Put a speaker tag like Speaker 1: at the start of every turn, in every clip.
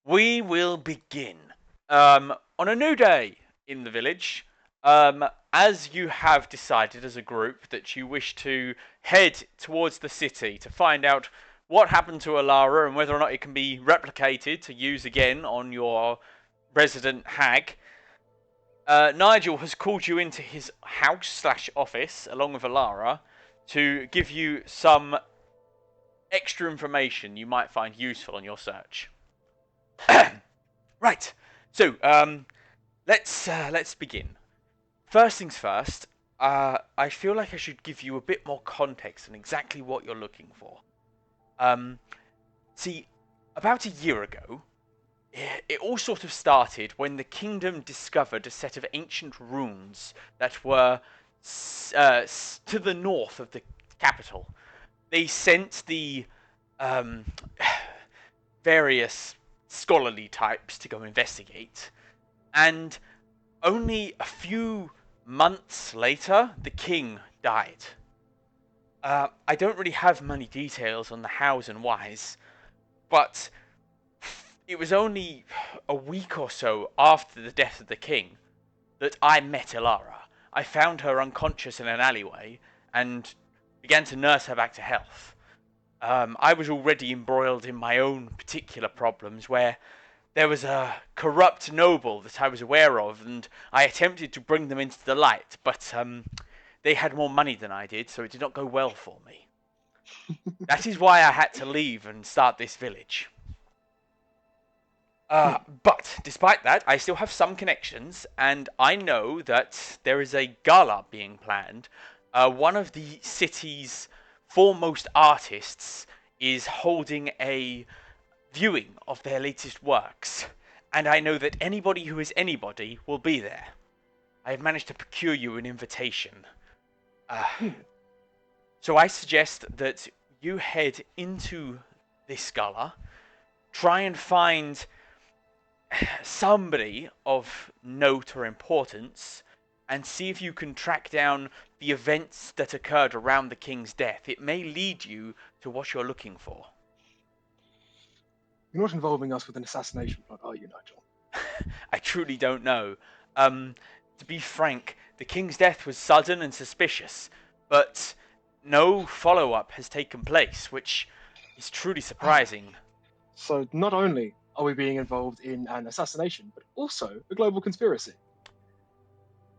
Speaker 1: We will begin. On a new day in the village, as you have decided as a group that you wish to head towards the city to find out what happened to Alara and whether or not it can be replicated to use again on your resident hag, Nigel has called you into his house/office along with Alara to give you some extra information you might find useful on your search. Right. So, let's begin. First things first. I feel like I should give you a bit more context on exactly what you're looking for. Um, See, about a year ago, it all sort of started when the kingdom discovered a set of ancient runes that were to the north of the capital. They sent the um, various scholarly types to go investigate, and only a few months later, the king died. I don't really have many details on the hows and whys, but it was only a week or so after the death of the king that I met Ilara. I found her unconscious in an alleyway and began to nurse her back to health. I was already embroiled in my own particular problems where there was a corrupt noble that I was aware of, and I attempted to bring them into the light, but they had more money than I did, so it did not go well for me. That is why I had to leave and start this village. But despite that, I still have some connections, and I know that there is a gala being planned. One of the city's foremost artists is holding a viewing of their latest works, and I know that anybody who is anybody will be there. I have managed to procure you an invitation. So I suggest that you head into this gala, try and find somebody of note or importance, and see if you can track down the events that occurred around the king's death. It may lead you to what you're looking for.
Speaker 2: You're not involving us with an assassination plot, are you, Nigel?
Speaker 1: I truly don't know. To be frank, the king's death was sudden and suspicious, but no follow-up has taken place, which is truly surprising.
Speaker 2: So not only are we being involved in an assassination, but also a global conspiracy.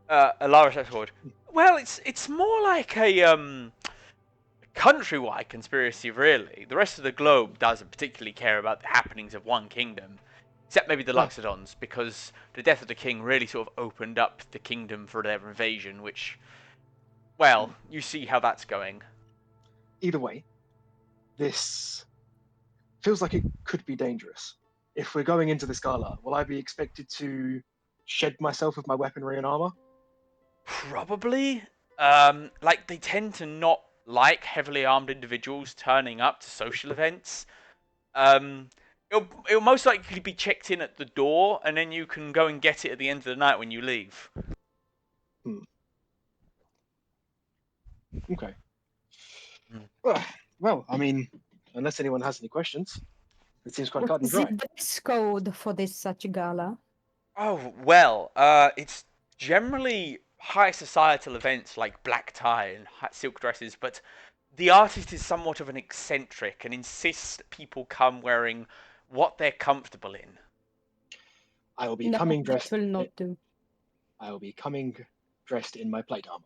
Speaker 1: Alara steps forward. Well, it's more like a countrywide conspiracy, really. The rest of the globe doesn't particularly care about the happenings of one kingdom, except maybe the
Speaker 2: Ah,
Speaker 1: Luxodons, because the death of the king really sort of opened up the kingdom for their invasion, which, well, you see how that's going.
Speaker 2: either way, this feels like it could be dangerous. If we're going into this gala, will I be expected to shed myself of my weaponry and armor?
Speaker 1: Probably. Like, they tend to not like heavily armed individuals turning up to social events. Um, it'll most likely be checked in at the door, and then you can go and get it at the end of the night when you leave.
Speaker 2: Hmm. Okay.
Speaker 1: Hmm.
Speaker 2: Well, I mean, unless anyone has any questions, it seems quite
Speaker 3: What
Speaker 2: cut and
Speaker 3: is the
Speaker 2: dry.
Speaker 3: dress code for this such gala?
Speaker 1: Oh, well, it's generally high societal events like black tie and silk dresses, but the artist is somewhat of an eccentric and insists people come wearing what they're comfortable in.
Speaker 2: I will be
Speaker 3: No,
Speaker 2: coming
Speaker 3: that
Speaker 2: dressed.
Speaker 3: will not do.
Speaker 2: I will be coming dressed in my plate armor.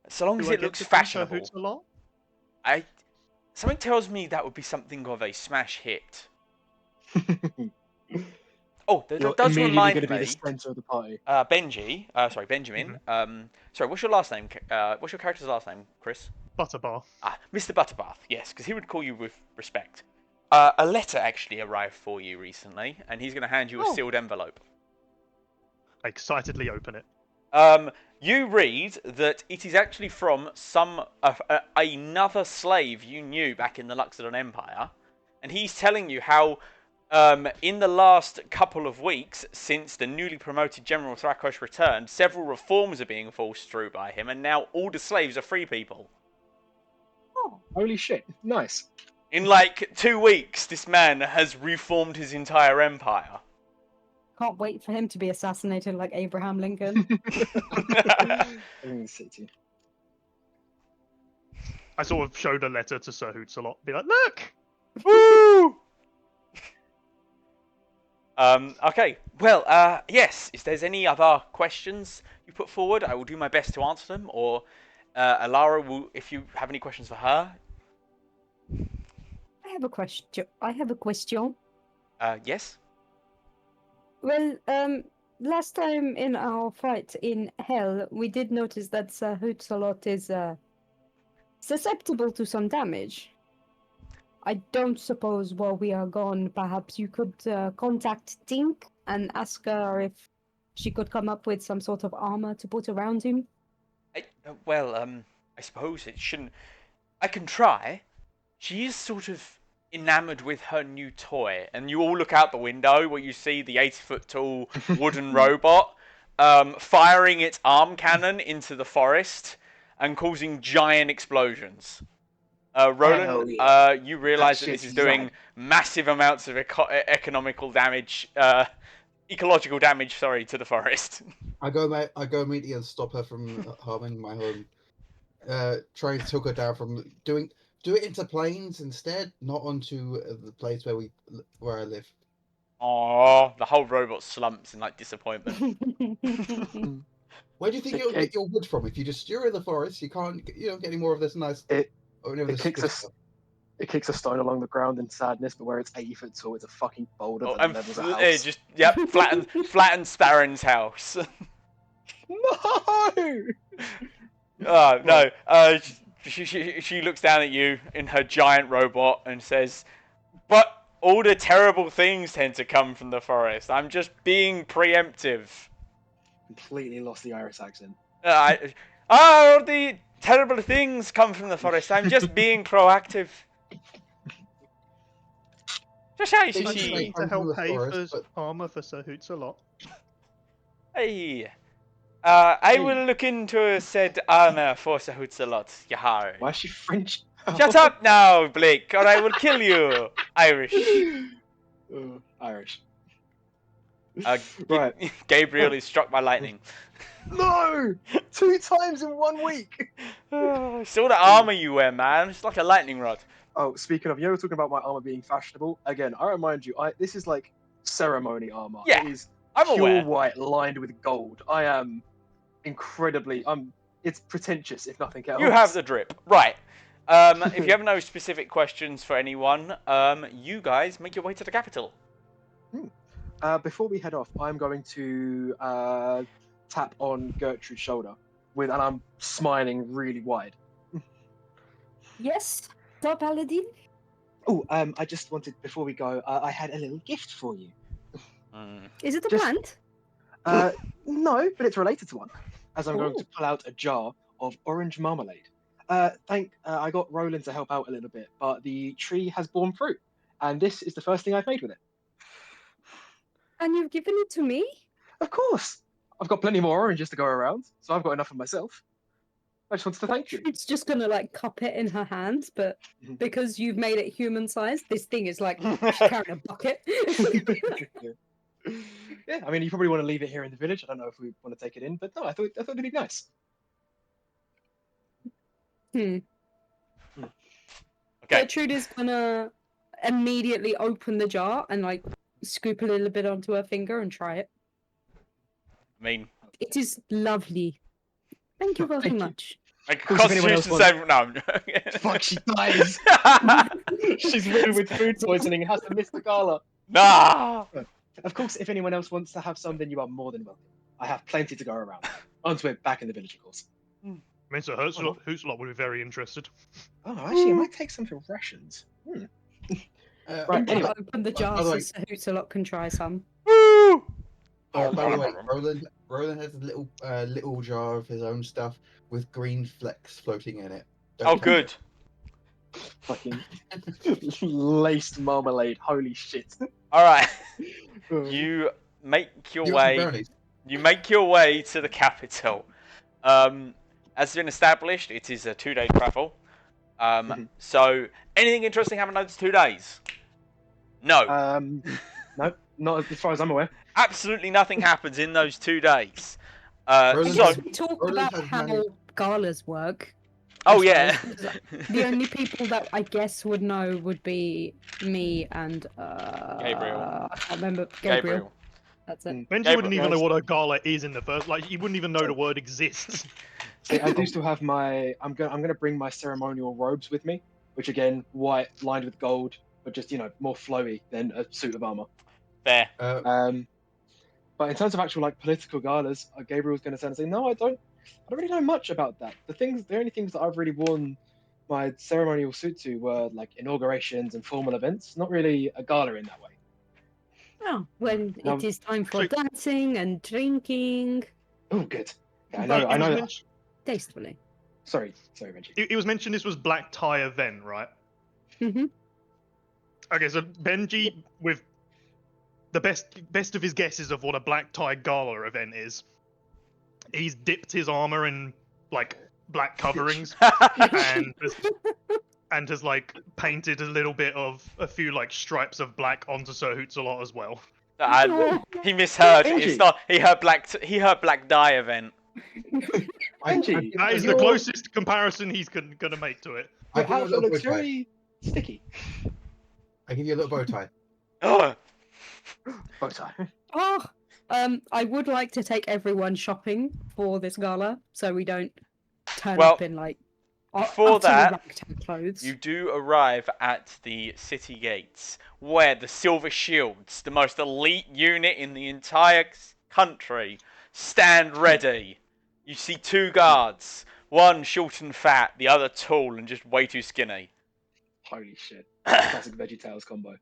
Speaker 1: So long as
Speaker 4: Do I
Speaker 1: it
Speaker 4: get
Speaker 1: looks
Speaker 4: to teach her
Speaker 1: fashionable.
Speaker 4: Hootala?
Speaker 1: I Something tells me that would be something of a smash hit. Oh, that
Speaker 2: You're
Speaker 1: does
Speaker 2: immediately going
Speaker 1: remind
Speaker 2: to be the
Speaker 1: me,
Speaker 2: center of the party.
Speaker 1: Benjamin.
Speaker 4: Mhm.
Speaker 1: Sorry, what's your last name? What's your character's last name, Chris?
Speaker 4: Butterbar.
Speaker 1: Mr. Butterbath, yes, because he would call you with respect. A letter actually arrived for you recently, and he's going to hand you a
Speaker 2: Oh,
Speaker 1: sealed envelope.
Speaker 4: I excitedly open it.
Speaker 1: You read that it is actually from another slave you knew back in the Luxodon Empire, and he's telling you how, in the last couple of weeks since the newly promoted General Thrakos returned, several reforms are being forced through by him, and now all the slaves are free people.
Speaker 2: holy shit! Nice.
Speaker 1: In like 2 weeks, this man has reformed his entire empire.
Speaker 3: Can't wait for him to be assassinated like Abraham Lincoln.
Speaker 2: In the city.
Speaker 4: I sort of showed a letter to Sir Hoots-a-Lot. Be like, look!
Speaker 1: Woo! Okay. Well, yes. If there's any other questions you put forward, I will do my best to answer them. Or Alara will, if you have any questions for her.
Speaker 3: I have a question.
Speaker 1: Yes.
Speaker 3: Well, last time in our fight in Hell, we did notice that Sir Hoots-a-Lot is susceptible to some damage. I don't suppose while we are gone, perhaps you could contact Tink and ask her if she could come up with some sort of armor to put around him.
Speaker 1: I suppose it shouldn't. I can try. She is sort of enamored with her new toy, and you all look out the window where you see the 80-foot tall wooden robot firing its arm cannon into the forest and causing giant explosions. Roland, you realise that this is doing massive amounts of ecological damage, sorry, to the forest.
Speaker 5: I go immediately and stop her from harming my home. Try and talk her down from do it into planes instead, not onto the place where I live.
Speaker 1: Oh, the whole robot slumps in like disappointment.
Speaker 5: Where do you think you'll get your wood from? If you just you're in the forest, you don't get any more of this nice.
Speaker 2: It kicks a stone along the ground in sadness, but where it's 80 foot tall, it's a fucking boulder that levels a house.
Speaker 1: Flatten Staren's house.
Speaker 2: No!
Speaker 1: Oh no! She looks down at you in her giant robot and says, "But all the terrible things tend to come from the forest. I'm just being preemptive."
Speaker 2: Completely lost the Irish accent.
Speaker 1: All the terrible things come from the forest. I'm just being proactive. Just how you
Speaker 4: I just
Speaker 1: see.
Speaker 4: need to
Speaker 5: I'm from
Speaker 4: help
Speaker 5: the
Speaker 4: pay
Speaker 5: forest,
Speaker 4: for armor for Sir Hoots-a-Lot.
Speaker 1: Hey. I will look into said armor for Sir Hoots-a-Lot. Yahar.
Speaker 2: Why is she French?
Speaker 1: Shut up now, Blake, or I will kill you. Irish.
Speaker 2: Irish.
Speaker 1: Right. Gabriel is struck by lightning.
Speaker 2: No! 2 times in 1 week!
Speaker 1: It's all the armor you wear, man. It's like a lightning rod.
Speaker 2: Oh, speaking of, you were talking about my armor being fashionable. Again, I remind you, this is like ceremony armor.
Speaker 1: Yeah,
Speaker 2: it is
Speaker 1: I'm
Speaker 2: pure
Speaker 1: aware.
Speaker 2: white lined with gold. I am incredibly. It's pretentious, if nothing else.
Speaker 1: You have the drip. Right. If you have no specific questions for anyone, you guys make your way to the capital.
Speaker 2: Before we head off, I'm going to tap on Gertrude's shoulder and I'm smiling really wide.
Speaker 3: Yes, Sir Paladin?
Speaker 2: Oh, I just wanted, before we go, I had a little gift for you.
Speaker 3: Is it a
Speaker 2: Just-
Speaker 3: plant?
Speaker 2: No, but it's related to one, as I'm going to pull out a jar of orange marmalade. I got Roland to help out a little bit, but the tree has borne fruit, and this is the first thing I've made with it.
Speaker 3: And you've given it to me?
Speaker 2: Of course! I've got plenty more oranges to go around, so I've got enough for myself. I just wanted to thank you.
Speaker 3: It's just gonna like cup it in her hands, but because you've made it human sized, this thing is like she's carrying a bucket.
Speaker 2: Yeah, I mean, you probably want to leave it here in the village. I don't know if we want to take it in, but no, I thought it'd be nice.
Speaker 1: Okay.
Speaker 3: Gertrude is gonna immediately open the jar and like scoop a little bit onto her finger and try it.
Speaker 1: I mean,
Speaker 3: It is lovely. Thank you very
Speaker 2: Thank you.
Speaker 3: much.
Speaker 1: like
Speaker 2: course, if anyone
Speaker 1: Constitution
Speaker 2: else
Speaker 1: saving. No.
Speaker 2: Fuck, she dies! She's ridden with food poisoning and has to miss the gala.
Speaker 1: Nah.
Speaker 2: Of course, if anyone else wants to have some, then you are more than welcome. I have plenty to go around. Once we're back in the village, of course.
Speaker 4: I mean, Sir Hoots-a-Lot would be very interested.
Speaker 2: Oh, actually, I might take some for rations. Right, anyway.
Speaker 3: Open the jar
Speaker 5: by the
Speaker 3: so
Speaker 5: way-
Speaker 3: Sir Hoots-a-Lot can try some.
Speaker 1: Woo!
Speaker 5: By the way, Roland has a little jar of his own stuff with green flecks floating in it.
Speaker 1: Oh, good.
Speaker 2: Fucking laced marmalade. Holy shit.
Speaker 1: All right.
Speaker 2: Oh.
Speaker 1: You make your
Speaker 5: You got some
Speaker 1: way.
Speaker 5: brownies?
Speaker 1: You make your way to the capital. As has been established, it is a 2-day travel. So Anything interesting happened those 2 days? No.
Speaker 2: No, not as far as I'm aware.
Speaker 1: Absolutely nothing happens in those 2 days.
Speaker 5: Roland
Speaker 1: So,
Speaker 3: Guess we talk
Speaker 5: Roland
Speaker 3: about
Speaker 5: has
Speaker 3: how
Speaker 5: managed-
Speaker 3: galas work.
Speaker 1: oh
Speaker 3: I
Speaker 1: yeah.
Speaker 3: suppose. The only people that I guess would know would be me and
Speaker 1: Gabriel.
Speaker 3: I can't remember Gabriel. That's it.
Speaker 4: Benji wouldn't even know
Speaker 2: Guys,
Speaker 4: what a gala is in the first. Like, he wouldn't even know the word exists.
Speaker 2: see, I do still have my. I'm gonna bring my ceremonial robes with me, which again, white lined with gold, but just more flowy than a suit of armor.
Speaker 1: Fair.
Speaker 2: But in terms of actual like political galas, Gabriel was going to say, no, I don't really know much about that. The only things that I've really worn my ceremonial suit to were like inaugurations and formal events, not really a gala in that way.
Speaker 3: Oh, when
Speaker 2: Now-
Speaker 3: it is time for
Speaker 4: So-
Speaker 3: dancing and drinking
Speaker 2: Oh, good. Yeah, I
Speaker 4: Like,
Speaker 2: know. I know.
Speaker 3: tastefully.
Speaker 2: Sorry, Reggie.
Speaker 4: It was mentioned this was black tie event, right?
Speaker 3: hmm
Speaker 4: Okay, so Benji, with the best of his guesses of what a black tie gala event is, he's dipped his armor in like black coverings and has like painted a few like stripes of black onto Sir Hoots-a-Lot as well.
Speaker 1: He misheard.
Speaker 2: Benji.
Speaker 1: It's not. He heard black dye event.
Speaker 2: Benji,
Speaker 4: That is the
Speaker 2: You're-
Speaker 4: closest comparison he's gonna make to it.
Speaker 5: I
Speaker 2: Your
Speaker 5: give you a
Speaker 2: outfit
Speaker 5: little bow
Speaker 2: looks
Speaker 5: tie.
Speaker 2: very sticky.
Speaker 5: I give you a little bow tie.
Speaker 1: Oh,
Speaker 2: Bow tie.
Speaker 3: Oh, I would like to take everyone shopping for this gala, so we don't turn
Speaker 1: Well,
Speaker 3: up in like
Speaker 1: before
Speaker 3: utterly
Speaker 1: that,
Speaker 3: ragtag clothes.
Speaker 1: you do arrive at the city gates, where the Silver Shields, the most elite unit in the entire country, stand ready. You see 2 guards, one short and fat, the other tall and just way too skinny.
Speaker 2: Holy shit! Classic VeggieTales combo.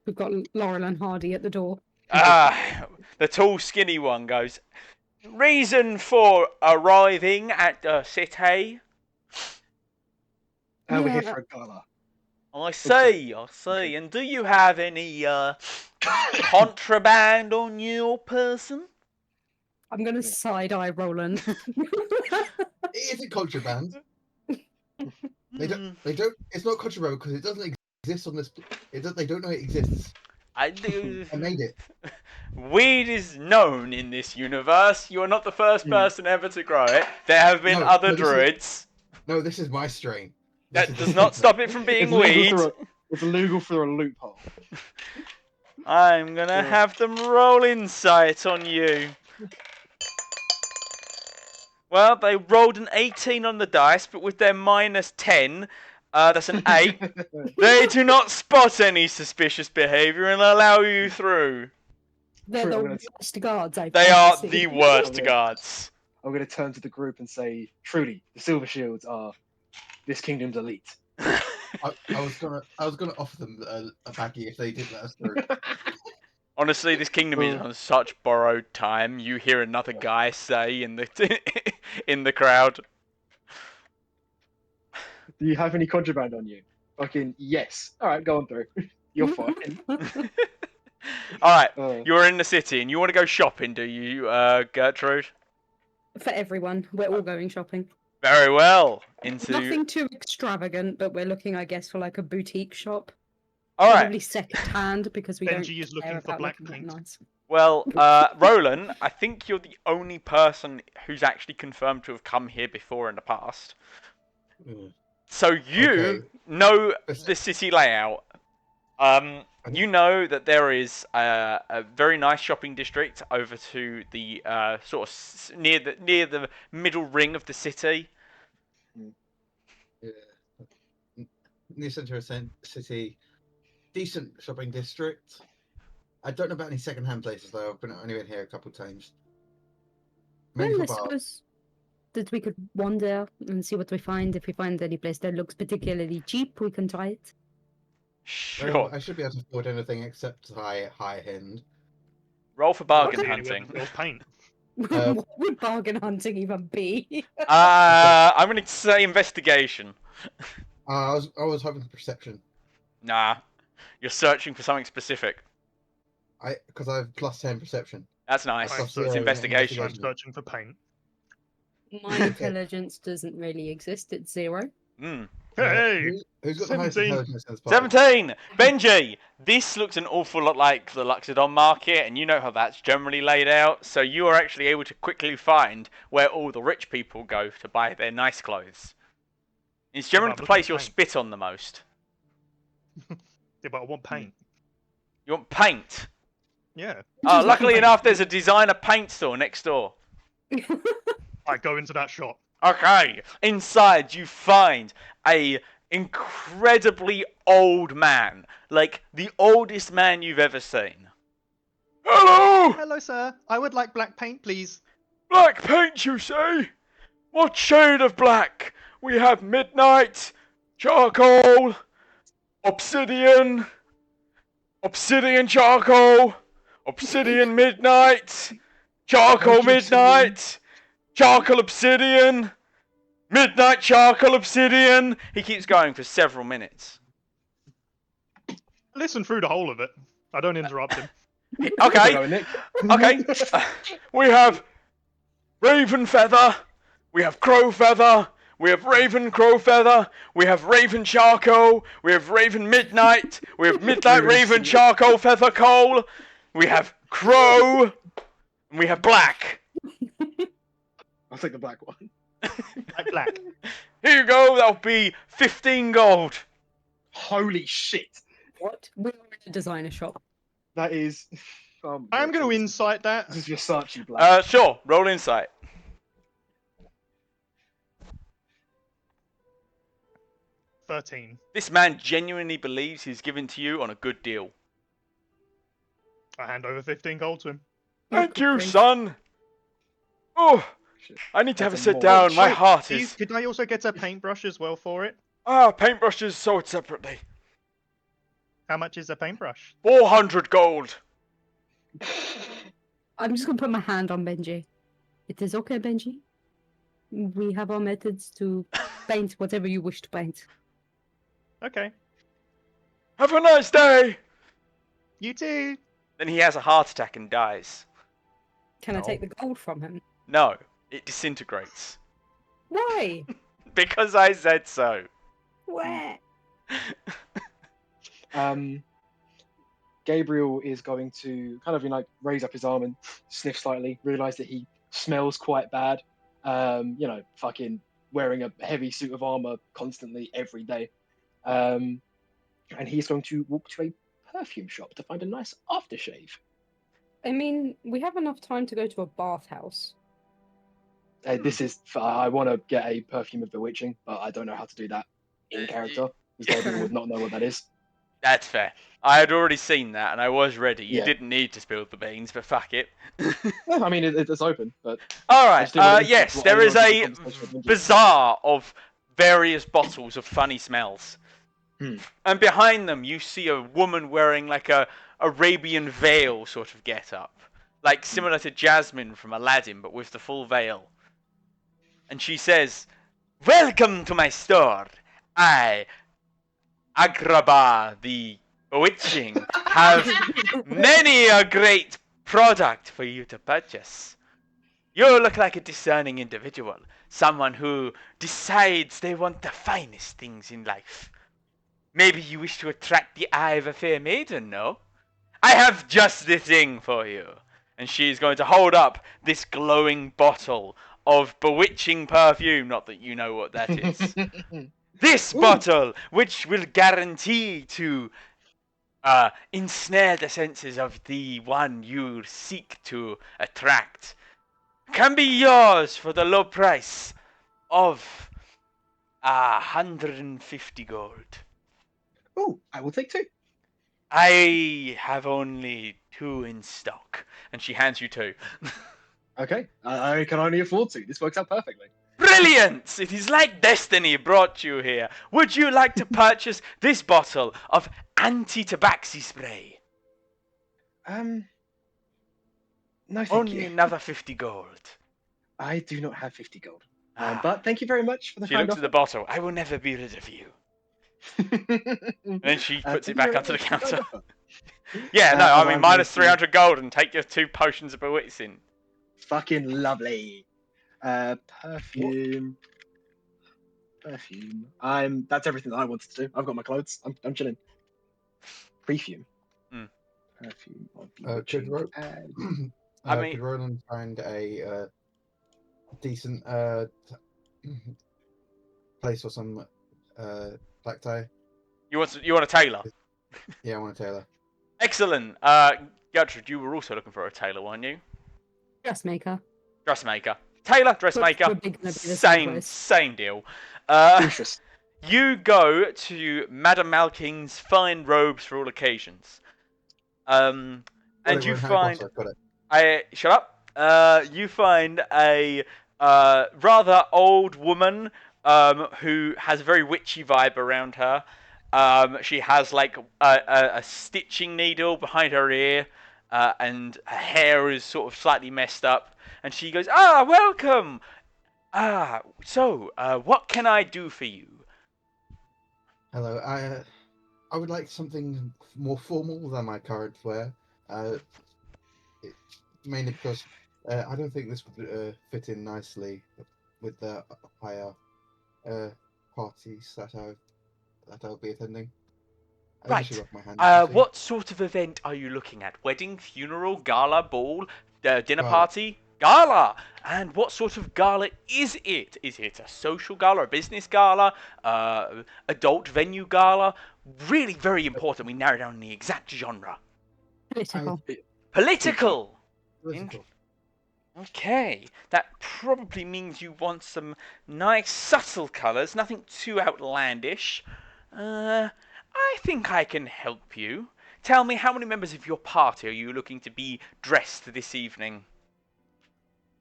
Speaker 3: We've got Laurel and Hardy at the door.
Speaker 1: The tall, skinny one goes, reason for arriving at the city?
Speaker 2: We're here
Speaker 3: Yeah.
Speaker 2: for a gala.
Speaker 1: I see. And do you have any contraband on your person?
Speaker 3: I'm gonna side eye Roland.
Speaker 5: It isn't contraband. They don't. It's not contraband because it doesn't exist on this. They don't know it exists.
Speaker 1: I do.
Speaker 5: I made it.
Speaker 1: Weed is known in this universe. You are not the first
Speaker 2: Hmm.
Speaker 1: person ever to grow it. There have been
Speaker 5: No,
Speaker 1: other
Speaker 5: no, this is-
Speaker 1: druids.
Speaker 5: No, this is my strain. This
Speaker 1: That
Speaker 5: is
Speaker 1: does
Speaker 5: the
Speaker 1: not
Speaker 5: secret.
Speaker 1: stop it from being weed.
Speaker 2: It's illegal through a loophole.
Speaker 1: I'm gonna
Speaker 2: Yeah.
Speaker 1: have them roll insight on you. Well, they rolled an 18 on the dice, but with their -10, that's an 8. They do not spot any suspicious behaviour and allow you through.
Speaker 3: They're
Speaker 2: True,
Speaker 3: the
Speaker 2: I'm gonna-
Speaker 3: worst guards I've
Speaker 1: They
Speaker 3: ever
Speaker 1: are
Speaker 3: seen.
Speaker 1: the worst
Speaker 2: Okay.
Speaker 1: guards.
Speaker 2: I'm going to turn to the group and say, truly, the Silver Shields are this kingdom's elite.
Speaker 5: I was gonna offer them a baggie if they did let us through.
Speaker 1: Honestly, this kingdom is on such borrowed time. You hear another guy say in the in the crowd.
Speaker 2: Do you have any contraband on you? Fucking yes. All right, go on through. You're fine.
Speaker 1: All right,
Speaker 2: You're
Speaker 1: you're in the city and you want to go shopping, do you, Gertrude?
Speaker 3: For everyone, we're all going shopping.
Speaker 1: Very well. Into
Speaker 3: Nothing too extravagant, but we're looking, I guess, for like a boutique shop.
Speaker 1: all right.
Speaker 3: Probably second-hand because we
Speaker 4: Benji
Speaker 3: don't
Speaker 4: is looking
Speaker 3: care
Speaker 4: for
Speaker 3: about
Speaker 4: black
Speaker 3: looking that
Speaker 4: paint.
Speaker 3: nice.
Speaker 1: Well, Roland, I think you're the only person who's actually confirmed to have come here before in the past.
Speaker 5: Mm.
Speaker 1: So you
Speaker 5: Okay.
Speaker 1: know the city layout. You know that there is a very nice shopping district over to the sort of near the middle ring of the city.
Speaker 5: Near centre of city, decent shopping district. I don't know about any second-hand places though. I've only been here a couple of times. Mainly
Speaker 3: Well, I
Speaker 5: for bars.
Speaker 3: suppose that we could wander and see what we find. If we find any place that looks particularly cheap, we can try it.
Speaker 1: Sure.
Speaker 5: I should be able to afford anything except high end.
Speaker 1: Roll for bargain
Speaker 4: Okay.
Speaker 1: hunting.
Speaker 4: Or paint.
Speaker 3: What would bargain hunting even be?
Speaker 1: I'm gonna say investigation.
Speaker 5: I was hoping for perception.
Speaker 1: Nah, you're searching for something specific.
Speaker 5: Because I have +10 perception.
Speaker 1: That's nice.
Speaker 5: I've got
Speaker 1: So it's
Speaker 5: zero
Speaker 1: investigation.
Speaker 4: I'm searching for paint.
Speaker 3: My intelligence doesn't really exist. It's 0.
Speaker 1: Hmm.
Speaker 4: Hey,
Speaker 5: Who's got the highest
Speaker 4: 17.
Speaker 5: intelligence in this party?
Speaker 1: 17! Benji! This looks an awful lot like the Luxodon market, and you know how that's generally laid out, so you are actually able to quickly find where all the rich people go to buy their nice clothes. It's generally
Speaker 4: But
Speaker 1: the
Speaker 4: I'm
Speaker 1: place
Speaker 4: looking
Speaker 1: you'll
Speaker 4: at paint.
Speaker 1: spit on the most.
Speaker 4: Yeah, but I want paint.
Speaker 1: You want paint?
Speaker 4: Yeah.
Speaker 1: Luckily enough, there's a designer paint store next door.
Speaker 4: I go into that shop.
Speaker 1: Okay, inside you find a incredibly old man, like the oldest man you've ever seen. Hello!
Speaker 4: Hello, sir. I would like black paint, please.
Speaker 1: Black paint, you say? What shade of black? We have midnight, charcoal, obsidian, obsidian charcoal, obsidian midnight, charcoal midnight, charcoal obsidian, midnight charcoal obsidian. He keeps going for several minutes.
Speaker 4: Listen through the whole of it. I don't interrupt him.
Speaker 1: Okay,
Speaker 2: Go, Nick.
Speaker 1: okay. We have raven feather, we have crow feather, we have raven crow feather, we have raven charcoal, we have raven midnight, we have midnight raven charcoal feather coal, we have crow, and we have black.
Speaker 2: I'll take the black one.
Speaker 4: Black.
Speaker 1: Here you go, that'll be 15 gold.
Speaker 2: Holy shit!
Speaker 3: What? We're in a designer shop.
Speaker 2: That is.
Speaker 4: I'm going to insight that.
Speaker 2: This is Versace black.
Speaker 1: Sure, roll insight.
Speaker 4: 13.
Speaker 1: This man genuinely believes he's given to you on a good deal.
Speaker 4: I hand over 15 gold to him.
Speaker 1: Thank you, son. Oh,
Speaker 2: Shit.
Speaker 1: I need to have a
Speaker 2: That's a
Speaker 1: sit
Speaker 2: more-
Speaker 1: down. My
Speaker 4: Wait,
Speaker 1: heart is.
Speaker 4: Could I also get a paintbrush as well for it?
Speaker 1: Paintbrushes sold separately.
Speaker 4: How much is a paintbrush?
Speaker 1: 400 gold.
Speaker 3: I'm just gonna put my hand on Benji. It is okay, Benji. We have our methods to paint whatever you wish to paint.
Speaker 4: Okay.
Speaker 1: Have a nice day.
Speaker 4: You too.
Speaker 1: Then he has a heart attack and dies.
Speaker 3: Can I
Speaker 4: No.
Speaker 3: take the gold from him?
Speaker 1: No, it disintegrates.
Speaker 3: Why?
Speaker 1: Because I said so.
Speaker 3: Where?
Speaker 2: Gabriel is going to kind of raise up his arm and sniff slightly, realize that he smells quite bad. Fucking wearing a heavy suit of armor constantly every day. And he's going to walk to a perfume shop to find a nice aftershave.
Speaker 3: I mean, we have enough time to go to a bathhouse.
Speaker 2: This is I want to get a perfume of bewitching, but I don't know how to do that in character because Gabriel would not know what that is.
Speaker 1: That's fair. I had already seen that and I was ready. You
Speaker 2: Yeah.
Speaker 1: didn't need to spill the beans, but fuck it.
Speaker 2: Well, I mean, it's open, but
Speaker 1: Alright,
Speaker 2: just didn't want to
Speaker 1: yes,
Speaker 2: interrupt
Speaker 1: there is
Speaker 2: anyone
Speaker 1: a
Speaker 2: with the conversation.
Speaker 1: bazaar of various bottles of funny smells.
Speaker 2: Hmm.
Speaker 1: And behind them you see a woman wearing like a Arabian veil sort of get-up. Like similar to Jasmine from Aladdin, but with the full veil. And she says, "Welcome to my store. I, Agrabah the Bewitching, have many a great product for you to purchase. You look like a discerning individual, someone who decides they want the finest things in life. Maybe you wish to attract the eye of a fair maiden, no? I have just the thing for you." And she's going to hold up this glowing bottle of bewitching perfume, not that you know what that is. This
Speaker 2: Ooh.
Speaker 1: bottle, which will guarantee to ensnare the senses of the one you seek to attract, can be yours for the low price of 150 gold.
Speaker 2: Oh, I will take two.
Speaker 1: I have only 2 in stock. And she hands you 2.
Speaker 2: Okay, I can only afford to. This works out perfectly.
Speaker 1: Brilliant! It is like destiny brought you here. Would you like to purchase this bottle of anti-tabaxi spray?
Speaker 2: No, thank
Speaker 1: Only
Speaker 2: you.
Speaker 1: another 50 gold.
Speaker 2: I do not have 50 gold.
Speaker 1: Ah.
Speaker 2: But thank you very much for the
Speaker 1: She
Speaker 2: kind
Speaker 1: looks at the bottle. I will never be rid of you.
Speaker 2: offer.
Speaker 1: And then she puts
Speaker 2: Thank
Speaker 1: it
Speaker 2: you
Speaker 1: back
Speaker 2: very
Speaker 1: onto the
Speaker 2: much for kind
Speaker 1: counter.
Speaker 2: offer.
Speaker 1: Yeah, no,
Speaker 2: as
Speaker 1: I
Speaker 2: I'm
Speaker 1: mean, minus
Speaker 2: going to-
Speaker 1: 300 gold and take your 2 potions of bewitching.
Speaker 2: Fucking lovely. Perfume. Perfume. That's everything that I wanted to do. I've got my clothes. I'm chilling. Perfume.
Speaker 1: Mm.
Speaker 2: Perfume of
Speaker 5: Could
Speaker 2: bewitching
Speaker 5: Ro-
Speaker 2: and
Speaker 1: I mean-
Speaker 5: could Roland find a decent place for some black tie?
Speaker 1: You want a tailor?
Speaker 5: Yeah, I want a tailor.
Speaker 1: Excellent. Gertrude, you were also looking for a tailor, weren't you?
Speaker 3: Dressmaker.
Speaker 1: Dressmaker. Tailor, dressmaker.
Speaker 3: probably gonna be the same place.
Speaker 1: Same deal.
Speaker 2: Lucius.
Speaker 1: You go to Madame Malking's fine robes for all occasions. And
Speaker 5: Whatever,
Speaker 1: you
Speaker 5: in Harry
Speaker 1: find
Speaker 5: Potter, I've got it.
Speaker 1: shut up. You find a rather old woman who has a very witchy vibe around her. She has like a stitching needle behind her ear, and her hair is sort of slightly messed up. And she goes, "Ah, welcome. So what can I do for you?"
Speaker 5: Hello, I would like something more formal than my current wear. Mainly because I don't think this would fit in nicely with the higher parties that I'll be attending. I
Speaker 1: Right.
Speaker 5: usually rub my hands in coffee.
Speaker 1: What sort of event are you looking at? Wedding, funeral, gala, ball, dinner
Speaker 5: Gala.
Speaker 1: party? Gala! And what sort of gala is it? Is it a social gala, a business gala, adult venue gala? Really very important we narrow down the exact genre.
Speaker 3: Political.
Speaker 1: Political!
Speaker 5: Political.
Speaker 1: Okay, that probably means you want some nice subtle colours, nothing too outlandish. I think I can help you. Tell me, how many members of your party are you looking to be dressed this evening?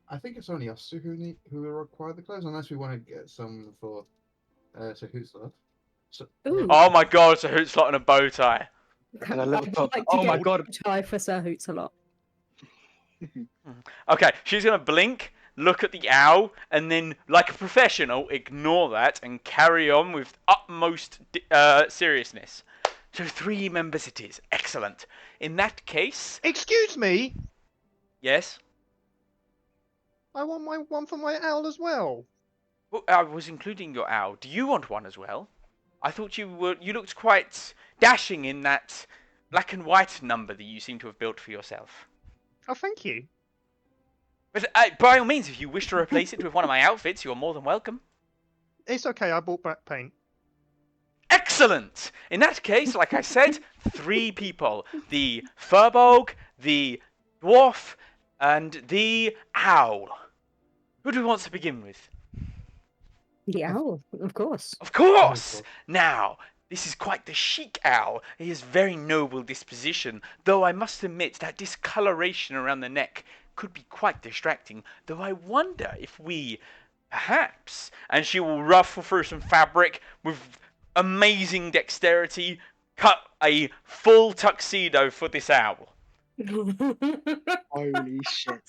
Speaker 5: I think it's only us two who will require the clothes, unless we want to get some for Sir Hootslot. So,
Speaker 3: Ooh.
Speaker 1: Oh my god, it's a hoot slot and a bow tie.
Speaker 2: And a little
Speaker 3: I'd
Speaker 2: top.
Speaker 3: like to
Speaker 2: Oh
Speaker 3: get
Speaker 2: my
Speaker 3: a
Speaker 2: god.
Speaker 3: tie for Sir Hoots a lot.
Speaker 1: Okay, she's gonna blink, look at the owl, and then, like a professional, ignore that and carry on with utmost seriousness. So 3 members it is. Excellent. In that case,
Speaker 4: Excuse me,
Speaker 1: yes.
Speaker 4: I want my one for my owl as well.
Speaker 1: Well, I was including your owl. Do you want one as well? I thought you looked quite dashing in that black and white number that you seem to have built for yourself.
Speaker 4: Oh, thank you.
Speaker 1: But by all means, if you wish to replace it with one of my outfits, you're more than welcome.
Speaker 4: It's okay. I bought black paint.
Speaker 1: Excellent! In that case, like I said, 3 people. The Furbolg, the Dwarf, and the Owl. Who do we want to begin with?
Speaker 3: The owl, of course.
Speaker 1: Of course! Now, this is quite the chic owl. He has very noble disposition, though I must admit that discoloration around the neck could be quite distracting, though I wonder if we, perhaps, and she will ruffle through some fabric with amazing dexterity, cut a full tuxedo for this owl.
Speaker 2: Holy shit.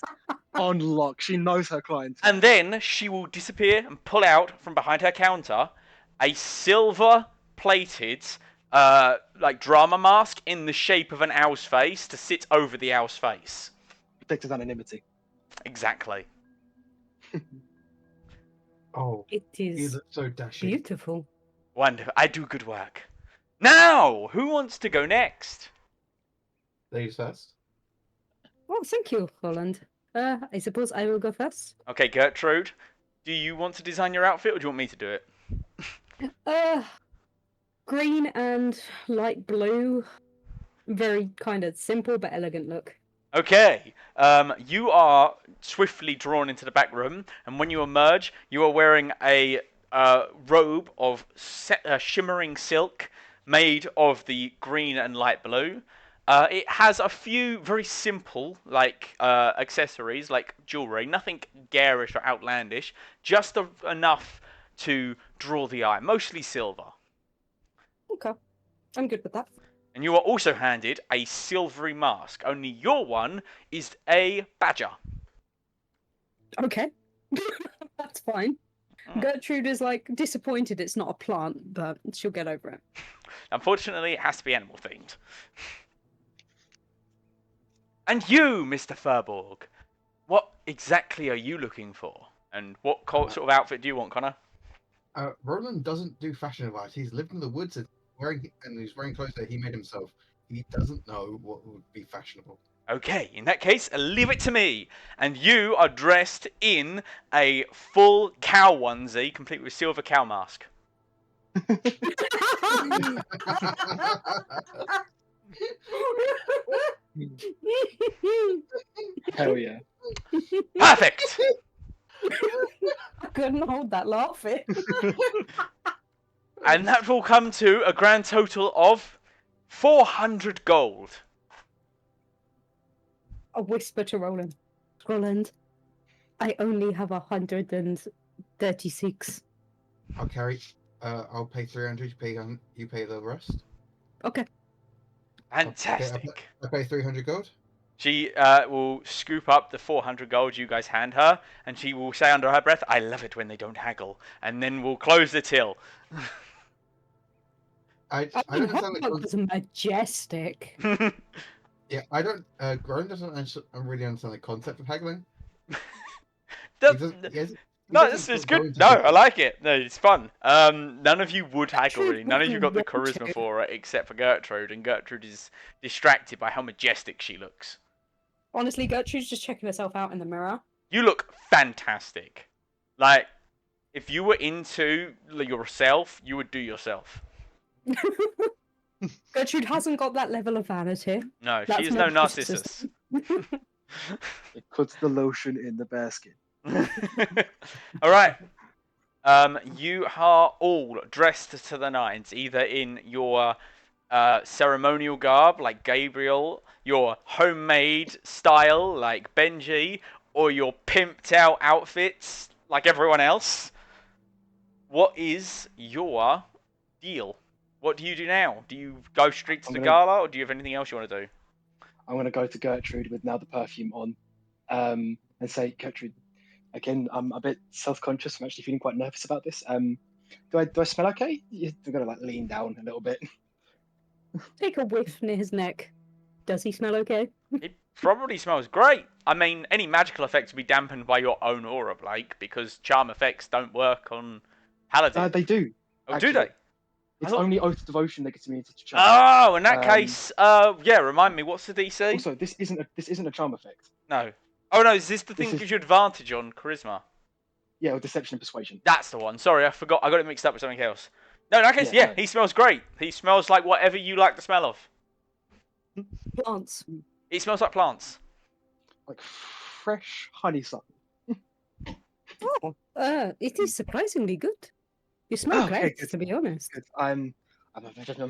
Speaker 2: On lock. She knows her clients.
Speaker 1: And then she will disappear and pull out from behind her counter a silver-plated, like drama mask in the shape of an owl's face to sit over the owl's face.
Speaker 2: Protected anonymity.
Speaker 1: Exactly.
Speaker 5: Oh,
Speaker 3: It
Speaker 5: you
Speaker 3: is
Speaker 5: look so dashing.
Speaker 3: beautiful.
Speaker 1: Wonderful. I do good work. Now, who wants to go next?
Speaker 5: Ladies first.
Speaker 3: Oh, thank you, Holland. I suppose I will go first.
Speaker 1: Okay, Gertrude, do you want to design your outfit or do you want me to do it?
Speaker 3: Green and light blue. Very kind of simple but elegant look.
Speaker 1: Okay, you are swiftly drawn into the back room, and when you emerge, you are wearing a robe of shimmering silk made of the green and light blue. It has a few very simple, like, accessories, like jewellery, nothing garish or outlandish, just enough to draw the eye, mostly silver.
Speaker 3: Okay, I'm good with that.
Speaker 1: And you are also handed a silvery mask, only your one is a badger.
Speaker 3: Okay, that's fine. Gertrude is like disappointed it's not a plant, but she'll get over it.
Speaker 1: Unfortunately, it has to be animal themed. And you, Mr. Furborg, what exactly are you looking for? And what sort of outfit do you want, Connor?
Speaker 5: Roland doesn't do fashion advice. He's lived in the woods and he's wearing clothes that he made himself. He doesn't know what would be fashionable.
Speaker 1: Okay, in that case, leave it to me. And you are dressed in a full cow onesie, complete with silver cow mask.
Speaker 2: Hell yeah.
Speaker 1: Perfect!
Speaker 3: I couldn't hold that laughing.
Speaker 1: And that will come to a grand total of 400 gold.
Speaker 3: I whisper to Roland. Roland, I only have 136.
Speaker 5: I'll carry. I'll pay 300. You pay the rest.
Speaker 3: Okay.
Speaker 1: Fantastic.
Speaker 5: I pay 300 gold.
Speaker 1: She will scoop up the 400 gold you guys hand her, and she will say under her breath, I love it when they don't haggle. And then we'll close the till.
Speaker 5: I don't understand
Speaker 3: That was majestic.
Speaker 5: Yeah, I don't. Roland doesn't really understand the concept of haggling.
Speaker 1: No, this is good. No, I like it. No, it's fun. None of you would haggle, really. None of you got the charisma for it, except for Gertrude, and Gertrude is distracted by how majestic she looks.
Speaker 3: Honestly, Gertrude's just checking herself out in the mirror.
Speaker 1: You look fantastic. Like, if you were into yourself, you would do yourself.
Speaker 3: Gertrude hasn't got that level of vanity.
Speaker 1: No,
Speaker 3: That's
Speaker 1: she is no
Speaker 3: more
Speaker 1: Narcissus.
Speaker 2: It puts the lotion in the basket.
Speaker 1: All right. You are all dressed to the nines, either in your ceremonial garb, like Gabriel, your homemade style, like Benji, or your pimped out outfits, like everyone else. What is your deal? What do you do now? Do you go straight to the gala, or do you have anything else you want to do?
Speaker 2: I'm going to go to Gertrude with now the perfume on, and say, Gertrude, again, I'm a bit self-conscious. I'm actually feeling quite nervous about this. Do I smell okay? I'm going to like lean down a little bit.
Speaker 3: Take a whiff near his neck. Does he smell okay?
Speaker 1: It probably smells great. I mean, any magical effects will be dampened by your own aura, Blake, because charm effects don't work on paladins.
Speaker 2: They do.
Speaker 1: Oh, do they?
Speaker 2: It's only Oath of Devotion that gets me into charm.
Speaker 1: Oh, in that case, yeah. Remind me, what's the DC?
Speaker 2: Also, this isn't a charm effect.
Speaker 1: No. Oh no, is this the thing that gives you advantage on charisma?
Speaker 2: Yeah, or deception and persuasion.
Speaker 1: That's the one. Sorry, I forgot. I got it mixed up with something else. No, in that case, yeah, he smells great. He smells like whatever you like the smell of.
Speaker 3: Plants.
Speaker 1: It smells like plants.
Speaker 2: Like fresh honeysuckle.
Speaker 3: Oh, it is surprisingly good. You smell great, to be honest.
Speaker 2: Good. I'm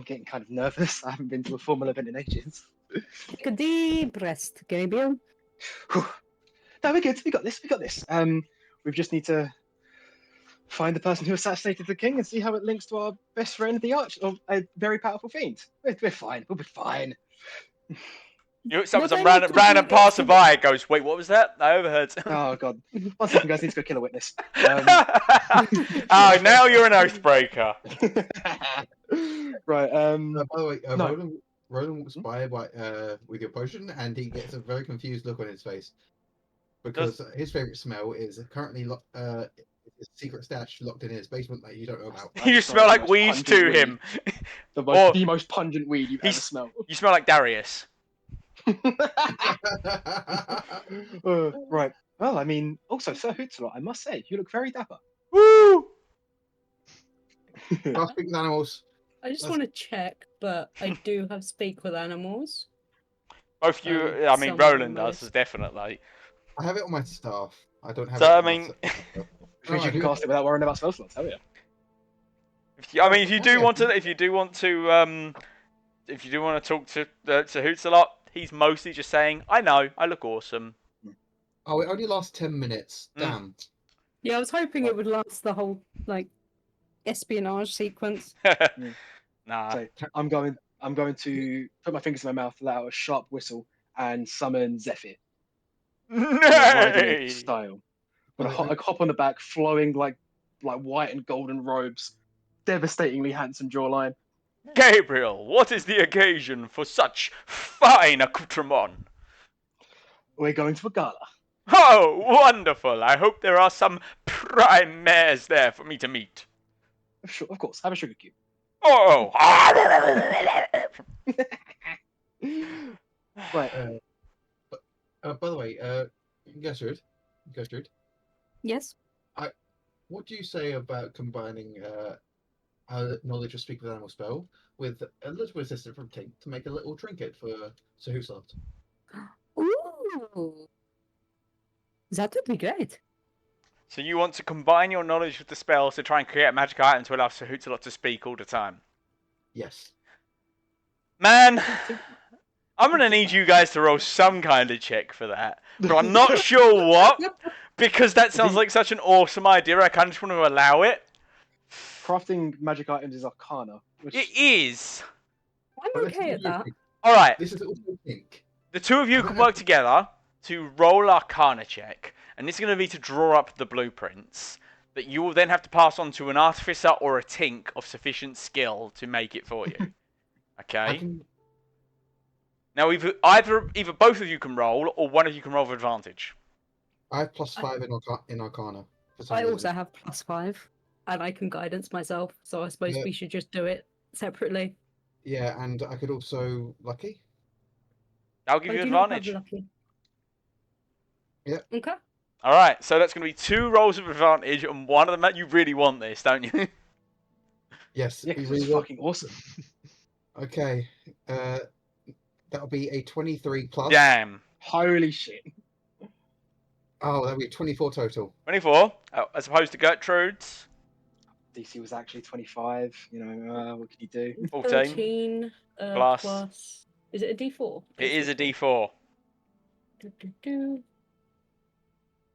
Speaker 2: getting kind of nervous. I haven't been to a formal event in ages.
Speaker 3: Take a deep breath, Gabriel.
Speaker 2: No, we're good. We got this. We just need to find the person who assassinated the king and see how it links to our best friend, the Arch, or a very powerful fiend. We're fine. We'll be fine.
Speaker 1: Some random passerby goes, wait, what was that? I overheard.
Speaker 2: Oh god. 1 second, guys. Need to go kill a witness.
Speaker 1: Oh, now you're an oathbreaker.
Speaker 2: Right.
Speaker 5: By the way, Roland walks by with your potion, and he gets a very confused look on his face because his favorite smell is currently his secret stash locked in his basement that you don't know about.
Speaker 1: You smell like weed to him.
Speaker 2: The most pungent weed you've ever smelled.
Speaker 1: You smell like Darius.
Speaker 2: Right. Well, I mean, also, Sir Hootsalot, I must say, you look very dapper.
Speaker 1: Woo!
Speaker 5: I'll speak with animals.
Speaker 3: I just want to check, but I do have speak with animals.
Speaker 1: Both you, I mean, Roland does, definitely.
Speaker 5: I have it on my staff. I don't have
Speaker 1: so,
Speaker 5: it.
Speaker 1: I mean,
Speaker 2: you can cast it without worrying about spell slots, hell yeah.
Speaker 1: I mean, if you do want to talk to Hootsalot, he's mostly just saying, "I know, I look awesome."
Speaker 5: Oh, it only lasts 10 minutes. Damn.
Speaker 3: Yeah, I was hoping it would last the whole espionage sequence.
Speaker 1: Nah.
Speaker 2: So I'm going to put my fingers in my mouth, let out a sharp whistle, and summon Zephyr.
Speaker 1: Nay!
Speaker 2: Style. But I hop on the back, flowing like white and golden robes, devastatingly handsome jawline.
Speaker 1: Gabriel, what is the occasion for such fine accoutrement?
Speaker 2: We're going to a gala.
Speaker 1: Oh, wonderful! I hope there are some prime mares there for me to meet.
Speaker 2: Sure, of course. Have a sugar cube.
Speaker 1: Oh!
Speaker 2: Right.
Speaker 5: By the way, Gertrude,
Speaker 3: Yes.
Speaker 5: what do you say about combining our knowledge of speak with animal spell with a little assistance from Tink to make a little trinket for Sir Hooslot?
Speaker 3: Ooh. That would be great.
Speaker 1: So you want to combine your knowledge with the spells to try and create a magic item to allow Sir Hoots-a-Lot to speak all the time?
Speaker 5: Yes.
Speaker 1: Man, I'm going to need you guys to roll some kind of check for that. But I'm not sure what, because that sounds like such an awesome idea. I kind of just want to allow it.
Speaker 2: Crafting magic items is arcana. Which...
Speaker 1: It is.
Speaker 3: I'm
Speaker 5: But let's
Speaker 3: okay
Speaker 5: do
Speaker 3: at that.
Speaker 5: Tink.
Speaker 1: Alright,
Speaker 5: This is also Tink.
Speaker 1: the two of you can work together to roll Arcana check, and this is going to be to draw up the blueprints that you will then have to pass on to an artificer or a tink of sufficient skill to make it for you. Okay? Now, either both of you can roll, or one of you can roll with advantage.
Speaker 5: I have +5 in Arcana. For some
Speaker 3: I
Speaker 5: reason.
Speaker 3: also have +5, and I can guidance myself, so I suppose
Speaker 5: Yeah.
Speaker 3: we should just do it separately.
Speaker 5: Yeah, and I could also lucky.
Speaker 1: I'll give
Speaker 3: I
Speaker 1: you
Speaker 3: do not have
Speaker 1: advantage.
Speaker 3: lucky.
Speaker 5: Yeah.
Speaker 3: Okay.
Speaker 1: Alright, so that's going to be 2 rolls of advantage, and one of them that you really want this, don't you?
Speaker 5: Yes,
Speaker 2: Yeah,
Speaker 5: we
Speaker 2: 'cause
Speaker 5: really
Speaker 2: it's
Speaker 5: will.
Speaker 2: fucking awesome.
Speaker 5: Okay, that'll be a 23 plus.
Speaker 1: Damn.
Speaker 2: Holy shit.
Speaker 5: Oh, that'll be 24 total.
Speaker 1: 24, as opposed to Gertrude's.
Speaker 2: DC was actually 25. You know, what can you do?
Speaker 1: 14
Speaker 3: 13
Speaker 1: plus.
Speaker 3: plus. Is it a D4?
Speaker 1: It is a D4.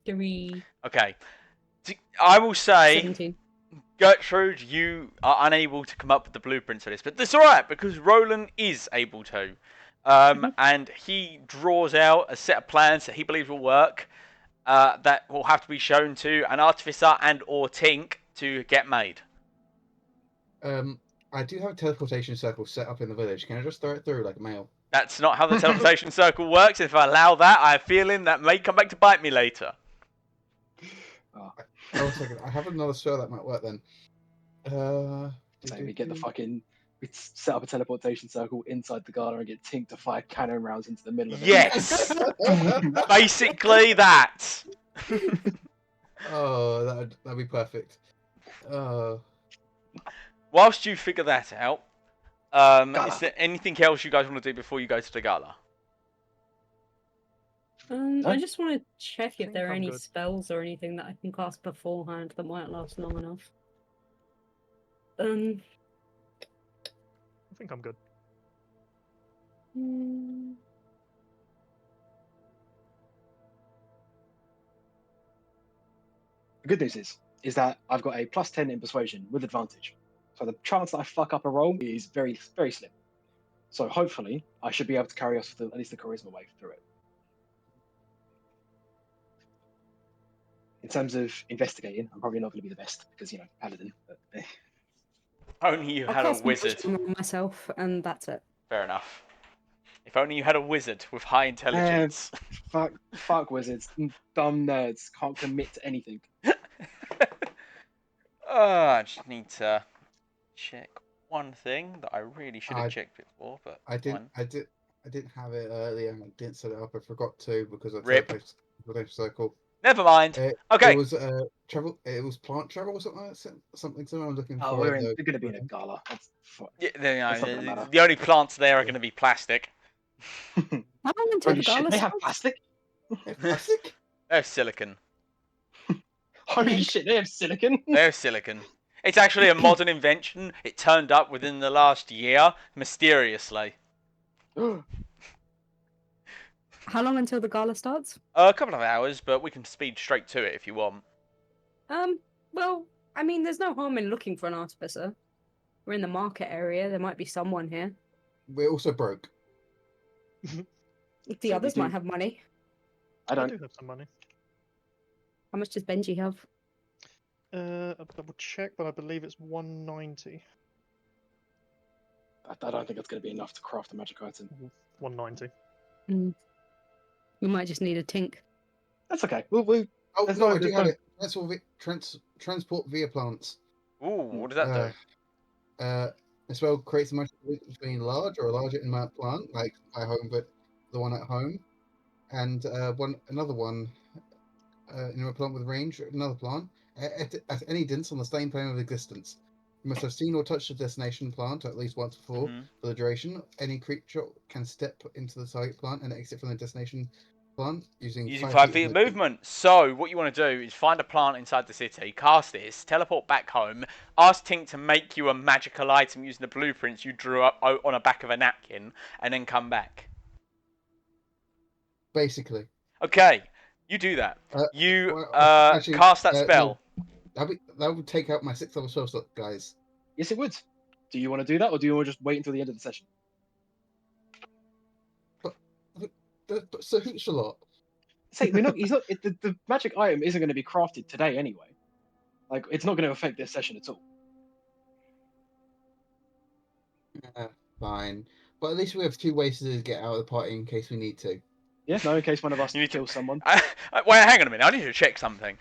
Speaker 3: 3.
Speaker 1: Okay. I will say,
Speaker 3: 17.
Speaker 1: Gertrude, you are unable to come up with the blueprints for this, but that's alright, because Roland is able to. And he draws out a set of plans that he believes will work, that will have to be shown to an artificer and or tink to get made.
Speaker 5: I do have a teleportation circle set up in the village. Can I just throw it through like a mail?
Speaker 1: That's not how the teleportation circle works. If I allow that, I have a feeling that may come back to bite me later.
Speaker 5: Oh, a second. I have another spell that might work then.
Speaker 2: So we get the fucking. We set up a teleportation circle inside the gala and get Tink to fire cannon rounds into the middle of it.
Speaker 1: Yes! Basically that.
Speaker 5: Oh, that'd be perfect.
Speaker 1: Whilst you figure that out,
Speaker 2: Gala.
Speaker 1: is there anything else you guys want to do before you go to the gala?
Speaker 3: I just want to check if
Speaker 4: think
Speaker 3: there are
Speaker 4: I'm
Speaker 3: any
Speaker 4: good.
Speaker 3: spells or anything that I can cast beforehand that might last long enough.
Speaker 4: I think I'm good.
Speaker 2: The good news is that I've got a +10 in persuasion with advantage. So the chance that I fuck up a roll is very, very slim. So hopefully I should be able to carry us with at least the charisma wave through it. In terms of investigating, I'm probably not going to be the best because, you know, paladin. But,
Speaker 1: Only you
Speaker 3: I'll
Speaker 1: had a
Speaker 3: cast
Speaker 1: wizard.
Speaker 3: wisdom on myself, and that's it.
Speaker 1: Fair enough. If only you had a wizard with high intelligence.
Speaker 2: fuck wizards, dumb nerds, can't commit to anything.
Speaker 1: I just need to check one thing that I really should have checked before, but
Speaker 5: I didn't have it earlier and I didn't set it up. I forgot to because of
Speaker 1: Rip.
Speaker 5: teleportation circle.
Speaker 1: Never mind. Okay.
Speaker 5: It was travel. It was plant travel or something like that. Something similar. I'm looking
Speaker 2: Oh,
Speaker 5: for.
Speaker 2: we're going to be in a gala. That's
Speaker 1: Yeah,
Speaker 2: That's not gonna matter.
Speaker 1: the only plants there are going to be plastic.
Speaker 3: How long until
Speaker 2: Holy
Speaker 3: the
Speaker 2: shit,
Speaker 3: gala
Speaker 2: they have
Speaker 3: starts?
Speaker 2: plastic?
Speaker 5: Plastic.
Speaker 1: They're silicon.
Speaker 2: Holy shit, they have silicon?
Speaker 1: They're silicon. It's actually a modern invention. It turned up within the last year, mysteriously.
Speaker 3: How long until the gala starts?
Speaker 1: A couple of hours, but we can speed straight to it if you want.
Speaker 3: Well, I mean, there's no harm in looking for an artificer. We're in the market area. There might be someone here.
Speaker 5: We're also broke.
Speaker 3: The
Speaker 2: So
Speaker 3: others
Speaker 2: we
Speaker 3: might
Speaker 2: do-
Speaker 3: have money.
Speaker 2: I
Speaker 4: I
Speaker 2: don't.
Speaker 4: do have some money.
Speaker 3: How much does Benji have?
Speaker 4: I'll double check, but I believe it's 190.
Speaker 2: I don't think it's going to be enough to craft a magic item.
Speaker 4: 190.
Speaker 3: We might just need a tink.
Speaker 2: That's okay.
Speaker 5: Oh
Speaker 2: There's
Speaker 5: no,
Speaker 2: no-
Speaker 5: I do
Speaker 2: there's
Speaker 5: have
Speaker 2: no-
Speaker 5: it. Transport via plants.
Speaker 1: Ooh, what does that do?
Speaker 5: The spell creates a magic link between large or a larger inanimate plant, like my home, but the one at home, and another one, inanimate plant with range, another plant, at any distance on the same plane of existence. You must have seen or touched the destination plant at least once before.
Speaker 1: Mhm.
Speaker 5: For the duration, any creature can step into the target plant and exit from the destination plant using
Speaker 1: Using
Speaker 5: 5
Speaker 1: 5
Speaker 5: feet
Speaker 1: feet
Speaker 5: of
Speaker 1: of
Speaker 5: movement.
Speaker 1: movement. So, what you want to do is find a plant inside the city, cast this, teleport back home, ask Tink to make you a magical item using the blueprints you drew up on the back of a napkin, and then come back.
Speaker 5: Basically.
Speaker 1: Okay, you do that.
Speaker 5: Uh,
Speaker 1: You
Speaker 5: well, actually,
Speaker 1: cast that
Speaker 5: no,
Speaker 1: spell.
Speaker 5: that would take out my 6th level spell slot, guys.
Speaker 2: Yes, it would. Do you want to do that, or do you want to just wait until the end of the session?
Speaker 5: But so hoots a lot.
Speaker 2: Say we're not. He's not. The magic item isn't going to be crafted today anyway. Like, it's not going to affect this session at all.
Speaker 5: Fine. But at least we have 2 ways to get out of the party in case we need to.
Speaker 2: Yeah, no, in case one of us
Speaker 1: You need to-
Speaker 2: kills someone.
Speaker 1: Wait, hang on a minute. I need to check something.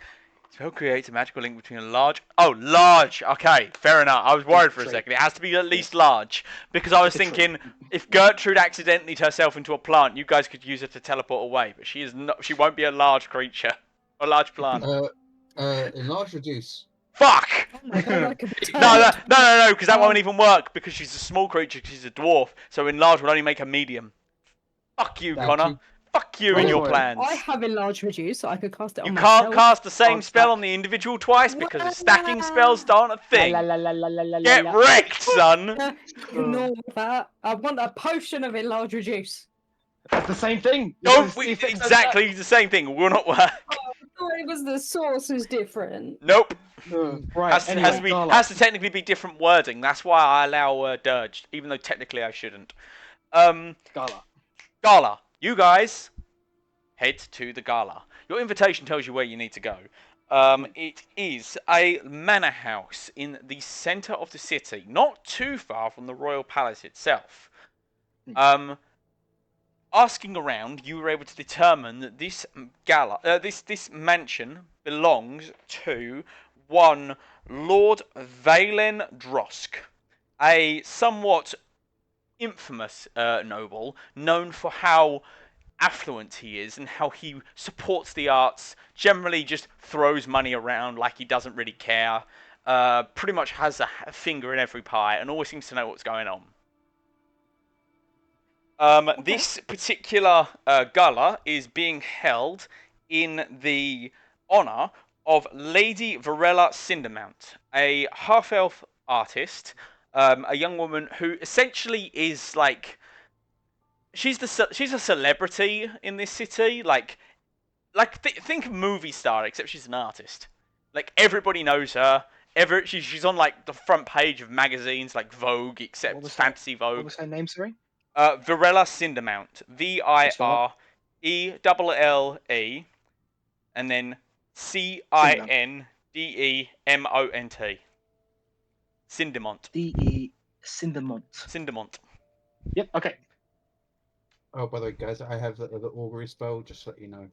Speaker 1: Spell creates a magical link between a large... Oh, large! Okay, fair enough. I was worried for a
Speaker 2: Tree.
Speaker 1: second. It has to be at least large. Because I was
Speaker 2: It's a tree.
Speaker 1: thinking, if Gertrude accidentally turned herself into a plant, you guys could use her to teleport away. But she is not. She won't be a large creature. A large plant.
Speaker 5: Enlarge reduce.
Speaker 1: Fuck!
Speaker 3: Oh my god, I could be
Speaker 1: No,
Speaker 3: turned.
Speaker 1: because that won't even work. Because she's a small creature, she's a dwarf. So enlarge will only make her medium. Fuck you,
Speaker 2: That
Speaker 1: Connor.
Speaker 5: too.
Speaker 1: Fuck you
Speaker 2: Well,
Speaker 1: and your
Speaker 2: anyway,
Speaker 1: plans.
Speaker 3: I have enlarged reduce, so I could cast it
Speaker 1: You
Speaker 3: on
Speaker 1: can't
Speaker 3: myself.
Speaker 1: cast the same
Speaker 2: On
Speaker 1: spell
Speaker 2: stack.
Speaker 1: on the individual twice because the stacking spells aren't a thing.
Speaker 2: La, la, la, la, la, la,
Speaker 1: Get
Speaker 2: la.
Speaker 1: wrecked, son!
Speaker 3: Ignore that. I want a potion of enlarged reduce.
Speaker 2: It's the same thing.
Speaker 1: Don't
Speaker 2: It's
Speaker 1: we,
Speaker 2: the effects of
Speaker 1: exactly the same thing. Will not work.
Speaker 3: Oh, it was the source is different.
Speaker 1: Nope.
Speaker 2: that. Right.
Speaker 1: Has to,
Speaker 2: Anyway, Gala.
Speaker 1: has to technically be different wording. That's why I allow Dirge, even though technically I shouldn't.
Speaker 2: Gala.
Speaker 1: Gala, you guys head to the gala. Your invitation tells you where you need to go. It is a manor house in the centre of the city, not too far from the royal palace itself. Asking around, you were able to determine that this this mansion belongs to one Lord Valen Drosk, a somewhat infamous noble, known for how affluent he is and how he supports the arts, generally just throws money around like he doesn't really care, pretty much has a finger in every pie and always seems to know what's going on. This particular gala is being held in the honour of Lady Varela Cindermount, a half-elf artist, a young woman who essentially is like... She's a celebrity in this city, think of movie star, except she's an artist. Like, everybody knows her. She's on like the front page of magazines like Vogue, except Fantasy Vogue.
Speaker 2: What was her name, sorry?
Speaker 1: Varela Cindermount. Virelle, and then Cindemont. Cindermont.
Speaker 2: D-E Cindermont.
Speaker 1: Cindermont.
Speaker 2: Yep. Okay.
Speaker 5: Oh, by the way, guys, I have the augury spell, just to let you know.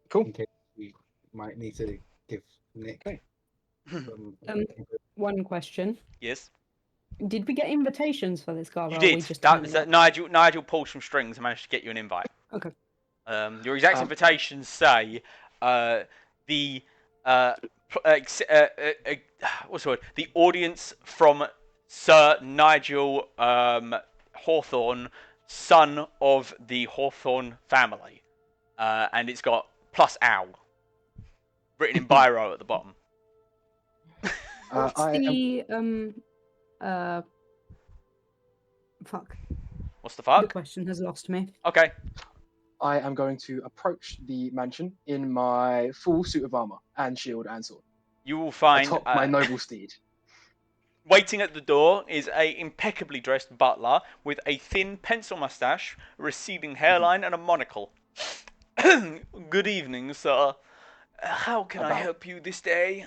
Speaker 2: Cool.
Speaker 5: In case we might need to give Nick.
Speaker 2: Okay.
Speaker 3: One question.
Speaker 1: Yes.
Speaker 3: Did we get invitations for this gala?
Speaker 1: You
Speaker 3: or
Speaker 1: did.
Speaker 3: We just
Speaker 1: Nigel pulled some strings and managed to get you an invite.
Speaker 3: Okay.
Speaker 1: Your exact invitations say the what's the word? The audience from Sir Nigel Hawthorne, son of the Hawthorne family, and it's got plus owl written in biro at the bottom.
Speaker 3: What's fuck.
Speaker 1: What's the
Speaker 3: The
Speaker 1: fuck?
Speaker 3: question has lost me.
Speaker 1: Okay.
Speaker 2: I am going to approach the mansion in my full suit of armor and shield and sword.
Speaker 1: You will find
Speaker 2: Atop my noble steed.
Speaker 1: waiting at the door is a impeccably dressed butler with a thin pencil mustache, a receding hairline, and a monocle. Good evening, sir. How can I help you this day?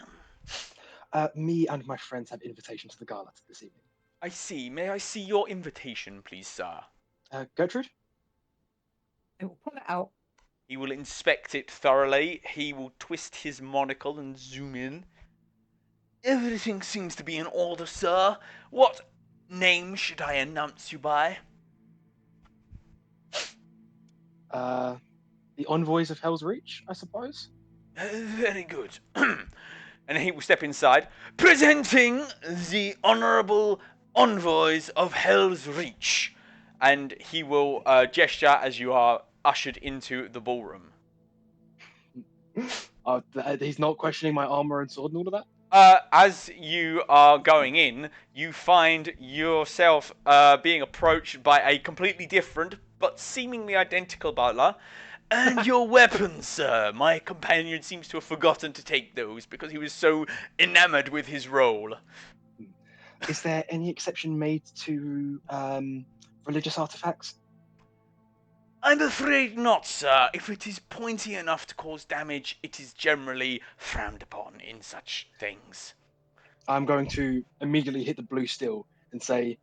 Speaker 2: Me and my friends have invitation to the gala this evening.
Speaker 1: I see. May I see your invitation, please, sir?
Speaker 2: Gertrude?
Speaker 3: I will pull it out.
Speaker 1: He will inspect it thoroughly. He will twist his monocle and zoom in. Everything seems to be in order, sir. What name should I announce you by?
Speaker 2: The envoys of Hell's Reach, I suppose.
Speaker 1: Very good. And he will step inside, presenting the Honourable Envoys of Hell's Reach. And he will gesture as you are ushered into the ballroom.
Speaker 2: He's not questioning my armor and sword and all of that.
Speaker 1: As you are going in, you find yourself being approached by a completely different but seemingly identical butler. And your weapons, sir. My companion seems to have forgotten to take those because he was so enamored with his role.
Speaker 2: Is there any exception made to religious artifacts?
Speaker 1: I'm afraid not, sir. If it is pointy enough to cause damage, it is generally frowned upon in such things.
Speaker 2: I'm going to immediately hit the blue steel and say,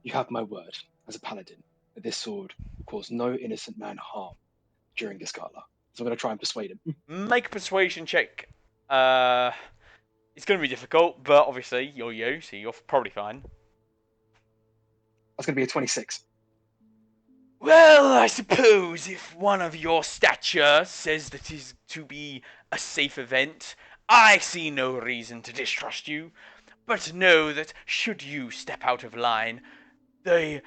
Speaker 2: "You have my word as a paladin that this sword will cause no innocent man harm during this gala." So I'm going to try and persuade him.
Speaker 1: Make a persuasion check. It's going to be difficult, but obviously you're you, so you're probably fine.
Speaker 2: That's going to be a 26.
Speaker 1: Well, I suppose if one of your stature says that is to be a safe event, I see no reason to distrust you. But know that should you step out of line, there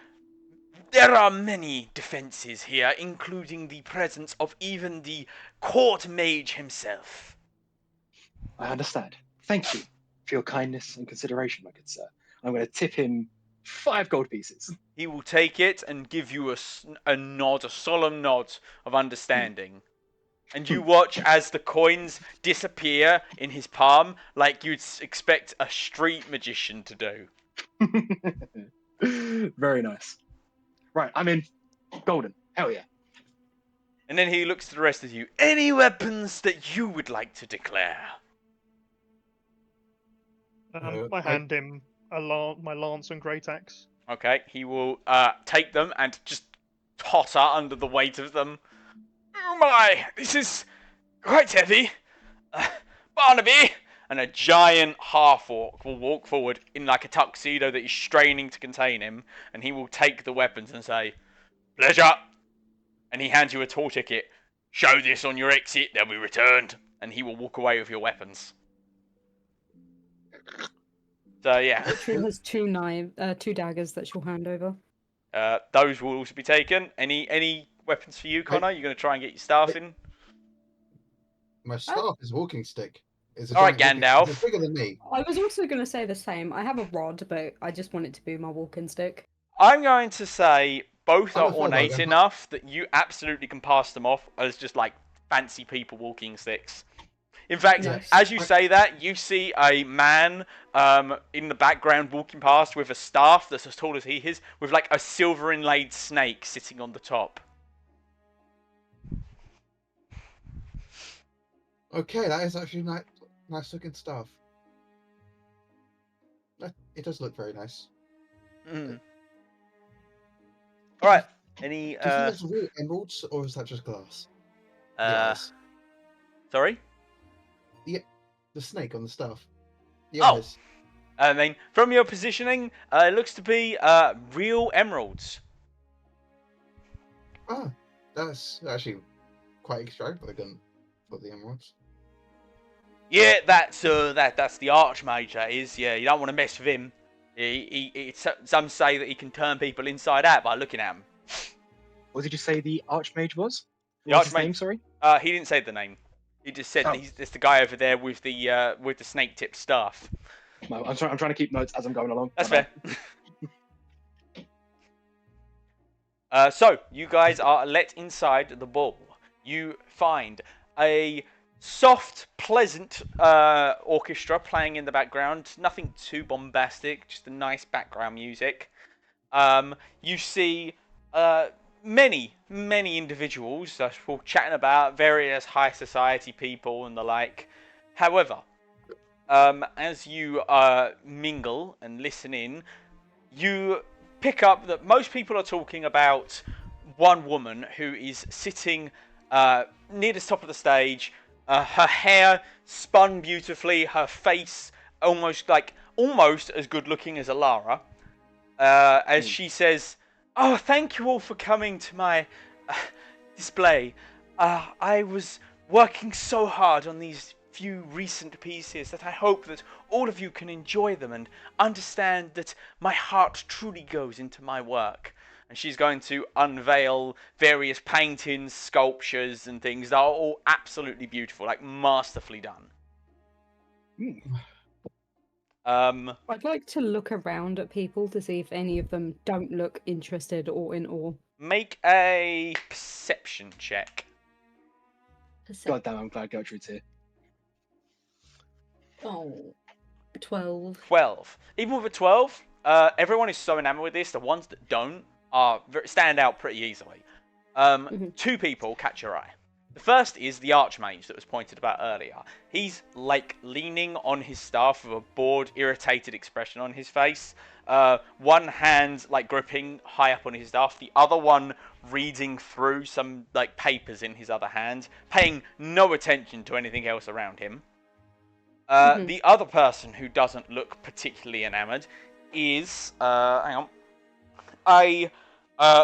Speaker 1: are many defenses here, including the presence of even the court mage himself.
Speaker 2: I understand. Thank you for your kindness and consideration, my good sir. I'm going to tip him 5 gold pieces.
Speaker 1: He will take it and give you a nod, a solemn nod of understanding. And you watch as the coins disappear in his palm like you'd expect a street magician to do.
Speaker 2: Very nice. Right, I'm in. Golden. Hell yeah.
Speaker 1: And then he looks to the rest of you. Any weapons that you would like to declare?
Speaker 4: I hand him my lance and great axe.
Speaker 1: Okay, he will take them and just totter under the weight of them. Oh my, this is quite heavy. Barnaby! And a giant half-orc will walk forward in like a tuxedo that is straining to contain him, and he will take the weapons and say, "Pleasure!" And he hands you a tour ticket. "Show this on your exit, they'll be returned." And he will walk away with your weapons. So yeah.
Speaker 3: She has two daggers that she'll hand over.
Speaker 1: Those will also be taken. Any weapons for you, Connor? You're going to try and get your staff in?
Speaker 5: My staff is walking stick. It's a
Speaker 1: All right,
Speaker 5: giant
Speaker 1: Gandalf.
Speaker 5: It's bigger than me.
Speaker 3: I was also going to say the same. I have a rod, but I just want it to be my walking stick.
Speaker 1: I'm going to say both
Speaker 5: I'm
Speaker 1: are
Speaker 5: a fellow,
Speaker 1: ornate
Speaker 5: I'm not-
Speaker 1: enough that you absolutely can pass them off as just like fancy people walking sticks. In fact,
Speaker 3: Nice.
Speaker 1: as you say that, you see a man in the background walking past with a staff that's as tall as he is, with like a silver inlaid snake sitting on the top.
Speaker 5: Okay, that is actually nice looking stuff. It does look very nice.
Speaker 1: Mm. All right. Any?
Speaker 5: Do you think that's real emeralds or is that just glass? The eyes.
Speaker 1: Sorry.
Speaker 5: The snake on the staff. The
Speaker 1: Oh.
Speaker 5: eyes.
Speaker 1: I mean, from your positioning, it looks to be real emeralds.
Speaker 5: Ah, that's actually quite extravagant for the emeralds.
Speaker 1: Yeah, that's the Archmage. That is. Yeah, you don't want to mess with him. Some say that he can turn people inside out by looking at them.
Speaker 2: What did you say the Archmage was?
Speaker 1: The
Speaker 2: What was his
Speaker 1: Archmage-
Speaker 2: name, sorry?
Speaker 1: He didn't say the name. He just said
Speaker 2: Oh.
Speaker 1: it's the guy over there with the snake-tipped staff.
Speaker 2: No, I'm trying to keep notes as I'm going along.
Speaker 1: That's
Speaker 2: My
Speaker 1: fair. So you guys are let inside the ball. You find a soft, pleasant orchestra playing in the background. Nothing too bombastic, just a nice background music. You see many individuals all chatting about various high society people and the like. However, as you mingle and listen in, you pick up that most people are talking about one woman who is sitting near the top of the stage. Her hair spun beautifully, her face almost as good looking as Alara, as she says, "Oh, thank you all for coming to my display. I was working so hard on these few recent pieces that I hope that all of you can enjoy them and understand that my heart truly goes into my work." And she's going to unveil various paintings, sculptures, and things that are all absolutely beautiful, like masterfully done.
Speaker 3: I'd like to look around at people to see if any of them don't look interested or in awe.
Speaker 1: Make a perception check.
Speaker 2: God damn, I'm glad Gertrude's here.
Speaker 6: Oh, 12.
Speaker 1: 12. Even with a 12, everyone is so enamored with this. The ones that don't stand out pretty easily. Two people catch your eye. The first is the Archmage that was pointed about earlier. He's like leaning on his staff with a bored, irritated expression on his face. One hand like gripping high up on his staff, the other one reading through some like papers in his other hand, paying no attention to anything else around him. The other person who doesn't look particularly enamored is hang on, a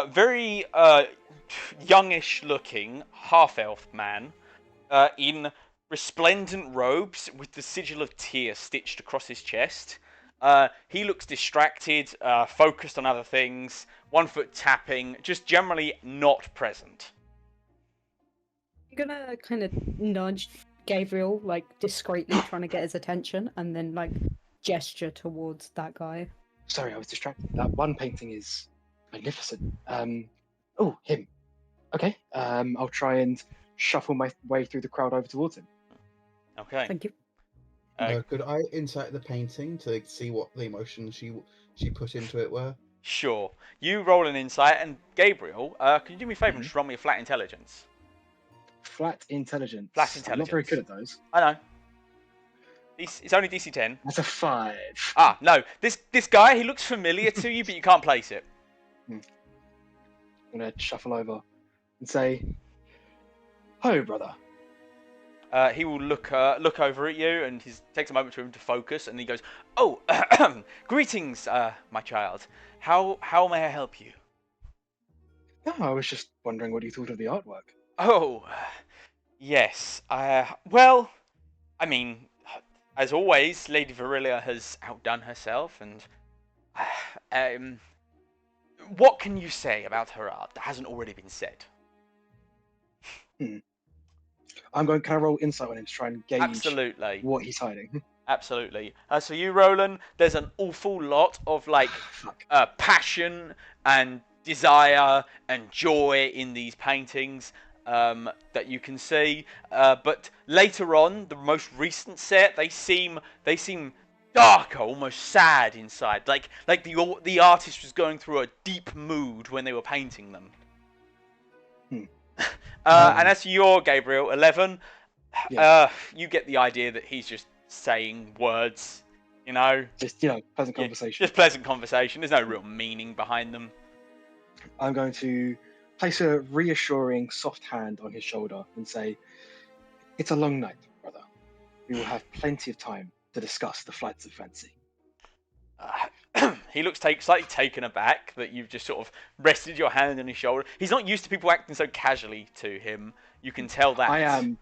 Speaker 1: very youngish looking half-elf man in resplendent robes with the sigil of Tyr stitched across his chest. He looks distracted, focused on other things, one foot tapping, just generally not present.
Speaker 3: I'm gonna kind of nudge Gabriel, like discreetly trying to get his attention, and then like gesture towards that guy.
Speaker 2: Sorry, I was distracted. That one painting is magnificent. Oh, him. Okay. I'll try and shuffle my way through the crowd over towards him.
Speaker 1: Okay.
Speaker 3: Thank you.
Speaker 5: Could I insight the painting to see what the emotions she put into it were?
Speaker 1: Sure. You roll an insight, and Gabriel, can you do me a favour and just roll me a flat intelligence?
Speaker 2: Flat intelligence.
Speaker 1: Flat
Speaker 2: I'm not very
Speaker 1: intelligence.
Speaker 2: good at those.
Speaker 1: I know. It's only DC 10.
Speaker 2: That's a 5.
Speaker 1: Ah, no. This guy, he looks familiar to you, but you can't place it.
Speaker 2: I'm gonna shuffle over and say, "Ho, brother."
Speaker 1: He will look over at you, and he takes a moment for him to focus, and he goes, "Oh, greetings, my child. How may I help you?"
Speaker 2: No, I was just wondering what you thought of the artwork.
Speaker 1: Oh, yes. Well, I mean, as always, Lady Virilia has outdone herself, and what can you say about her art that hasn't already been said?
Speaker 2: Can I roll insight on him to try and gauge
Speaker 1: Absolutely.
Speaker 2: what he's hiding?
Speaker 1: Absolutely. So you, Roland, there's an awful lot of like
Speaker 2: Fuck.
Speaker 1: passion and desire and joy in these paintings that you can see. But later on, the most recent set, they seem darker, almost sad inside. Like the artist was going through a deep mood when they were painting them. And as for your Gabriel, 11, you get the idea that he's just saying words, you know?
Speaker 2: Just, pleasant conversation.
Speaker 1: Just pleasant conversation. There's no real meaning behind them.
Speaker 2: I'm going to place a reassuring, soft hand on his shoulder and say, "It's a long night, brother. We will have plenty of time to discuss the flights of fancy."
Speaker 1: He looks slightly taken aback that you've just sort of rested your hand on his shoulder. He's not used to people acting so casually to him. You can tell that.
Speaker 2: I am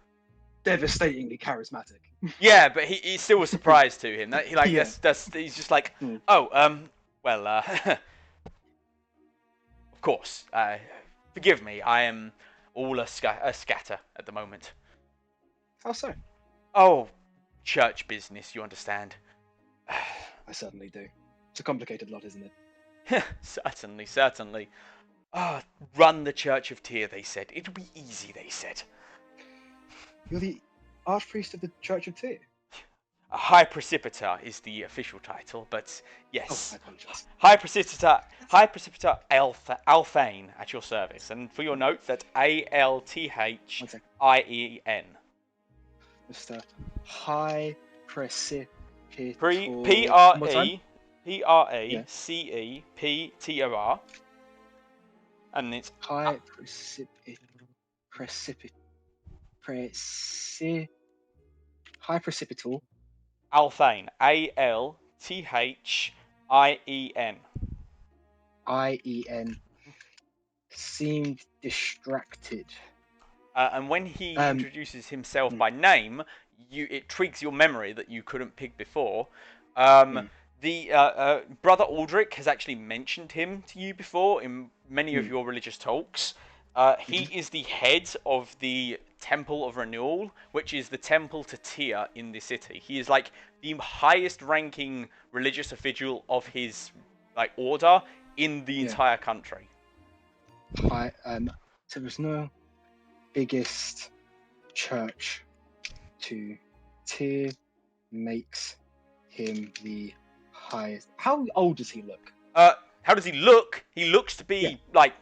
Speaker 2: devastatingly charismatic.
Speaker 1: Yeah, but he still was surprised to him. He's just like, oh, well, of course. Forgive me. I am all a scatter at the moment.
Speaker 2: How so?
Speaker 1: Oh, church business. You understand?
Speaker 2: I certainly do. It's a complicated lot, isn't it?
Speaker 1: Certainly. Run the Church of Tyr, they said. It'll be easy, they said.
Speaker 2: You're the Archpriest of the Church of Tyr?
Speaker 1: High Precipita is the official title, but yes.
Speaker 2: Oh, I apologize.
Speaker 1: High Precipita Althane at your service. And for your note, that's Althien.
Speaker 2: Mr. High Precipita.
Speaker 1: Preciptor. And it's
Speaker 2: High High Precipital
Speaker 1: Althane. Althien.
Speaker 2: Ien seemed distracted.
Speaker 1: And when he
Speaker 2: Um,
Speaker 1: introduces himself
Speaker 2: mm.
Speaker 1: by name, it triggers your memory that you couldn't pick before.
Speaker 2: Mm.
Speaker 1: The brother Aldrich has actually mentioned him to you before in many of your religious talks. He is the head of the Temple of Renewal, which is the temple to Tyr in the city. He is like the highest ranking religious official of his like order in the entire country.
Speaker 2: So there's no biggest church to Tyr makes him the highest. How old does he look?
Speaker 1: How does he look? He looks to be
Speaker 2: Yeah.
Speaker 1: like,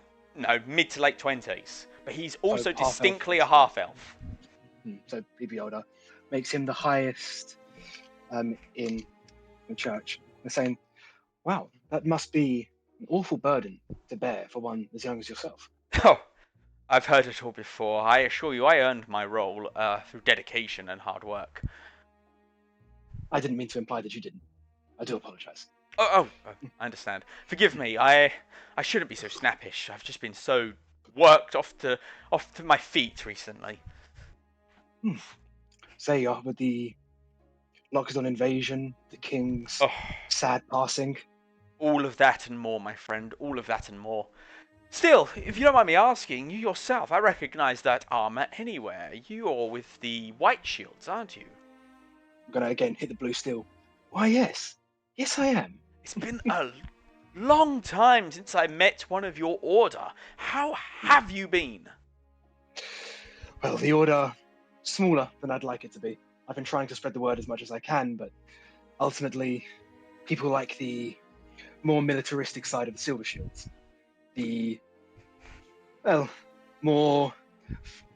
Speaker 1: mid to late 20s, but he's also
Speaker 2: half-elf.
Speaker 1: distinctly a half elf.
Speaker 2: So he'd be older. Makes him the highest in the church. They're saying, wow, that must be an awful burden to bear for one as young as yourself.
Speaker 1: Oh, I've heard it all before. I assure you, I earned my role through dedication and hard work.
Speaker 2: I didn't mean to imply that you didn't. I do apologize.
Speaker 1: Oh, I understand. Forgive me. I shouldn't be so snappish. I've just been so worked off to my feet recently.
Speaker 2: Say you are with the Loxodon invasion, the king's
Speaker 1: Oh,
Speaker 2: sad passing.
Speaker 1: all of that and more, my friend. All of that and more. Still, if you don't mind me asking, you yourself, I recognize that armor anywhere. You're with the White Shields, aren't you?
Speaker 2: I'm gonna again hit the blue steel. Why, yes. Yes, I am.
Speaker 1: It's been a long time since I met one of your order. How have you been?
Speaker 2: Well, the order smaller than I'd like it to be. I've been trying to spread the word as much as I can, but ultimately, people like the more militaristic side of the Silver Shields. The, well, more,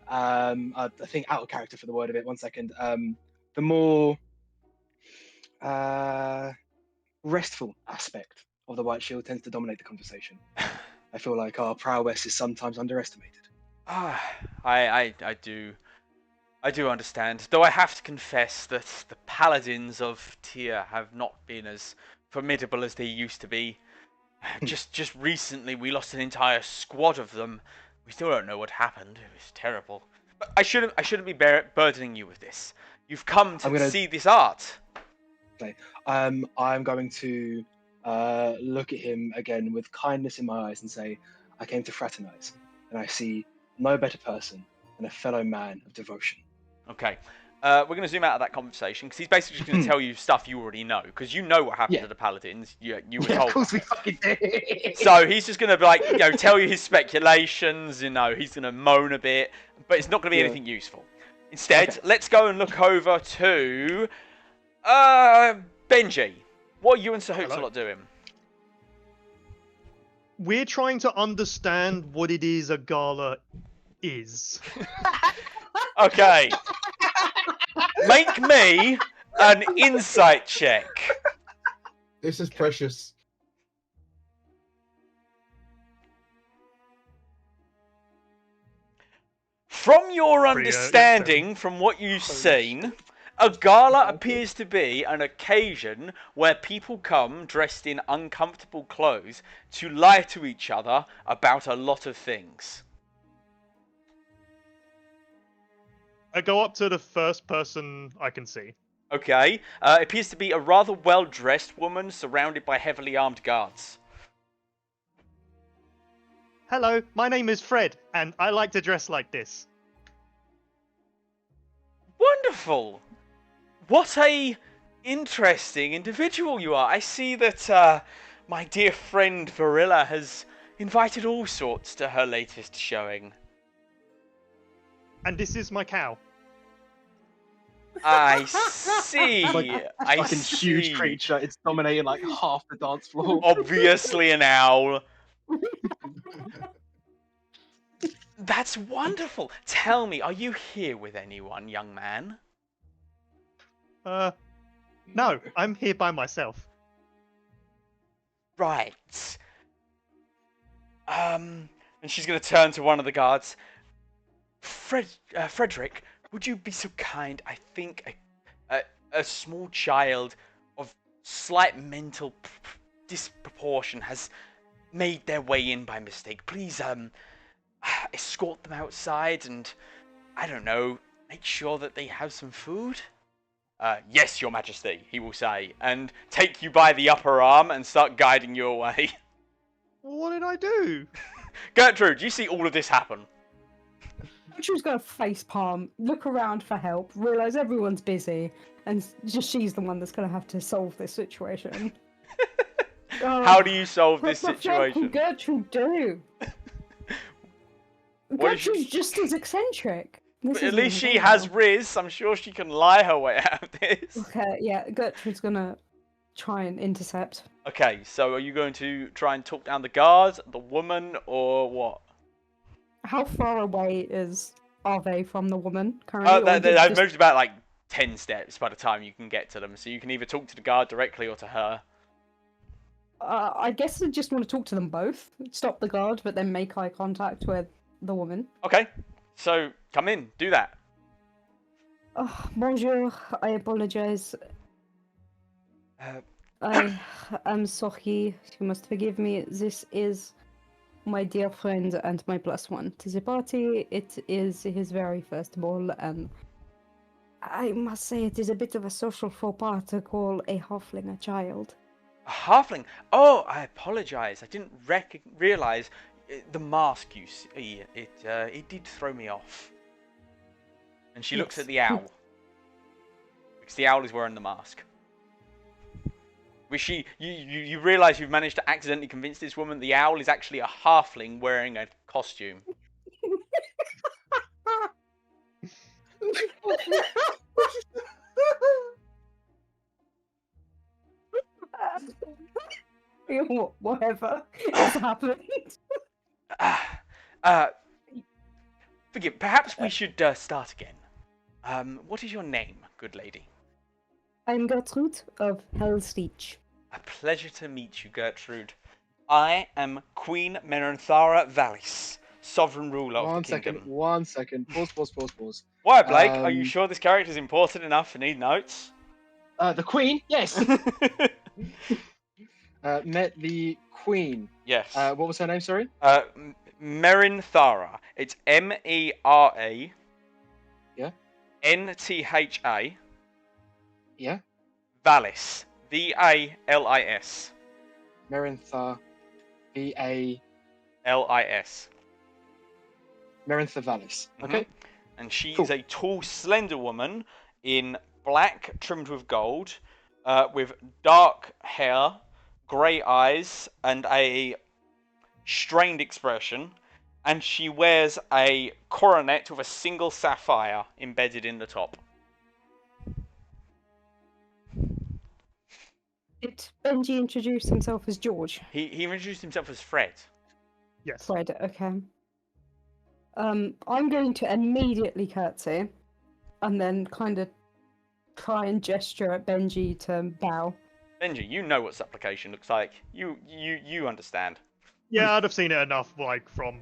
Speaker 2: I think out of character for the word of it, 1 second. The more restful aspect of the White Shield tends to dominate the conversation. I feel like our prowess is sometimes underestimated.
Speaker 1: I do understand. Though I have to confess that the paladins of Tyr have not been as formidable as they used to be. Just recently, we lost an entire squad of them. We still don't know what happened. It was terrible. But I shouldn't be burdening you with this. You've come to see this art.
Speaker 2: I'm going to look at him again with kindness in my eyes and say, I came to fraternize, and I see no better person than a fellow man of devotion.
Speaker 1: Okay. We're going to zoom out of that conversation because he's basically just going to tell you stuff you already know because you know what happened to the paladins. You were told.
Speaker 2: Of course we fucking did.
Speaker 1: So he's just going to tell you his speculations. He's going to moan a bit, but it's not going to be anything useful. Instead, let's go and look over to Benji. What are you and Sir Hootsalot doing?
Speaker 4: We're trying to understand what it is a gala is.
Speaker 1: Okay. Make me an insight check.
Speaker 5: This is precious.
Speaker 1: From your understanding, from what you've seen, a gala appears to be an occasion where people come dressed in uncomfortable clothes to lie to each other about a lot of things.
Speaker 4: I go up to the first person I can see.
Speaker 1: Okay. It appears to be a rather well-dressed woman surrounded by heavily armed guards.
Speaker 4: Hello, my name is Fred, and I like to dress like this.
Speaker 1: Wonderful! What a interesting individual you are. I see that my dear friend Varilla has invited all sorts to her latest showing.
Speaker 4: And this is my cow.
Speaker 1: I see. I
Speaker 2: Fucking
Speaker 1: see.
Speaker 2: huge creature. It's dominating like half the dance floor.
Speaker 1: Obviously an owl. That's wonderful. Tell me, are you here with anyone, young man?
Speaker 4: No, I'm here by myself.
Speaker 1: Right. And she's going to turn to one of the guards. Frederick, would you be so kind? I think a small child of slight mental disproportion has made their way in by mistake. Please, escort them outside and, I don't know, make sure that they have some food? Yes, Your Majesty, he will say, and take you by the upper arm and start guiding you away.
Speaker 4: What did I do?
Speaker 1: Gertrude, you see all of this happen.
Speaker 3: Gertrude's got a face palm, look around for help, realise everyone's busy, and just she's the one that's going to have to solve this situation.
Speaker 1: How do you solve this
Speaker 3: What the fuck will
Speaker 1: situation?
Speaker 3: Gertrude do?
Speaker 1: What is
Speaker 3: Gertrude's just as eccentric. This
Speaker 1: But at
Speaker 3: isn't
Speaker 1: least she
Speaker 3: normal.
Speaker 1: has Riz. I'm sure she can lie her way out of this.
Speaker 3: Okay, yeah, Gertrude's gonna try and intercept.
Speaker 1: Okay, so are you going to try and talk down the guard, the woman, or what?
Speaker 3: How far away are they from the woman currently? or
Speaker 1: I've
Speaker 3: just-
Speaker 1: moved about like 10 steps by the time you can get to them, so you can either talk to the guard directly or to her.
Speaker 3: I guess I just want to talk to them both. Stop the guard, but then make eye contact with the woman.
Speaker 1: Okay, so come in, do that.
Speaker 3: Oh, bonjour, I apologize.
Speaker 1: Uh,
Speaker 3: I am sorry. You must forgive me. This is my dear friend and my +1 to the party. It is his very first ball, and I must say it is a bit of a social faux pas to call a halfling a child.
Speaker 1: A halfling? Oh, I apologise. I didn't realise the mask you see. It did throw me off. And she looks
Speaker 3: Yes.
Speaker 1: at the owl. Because the owl is wearing the mask. Which you realise you've managed to accidentally convince this woman the owl is actually a halfling wearing a costume.
Speaker 3: Whatever has happened.
Speaker 1: Forgive. Perhaps we should start again. What is your name, good lady?
Speaker 3: I'm Gertrude of Hell's Reach.
Speaker 1: A pleasure to meet you, Gertrude. I am Queen Merenthara Valis, sovereign ruler of
Speaker 2: One
Speaker 1: the kingdom.
Speaker 2: second. 1 second. Pause.
Speaker 1: Why, Blake? Are you
Speaker 2: Um,
Speaker 1: sure this character is important enough to need notes?
Speaker 2: The Queen, yes. Met the Queen.
Speaker 1: Yes.
Speaker 2: What was her name? Sorry.
Speaker 1: Merenthara. It's Mera.
Speaker 2: Yeah.
Speaker 1: Ntha.
Speaker 2: Yeah.
Speaker 1: Valis. Valis.
Speaker 2: Merintha, V.A.
Speaker 1: Lis.
Speaker 2: Merintha Valis. Okay.
Speaker 1: And she
Speaker 2: Cool.
Speaker 1: is a tall, slender woman in black, trimmed with gold, with dark hair, grey eyes, and a strained expression. And she wears a coronet with a single sapphire embedded in the top.
Speaker 3: Did Benji introduce himself as George?
Speaker 1: He introduced himself as Fred.
Speaker 4: Yes.
Speaker 3: Fred, okay. I'm going to immediately curtsy, and then kind of try and gesture at Benji to bow.
Speaker 1: Benji, you know what supplication looks like. You understand.
Speaker 4: Yeah, I'd have seen it enough, like, from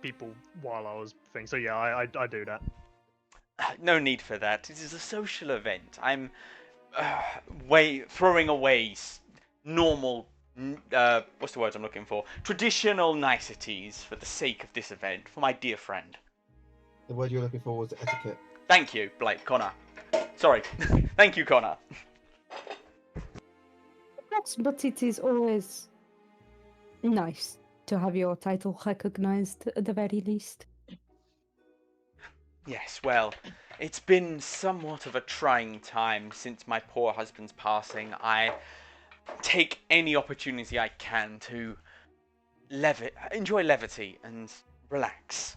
Speaker 4: people while I was thing. So yeah, I do that.
Speaker 1: No need for that. It is a social event. I'm throwing away normal, what's the word I'm looking for? Traditional niceties for the sake of this event, for my dear friend.
Speaker 5: The word you're looking for was etiquette.
Speaker 1: Thank you, Blake. Connor. Sorry. Thank you, Connor.
Speaker 3: Yes, but it is always nice to have your title recognized at the very least.
Speaker 1: Yes, well, it's been somewhat of a trying time since my poor husband's passing. I take any opportunity I can to enjoy levity and relax.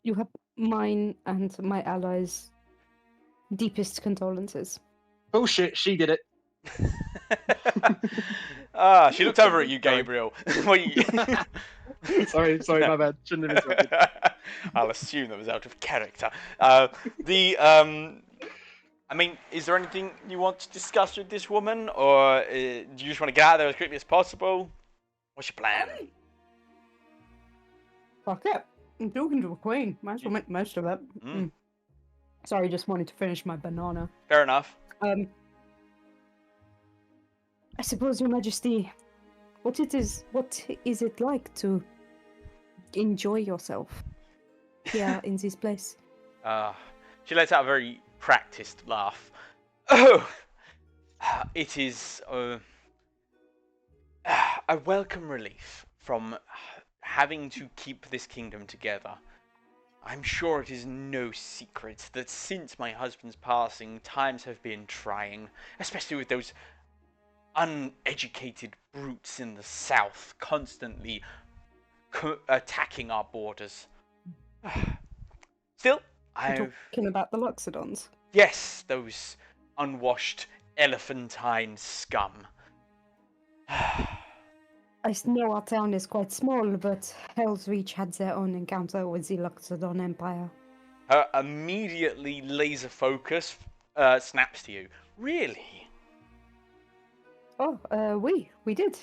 Speaker 3: You have mine and my allies' deepest condolences.
Speaker 2: Bullshit. She did it.
Speaker 1: She looked over at you, Gabriel. What you...
Speaker 2: sorry, my bad. Shouldn't have interrupted.
Speaker 1: I'll assume that was out of character. I mean, is there anything you want to discuss with this woman, or do you just want to get out of there as quickly as possible? What's your plan?
Speaker 3: Fuck it. I'm talking to a queen. Might as well make the most of it.
Speaker 1: Mm.
Speaker 3: Sorry, just wanted to finish my banana.
Speaker 1: Fair enough.
Speaker 3: I suppose, Your Majesty, what is it like to enjoy yourself here in this place?
Speaker 1: She lets out a very practiced laugh. Oh, it is a welcome relief from having to keep this kingdom together. I'm sure it is no secret that since my husband's passing, times have been trying, especially with those uneducated brutes in the south constantly attacking our borders. Still,
Speaker 3: You're talking about the Loxodons.
Speaker 1: Yes, those unwashed elephantine scum.
Speaker 3: I know our town is quite small, but Hell's Reach had their own encounter with the Loxodon Empire.
Speaker 1: Her immediately laser focus snaps to you. Really?
Speaker 3: Oh, we did.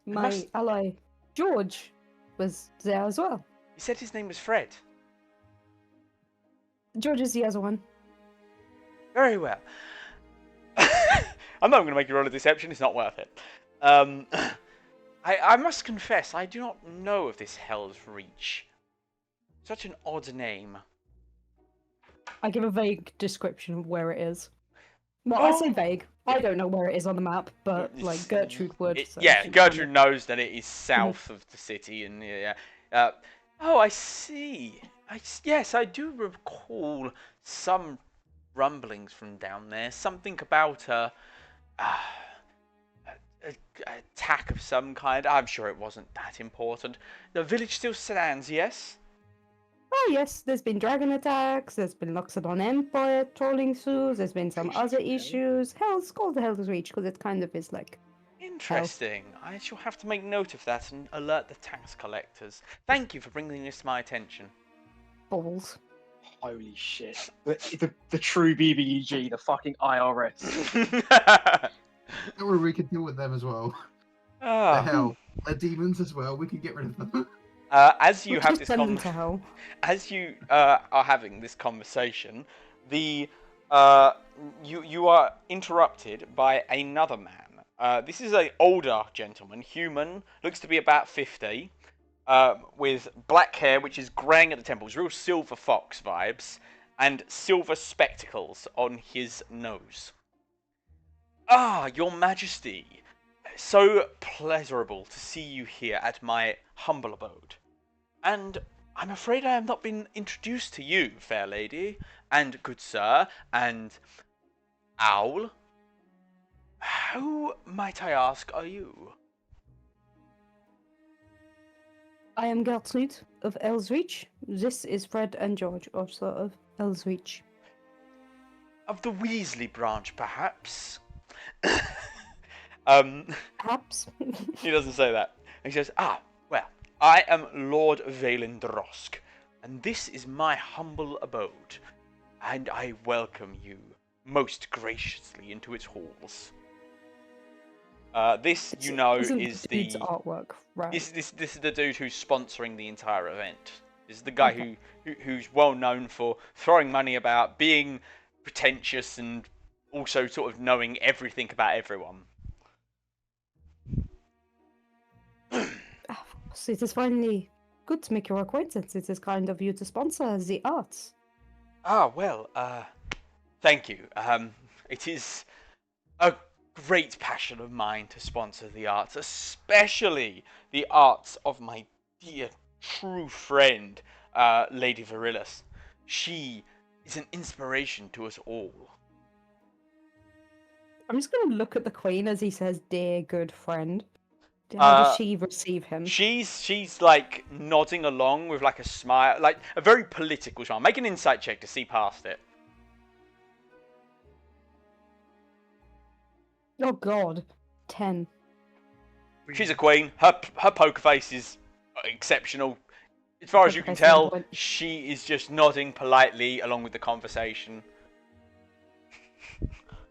Speaker 3: My ally, George, was there as well.
Speaker 1: You said his name was Fred.
Speaker 3: George is the other one.
Speaker 1: Very well. I'm not going to make you roll a deception, it's not worth it. I must confess, I do not know of this Hell's Reach. Such an odd name.
Speaker 3: I give a vague description of where it is. Well, I say vague. I don't know where it is on the map, but like Gertrude would. So
Speaker 1: Yeah,
Speaker 3: she
Speaker 1: Gertrude knows that it is south of the city, and yeah. Oh, I see. Yes, I do recall some rumblings from down there. Something about a attack of some kind. I'm sure it wasn't that important. The village still stands, yes?
Speaker 3: Oh yes, there's been dragon attacks, there's been Loxodon Empire trolling through, there's been some other issues. It's called the Hell's Reach because it kind of is like...
Speaker 1: Interesting. I shall have to make note of that and alert the tax collectors. Thank you for bringing this to my attention.
Speaker 3: Balls.
Speaker 2: Holy shit. The true BBEG, the fucking IRS.
Speaker 5: Don't worry, we can deal with them as well. The
Speaker 1: Ah.
Speaker 5: hell, they're demons as well. We can get rid of them.
Speaker 1: As you have
Speaker 3: Just
Speaker 1: this
Speaker 3: send them to hell.
Speaker 1: as you are having this conversation, you are interrupted by another man. This is an older gentleman, human, looks to be about 50, with black hair, which is greying at the temples, real silver fox vibes, and silver spectacles on his nose. Ah, Your Majesty, so pleasurable to see you here at my humble abode. And I'm afraid I have not been introduced to you, fair lady, and good sir, and owl. Who, might I ask, are you?
Speaker 3: I am Gertrude of Hell's Reach. This is Fred and George, also of Hell's Reach.
Speaker 1: Of the Weasley branch, perhaps?
Speaker 3: Perhaps.
Speaker 1: He doesn't say that. He says, well, I am Lord Valendrosk, and this is my humble abode, and I welcome you most graciously into its halls. This, you know,
Speaker 3: Isn't
Speaker 1: is
Speaker 3: the
Speaker 1: the...
Speaker 3: dude's artwork, right?
Speaker 1: This is the dude who's sponsoring the entire event. This is the guy who's well known for throwing money about, being pretentious, and also sort of knowing everything about everyone.
Speaker 3: So it is finally good to make your acquaintance. It is kind of you to sponsor the arts.
Speaker 1: Well, thank you. It is a great passion of mine to sponsor the arts, especially the arts of my dear true friend, Lady Virilus. She is an inspiration to us all.
Speaker 3: I'm just going to look at the Queen as he says, "Dear good friend." How does she receive him?
Speaker 1: She's like nodding along with like a smile, like a very political smile. Make an insight check to see past it.
Speaker 3: Oh God, 10.
Speaker 1: She's a queen. Her poker face is exceptional. As far as you can
Speaker 3: Poker face is
Speaker 1: tell,
Speaker 3: good.
Speaker 1: she is just nodding politely along with the conversation.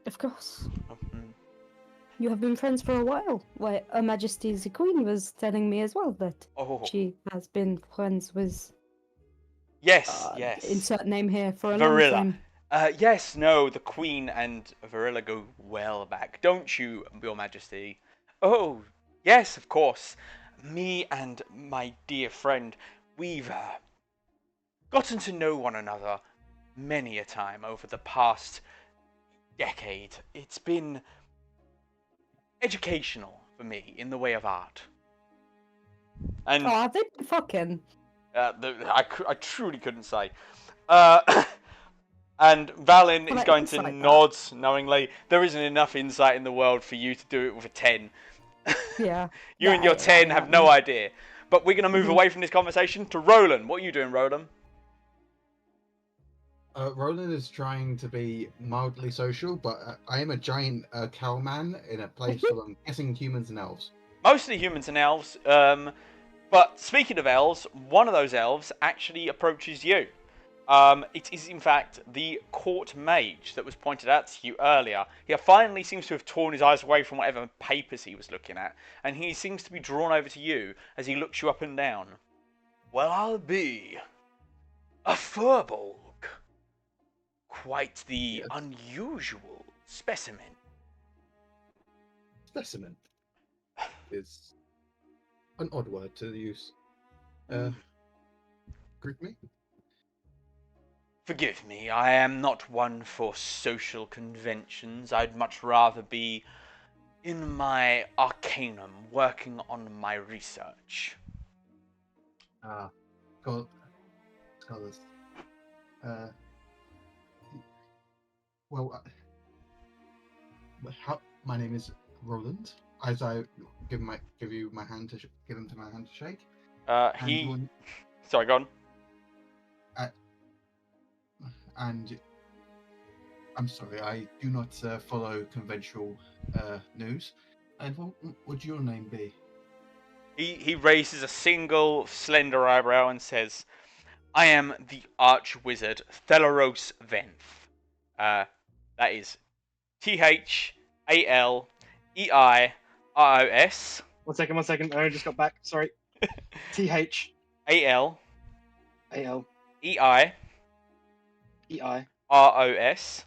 Speaker 3: Of course.
Speaker 1: Mhm.
Speaker 3: You have been friends for a while. Why, Her Majesty the Queen was telling me as well that
Speaker 1: Oh,
Speaker 3: she has been friends with
Speaker 1: Yes, yes.
Speaker 3: Insert name here for a
Speaker 1: Varilla.
Speaker 3: long time.
Speaker 1: Yes, no, the Queen and Varilla go well back, don't you, Your Majesty? Oh, yes, of course. Me and my dear friend, we've gotten to know one another many a time over the past decade. It's been educational for me in the way of art. And
Speaker 3: Oh, they fucking.
Speaker 1: I truly couldn't say. And Valin is
Speaker 3: Like
Speaker 1: going to
Speaker 3: insight, that.
Speaker 1: nod knowingly. There isn't enough insight in the world for you to do it with a 10.
Speaker 3: Yeah.
Speaker 1: You and your 10 have no idea. But we're going to move
Speaker 3: Mhm.
Speaker 1: away from this conversation to Roland. What are you doing, Roland?
Speaker 5: Roland is trying to be mildly social, but I am a giant cow man in a place full of, I'm guessing, humans and elves.
Speaker 1: Mostly humans and elves. But speaking of elves, one of those elves actually approaches you. It is, in fact, the court mage that was pointed out to you earlier. He finally seems to have torn his eyes away from whatever papers he was looking at, and he seems to be drawn over to you as he looks you up and down. Well, I'll be a furbolg. Quite the
Speaker 5: Yes.
Speaker 1: unusual specimen.
Speaker 5: Specimen is an odd word to use.
Speaker 1: Mm.
Speaker 5: Greet me?
Speaker 1: Forgive me, I am not one for social conventions. I'd much rather be in my arcanum, working on my research.
Speaker 5: Scholars. Well, my name is Roland. As I give you my hand to give him to my hand to shake.
Speaker 1: Sorry, go on.
Speaker 5: And I'm sorry, I do not follow conventional news. And what would your name be?
Speaker 1: He raises a single slender eyebrow and says, I am the Archwizard Thelaros Venth. That is Thaleeiros.
Speaker 2: One second. I just got back. Sorry. T-H.
Speaker 1: A-L.
Speaker 2: A-L.
Speaker 1: E-I.
Speaker 2: E-I.
Speaker 1: R-O-S.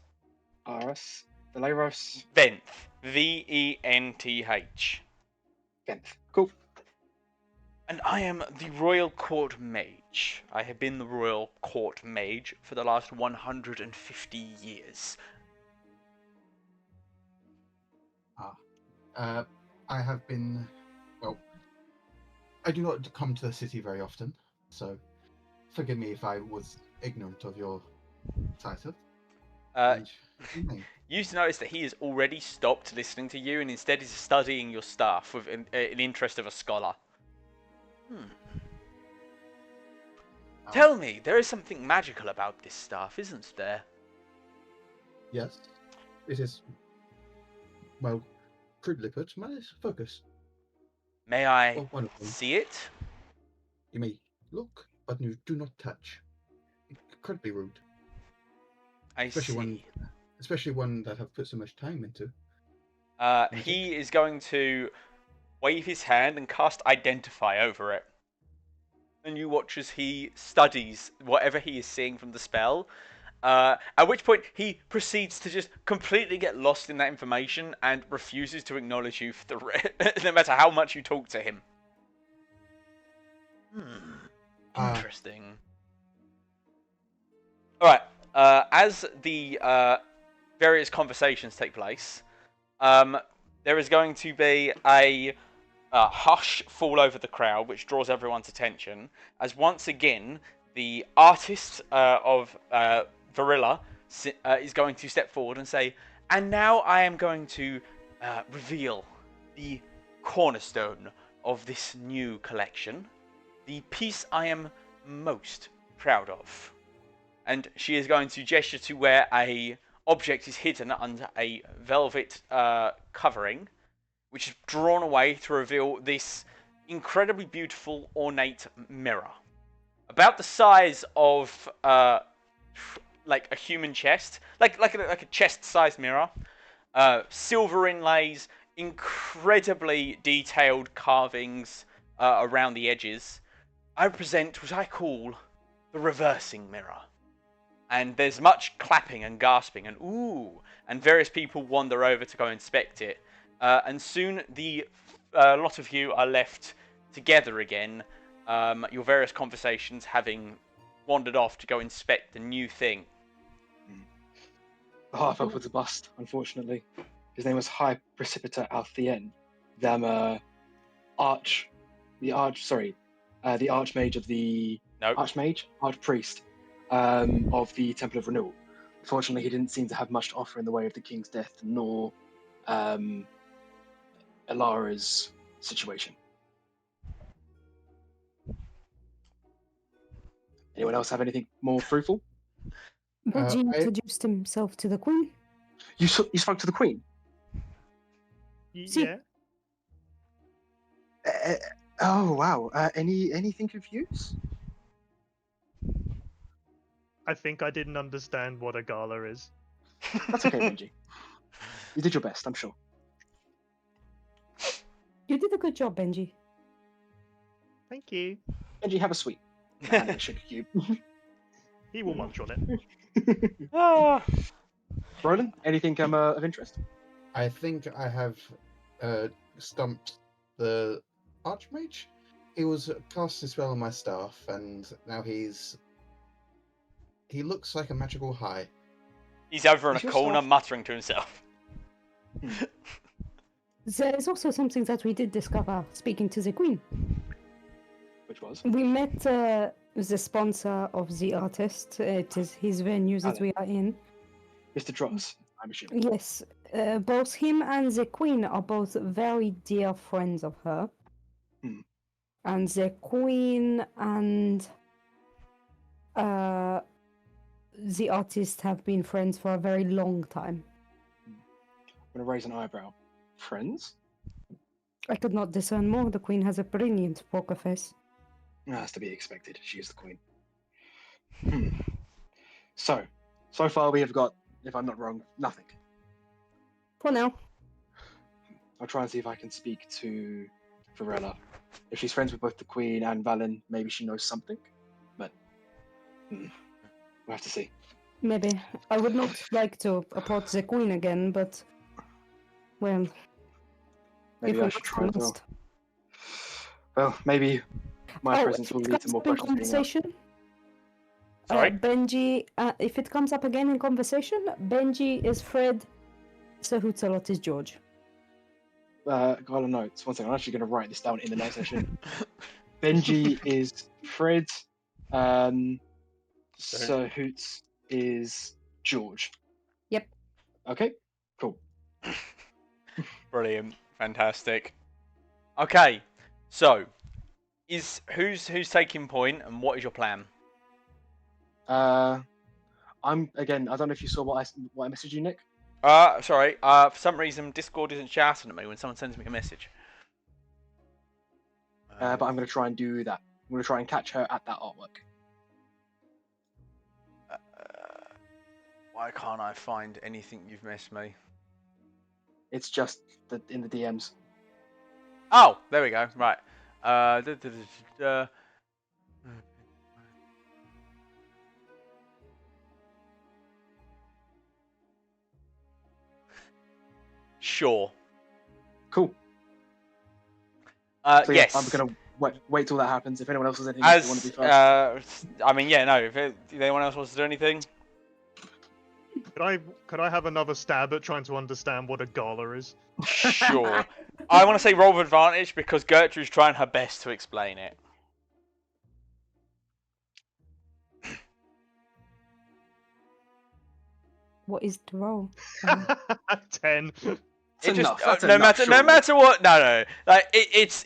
Speaker 2: R-S. Thelaros.
Speaker 1: Venth. V-E-N-T-H.
Speaker 2: Genth. Cool.
Speaker 1: And I am the Royal Court Mage. I have been the Royal Court Mage for the last 150 years.
Speaker 5: I have been, well, I do not come to the city very often, so forgive me if I was ignorant of your title.
Speaker 1: You used to notice that he has already stopped listening to you and instead is studying your stuff with an interest of a scholar. Tell me, there is something magical about this stuff, isn't there?
Speaker 5: Yes, it is, well, crudely put, my focus.
Speaker 1: May I
Speaker 5: Well, one of them.
Speaker 1: see it?
Speaker 5: You may look, but you do not touch. Incredibly rude.
Speaker 1: I
Speaker 5: Especially
Speaker 1: see.
Speaker 5: Especially one that I've put so much time into.
Speaker 1: He is going to wave his hand and cast Identify over it. And you watch as he studies whatever he is seeing from the spell. At which point he proceeds to just completely get lost in that information and refuses to acknowledge you for no matter how much you talk to him. Interesting. Alright, as the various conversations take place, there is going to be a hush fall over the crowd, which draws everyone's attention, as once again, the artist of Varilla is going to step forward and say, and now I am going to reveal the cornerstone of this new collection, the piece I am most proud of. And she is going to gesture to where a object is hidden under a velvet covering, which is drawn away to reveal this incredibly beautiful, ornate mirror. About the size of like a human chest, like a chest-sized mirror. Silver inlays, incredibly detailed carvings around the edges. I present what I call the reversing mirror. And there's much clapping and gasping and ooh, and various people wander over to go inspect it. And soon the lot of you are left together again, your various conversations having wandered off to go inspect the new thing.
Speaker 2: Half up with the bust, unfortunately. His name was High Precipita Althien, the archmage of the
Speaker 1: Nope.
Speaker 2: archpriest of the Temple of Renewal. Unfortunately, he didn't seem to have much to offer in the way of the king's death, nor Alara's situation. Anyone else have anything more fruitful?
Speaker 3: Benji
Speaker 5: I-
Speaker 3: introduced himself to the queen.
Speaker 2: You spoke to the queen.
Speaker 3: See.
Speaker 4: Yeah.
Speaker 2: Oh wow! Anything confused?
Speaker 4: I think I didn't understand what a gala is.
Speaker 2: That's okay, Benji. You did your best, I'm sure.
Speaker 3: You did a good job, Benji.
Speaker 4: Thank you.
Speaker 2: Benji, have a sweet. And a sugar cube.
Speaker 4: He will munch on it.
Speaker 1: Ah.
Speaker 2: Roland, anything of interest?
Speaker 5: I think I have stumped the Archmage. He was casting a spell on my staff, and now he looks like a magical high.
Speaker 1: He's over in a
Speaker 2: Is your
Speaker 1: corner
Speaker 2: staff-
Speaker 1: muttering to himself.
Speaker 3: There is also something that we did discover speaking to the queen.
Speaker 2: Which was?
Speaker 3: We met the sponsor of the artist. It is his venue that
Speaker 2: Alan.
Speaker 3: we are in.
Speaker 2: Mr. Dross, I'm assuming.
Speaker 3: Yes, both him and the queen are both very dear friends of her.
Speaker 2: Hmm.
Speaker 3: And the queen and the artist have been friends for a very long time.
Speaker 2: I'm going to raise an eyebrow. Friends?
Speaker 3: I could not discern more. The queen has a brilliant poker face.
Speaker 2: That's to be expected. She is the queen. So far we have got, if I'm not wrong, nothing.
Speaker 3: For now.
Speaker 2: I'll try and see if I can speak to Varela. If she's friends with both the queen and Valen, maybe she knows something. But we'll have to see.
Speaker 3: Maybe. I would not like to approach the queen again, but well,
Speaker 2: Maybe
Speaker 3: if
Speaker 2: I
Speaker 3: we
Speaker 2: should
Speaker 3: must,
Speaker 2: try
Speaker 3: we
Speaker 2: as well.
Speaker 3: must.
Speaker 2: Well, maybe my
Speaker 3: Oh,
Speaker 2: presence
Speaker 3: if
Speaker 2: will
Speaker 3: it
Speaker 2: lead to
Speaker 3: comes
Speaker 2: more
Speaker 3: up in
Speaker 2: questions being asked.
Speaker 3: conversation,
Speaker 1: Sorry?
Speaker 3: Benji, if it comes up again in conversation, Benji is Fred, Sahutsalot is George.
Speaker 2: Gala notes. One second, I'm actually going to write this down in the note session. Benji is Fred. Hoots is George.
Speaker 3: Yep.
Speaker 2: Okay, cool.
Speaker 1: Brilliant. Fantastic. Okay, so who's taking point and what is your plan?
Speaker 2: I don't know if you saw what I messaged you, Nick.
Speaker 1: Sorry. For some reason, Discord isn't shouting at me when someone sends me a message.
Speaker 2: But I'm going to try and do that. I'm going to try and catch her at that artwork.
Speaker 1: Why can't I find anything you've missed me?
Speaker 2: It's just in the DMs.
Speaker 1: Oh, there we go. Right. Sure.
Speaker 2: Cool. So, yeah,
Speaker 1: yes.
Speaker 2: I'm going to wait till that happens. If anyone else has anything they want to do first.
Speaker 1: I mean, yeah, no. If anyone else wants to do anything,
Speaker 4: Could I have another stab at trying to understand what a gala is?
Speaker 1: sure. I want to say roll with advantage because Gertrude's trying her best to explain it.
Speaker 3: What is the role?
Speaker 4: 10.
Speaker 2: It's enough. That's
Speaker 1: no
Speaker 2: enough,
Speaker 1: matter
Speaker 2: surely.
Speaker 1: what. No. Like it's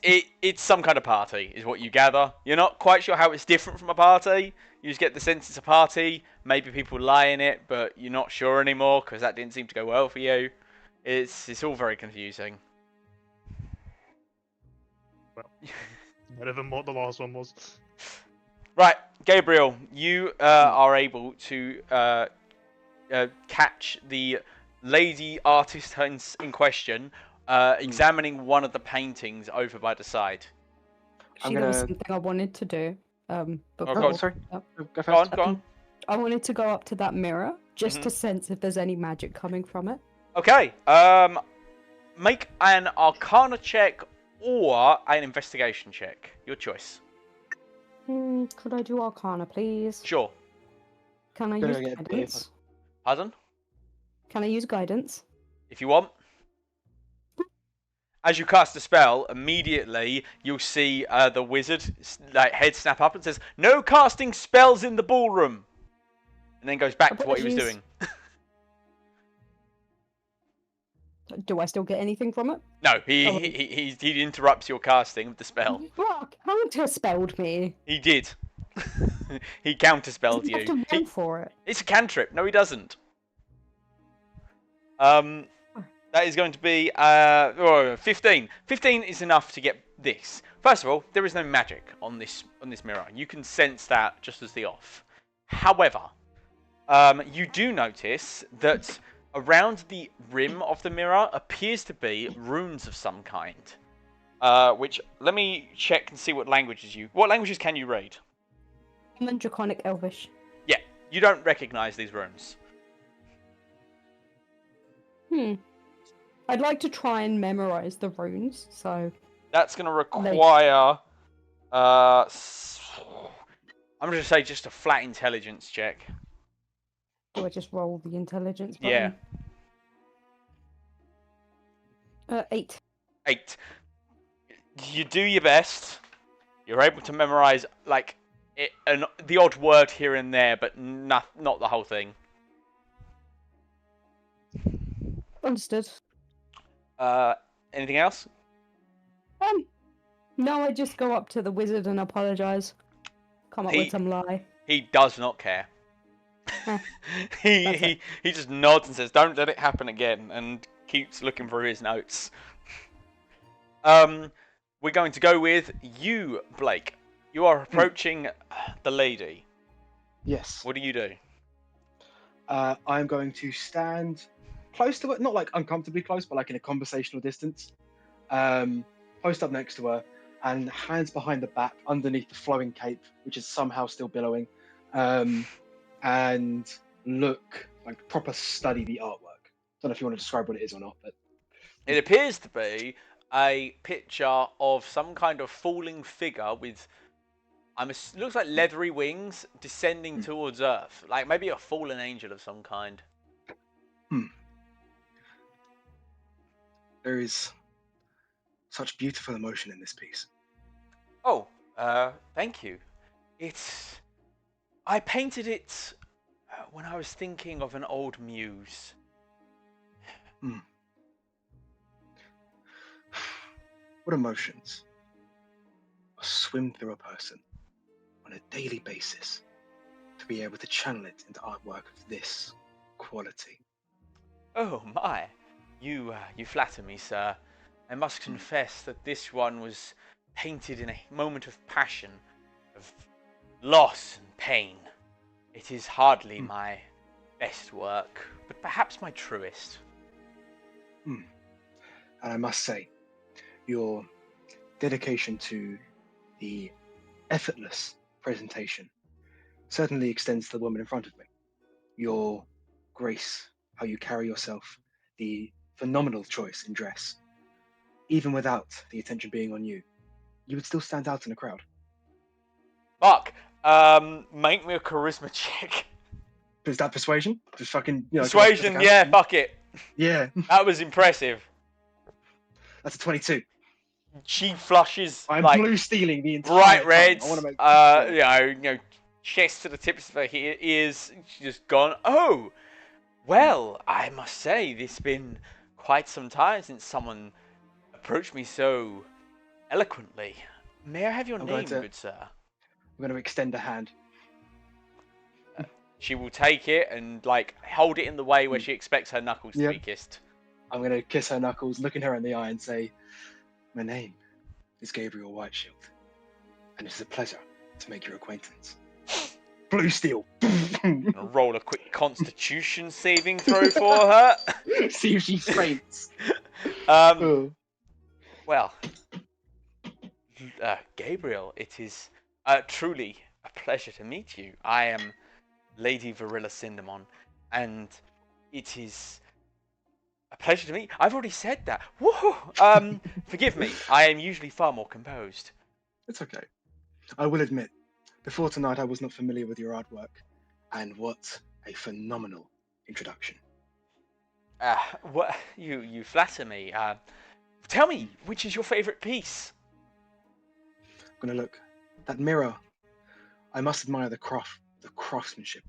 Speaker 1: some kind of party, is what you gather. You're not quite sure how it's different from a party. You just get the sense it's a party. Maybe people lie in it, but you're not sure anymore because that didn't seem to go well for you. It's all very confusing.
Speaker 4: Better than what the last one was.
Speaker 1: Right, Gabriel, you are able to catch the lady artist in question examining one of the paintings over by the side.
Speaker 3: She
Speaker 2: I'm
Speaker 3: knows
Speaker 2: gonna-
Speaker 3: something I wanted to do. But
Speaker 1: Oh,
Speaker 2: Oh,
Speaker 1: go on.
Speaker 2: sorry.
Speaker 3: Yep.
Speaker 2: Go
Speaker 1: Go on,
Speaker 2: first.
Speaker 1: go on.
Speaker 3: I wanted to go up to that mirror just
Speaker 1: Mhm.
Speaker 3: to sense if there's any magic coming from it.
Speaker 1: Okay. Make an Arcana check or an investigation check. Your choice.
Speaker 3: Could I do Arcana, please?
Speaker 1: Sure.
Speaker 3: Can I
Speaker 2: Gonna
Speaker 3: use
Speaker 2: get a beer,
Speaker 3: guidance?
Speaker 1: Pardon?
Speaker 3: Can I use guidance?
Speaker 1: If you want. As you cast the spell, immediately you'll see the wizard head snap up and says, "No casting spells in the ballroom," and then goes back to what he was
Speaker 3: Apologies.
Speaker 1: doing.
Speaker 3: Do I still get anything from it?
Speaker 1: No,
Speaker 3: Oh.
Speaker 1: he interrupts your casting of the spell.
Speaker 3: Fuck! Counter-spelled me.
Speaker 1: He did. He counterspelled
Speaker 3: You have
Speaker 1: you.
Speaker 3: to roll for it.
Speaker 1: It's a cantrip. No, he doesn't. That is going to be 15. 15 is enough to get this. First of all, there is no magic on this mirror. You can sense that just as the off. However, you do notice that around the rim of the mirror appears to be runes of some kind. Which, let me check and see what languages What languages can you read?
Speaker 3: Common, Draconic, Elvish.
Speaker 1: Yeah, you don't recognize these runes.
Speaker 3: I'd like to try and memorize the runes, so...
Speaker 1: That's going to require... I'm going to say just a flat intelligence check.
Speaker 3: Do I just roll the intelligence
Speaker 1: Yeah.
Speaker 3: button? 8.
Speaker 1: 8. You do your best. You're able to memorize, the odd word here and there, but not the whole thing.
Speaker 3: Understood.
Speaker 1: Anything else?
Speaker 3: No, I just go up to the wizard and apologize. Come up with some lie.
Speaker 1: He does not care.
Speaker 3: Huh.
Speaker 1: he just nods and says, "Don't let it happen again," and keeps looking through his notes. We're going to go with you, Blake. You are approaching the lady.
Speaker 2: Yes.
Speaker 1: What do you do?
Speaker 2: I'm going to stand close to it, not like uncomfortably close, but like in a conversational distance. Post up next to her, and hands behind the back, underneath the flowing cape, which is somehow still billowing, and look like proper study the artwork. Don't know if you want to describe what it is or not, but
Speaker 1: It appears to be a picture of some kind of falling figure with, looks like leathery wings descending towards Earth, like maybe a fallen angel of some kind.
Speaker 2: there is such beautiful emotion in this piece.
Speaker 1: Oh, thank you. I painted it when I was thinking of an old muse.
Speaker 2: What emotions swim through a person on a daily basis to be able to channel it into artwork of this quality?
Speaker 1: Oh my, you flatter me, sir. I must confess that this one was painted in a moment of passion, of loss and pain. It is hardly my best work, but perhaps my truest.
Speaker 2: And I must say, your dedication to the effortless presentation certainly extends to the woman in front of me. Your grace, how you carry yourself, the phenomenal choice in dress, even without the attention being on you, you would still stand out in a crowd.
Speaker 1: Fuck. Make me a charisma check.
Speaker 2: Is that persuasion? Just fucking,
Speaker 1: Persuasion, yeah, fuck it.
Speaker 2: Yeah,
Speaker 1: That was impressive.
Speaker 2: that's a 22.
Speaker 1: She flushes
Speaker 2: I'm
Speaker 1: like
Speaker 2: blue stealing the entire
Speaker 1: bright
Speaker 2: time.
Speaker 1: reds,
Speaker 2: I want to make
Speaker 1: chest to the tips of her ears. She's just gone, oh, well, I must say, it's been quite some time since someone approached me so eloquently. May I have your
Speaker 2: I'm
Speaker 1: name,
Speaker 2: going to-
Speaker 1: good sir?
Speaker 2: I'm going to extend a hand.
Speaker 1: She will take it and, hold it in the way where she expects her knuckles to
Speaker 2: Yep.
Speaker 1: be kissed.
Speaker 2: I'm going to kiss her knuckles, look in her in the eye, and say, "My name is Gabriel Whiteshield, and it's a pleasure to make your acquaintance." Blue steel.
Speaker 1: And roll a quick constitution saving throw for her.
Speaker 2: See if she faints.
Speaker 1: Well, Gabriel, it is Truly a pleasure to meet you. I am Lady Varilla Cinnamon, and it is a pleasure to meet. I've already said that. Woohoo! Forgive me. I am usually far more composed.
Speaker 2: It's okay. I will admit, before tonight I was not familiar with your artwork, and what a phenomenal introduction.
Speaker 1: What you flatter me. Tell me, which is your favourite piece?
Speaker 2: I'm gonna look. That mirror. I must admire the craftsmanship.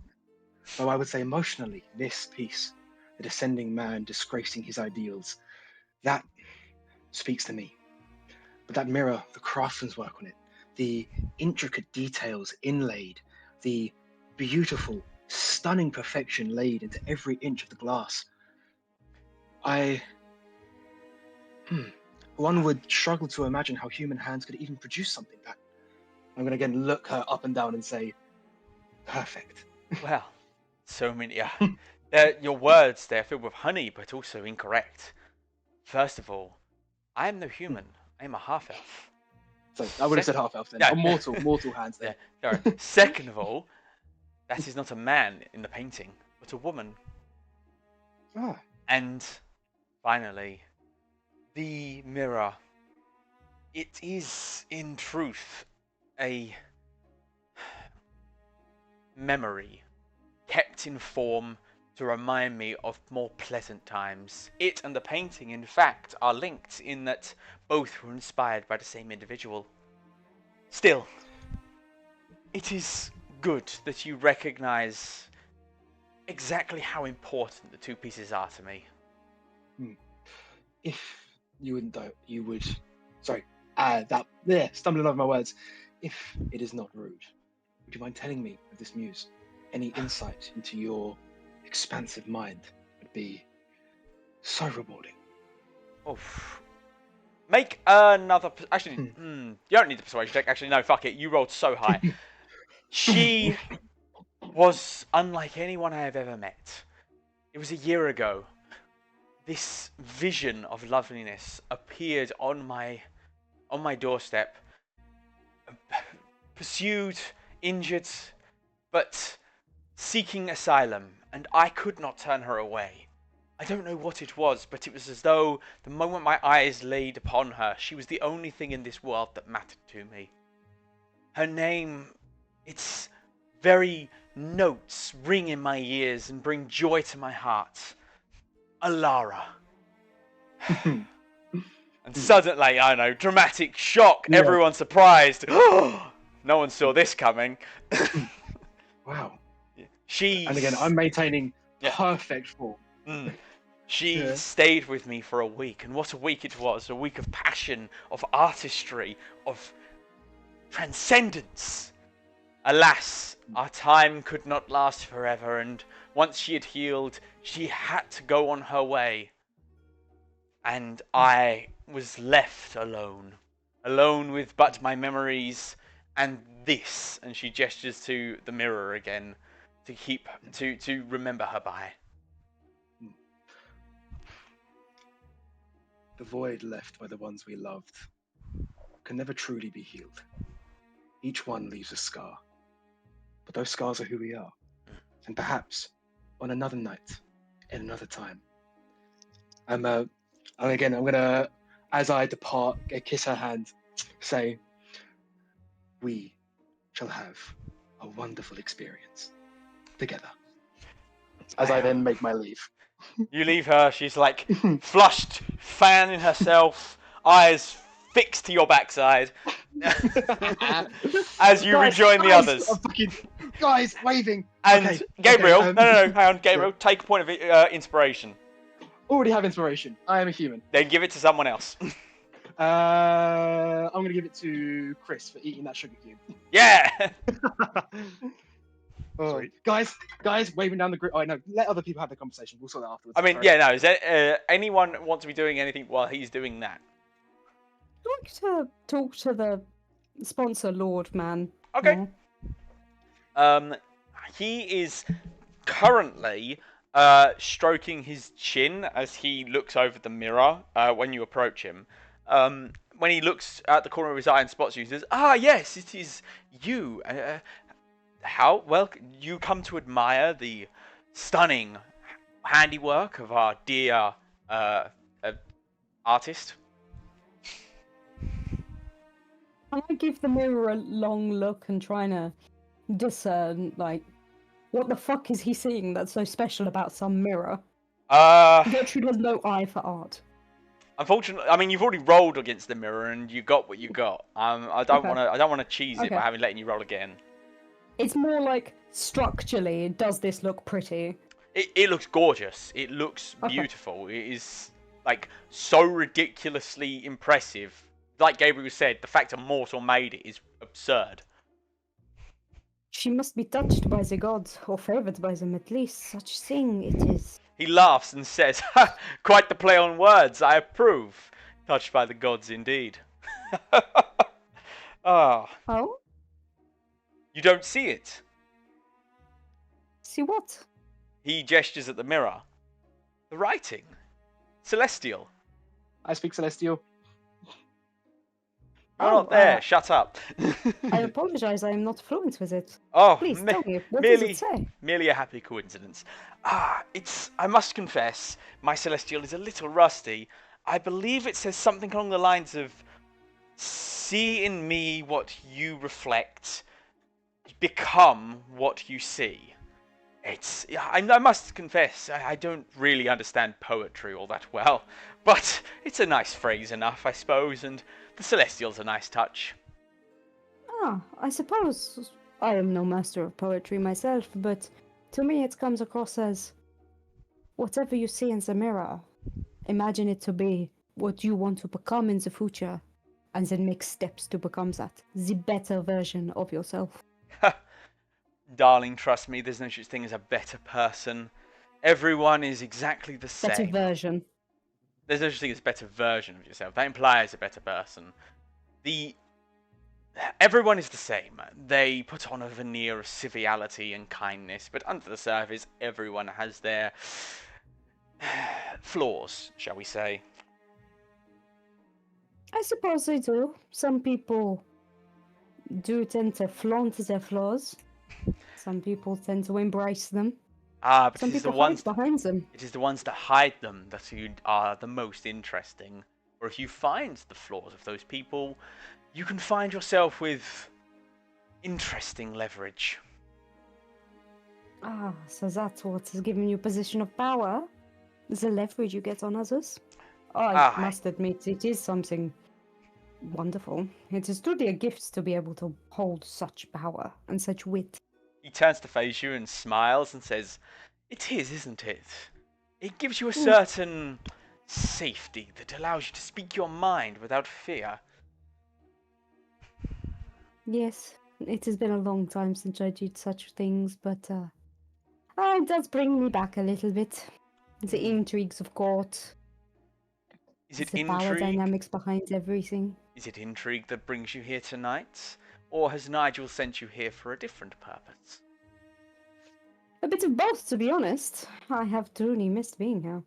Speaker 2: Though I would say emotionally, this piece, the descending man disgracing his ideals, that speaks to me. But that mirror, the craftsman's work on it, the intricate details inlaid, the beautiful, stunning perfection laid into every inch of the glass. One would struggle to imagine how human hands could even produce something that. I'm going to again look her up and down and say, perfect.
Speaker 1: Well, so many. Your words, they're filled with honey, but also incorrect. First of all, I am no human. I am a half-elf.
Speaker 2: So I would have said half elf then.
Speaker 1: Yeah.
Speaker 2: Or mortal hands then.
Speaker 1: Sorry. Second of all, that is not a man in the painting, but a woman.
Speaker 2: Ah,
Speaker 1: And finally, the mirror. It is, in truth, a memory kept in form to remind me of more pleasant times. It and the painting, in fact, are linked in that both were inspired by the same individual. Still, it is good that you recognize exactly how important the two pieces are to me.
Speaker 2: if you wouldn't though, you would. Sorry, stumbling over my words. If it is not rude, would you mind telling me of this muse? Any insight into your expansive mind would be so rewarding.
Speaker 1: Oof. Make another. Actually, you don't need the persuasion check. Actually, no, fuck it. You rolled so high. She was unlike anyone I have ever met. It was a year ago. This vision of loveliness appeared on my doorstep. Pursued, injured, but seeking asylum, and I could not turn her away. I don't know what it was, but it was as though the moment my eyes laid upon her, she was the only thing in this world that mattered to me. Her name, its very notes ring in my ears and bring joy to my heart. Alara. And suddenly, I know, dramatic shock,
Speaker 2: Yeah.
Speaker 1: everyone surprised. No one saw this coming.
Speaker 2: Wow.
Speaker 1: She.
Speaker 2: And again, I'm maintaining
Speaker 1: Yeah.
Speaker 2: perfect form.
Speaker 1: She
Speaker 2: Yeah.
Speaker 1: stayed with me for a week, and what a week it was. A week of passion, of artistry, of transcendence. Alas, our time could not last forever, and once she had healed, she had to go on her way. And I was left alone. Alone with but my memories and this. And she gestures to the mirror again to remember her by.
Speaker 2: The void left by the ones we loved can never truly be healed. Each one leaves a scar. But those scars are who we are. And perhaps on another night, in another time. I'm gonna, as I depart, kiss her hand, say, we shall have a wonderful experience together. As I then make my leave.
Speaker 1: You leave her, she's like flushed, fanning herself, eyes fixed to your backside. As you rejoin the others.
Speaker 2: Guys, waving.
Speaker 1: And
Speaker 2: Okay,
Speaker 1: Gabriel,
Speaker 2: okay,
Speaker 1: no, hang on, Gabriel, take a point of inspiration.
Speaker 2: Already have inspiration. I am a human.
Speaker 1: Then give it to someone else.
Speaker 2: I'm gonna give it to Chris for eating that sugar cube.
Speaker 1: Yeah!
Speaker 2: Oh,
Speaker 4: Sweet.
Speaker 2: guys, waving down the group. Oh no, let other people have the conversation. We'll sort that afterwards.
Speaker 1: I mean,
Speaker 2: Sorry.
Speaker 1: yeah, no, is there anyone want to be doing anything while he's doing that?
Speaker 3: I'd like to talk to the sponsor lord man.
Speaker 1: Okay.
Speaker 3: more.
Speaker 1: He is currently stroking his chin as he looks over the mirror when you approach him. when he looks at the corner of his eye and spots you, he says, "Ah, yes, it is you. How well you come to admire the stunning handiwork of our dear artist."
Speaker 3: Can I give the mirror a long look and trying to discern, like, what the fuck is he seeing that's so special about some mirror? Gertrude has no eye for art.
Speaker 1: Unfortunately, I mean, you've already rolled against the mirror and you got what you got. I don't
Speaker 3: Okay.
Speaker 1: want to. I don't want to cheese it
Speaker 3: Okay.
Speaker 1: by having letting you roll again.
Speaker 3: It's more like, structurally, does this look pretty?
Speaker 1: It looks gorgeous. It looks
Speaker 3: Okay.
Speaker 1: beautiful. It is like so ridiculously impressive. Like Gabriel said, the fact a mortal made it is absurd.
Speaker 3: She must be touched by the gods, or favored by them at least. Such thing it is.
Speaker 1: He laughs and says, "Ha! Quite the play on words. I approve. Touched by the gods indeed." Ah,
Speaker 3: Oh?
Speaker 1: you don't see it.
Speaker 3: See what?
Speaker 1: He gestures at the mirror. The writing. Celestial.
Speaker 2: I speak Celestial.
Speaker 1: You're
Speaker 3: Oh,
Speaker 1: not there. Shut up.
Speaker 3: I apologize, I am not fluent with it.
Speaker 1: Oh,
Speaker 3: Please tell me, what does
Speaker 1: merely,
Speaker 3: it say?
Speaker 1: merely a happy coincidence. I must confess, my Celestial is a little rusty. I believe it says something along the lines of, "See in me what you reflect, become what you see." I must confess, I don't really understand poetry all that well, but it's a nice phrase enough, I suppose, and the Celestial's a nice touch.
Speaker 3: Ah, I suppose I am no master of poetry myself, but to me it comes across as whatever you see in the mirror, imagine it to be what you want to become in the future, and then make steps to become that, the better version of yourself.
Speaker 1: Darling, trust me, there's no such thing as a better person. Everyone is exactly the
Speaker 3: Better
Speaker 1: same.
Speaker 3: version.
Speaker 1: There's no such thing as a better version of yourself. That implies a better person. Everyone is the same. They put on a veneer of civility and kindness, but under the surface, everyone has their flaws, shall we say.
Speaker 3: I suppose they do. Some people do tend to flaunt their flaws. Some people tend to embrace them.
Speaker 1: But
Speaker 3: Some
Speaker 1: it is the
Speaker 3: people hide
Speaker 1: ones
Speaker 3: behind them.
Speaker 1: it is the ones that hide them that are the most interesting. Or if you find the flaws of those people, you can find yourself with interesting leverage.
Speaker 3: Ah, so that's what has given you position of power? The leverage you get on others? I must admit, it is something wonderful. It is truly a gift to be able to hold such power and such wit.
Speaker 1: He turns to face you and smiles and says, "It is, isn't it? It gives you a
Speaker 3: Mm.
Speaker 1: certain safety that allows you to speak your mind without fear."
Speaker 3: Yes, it has been a long time since I did such things, but it does bring me back a little bit. The intrigues of court,
Speaker 1: Is it
Speaker 3: the power
Speaker 1: intrigue?
Speaker 3: dynamics behind everything.
Speaker 1: Is it intrigue that brings you here tonight? Or has Nigel sent you here for a different purpose?
Speaker 3: A bit of both, to be honest. I have truly missed being here.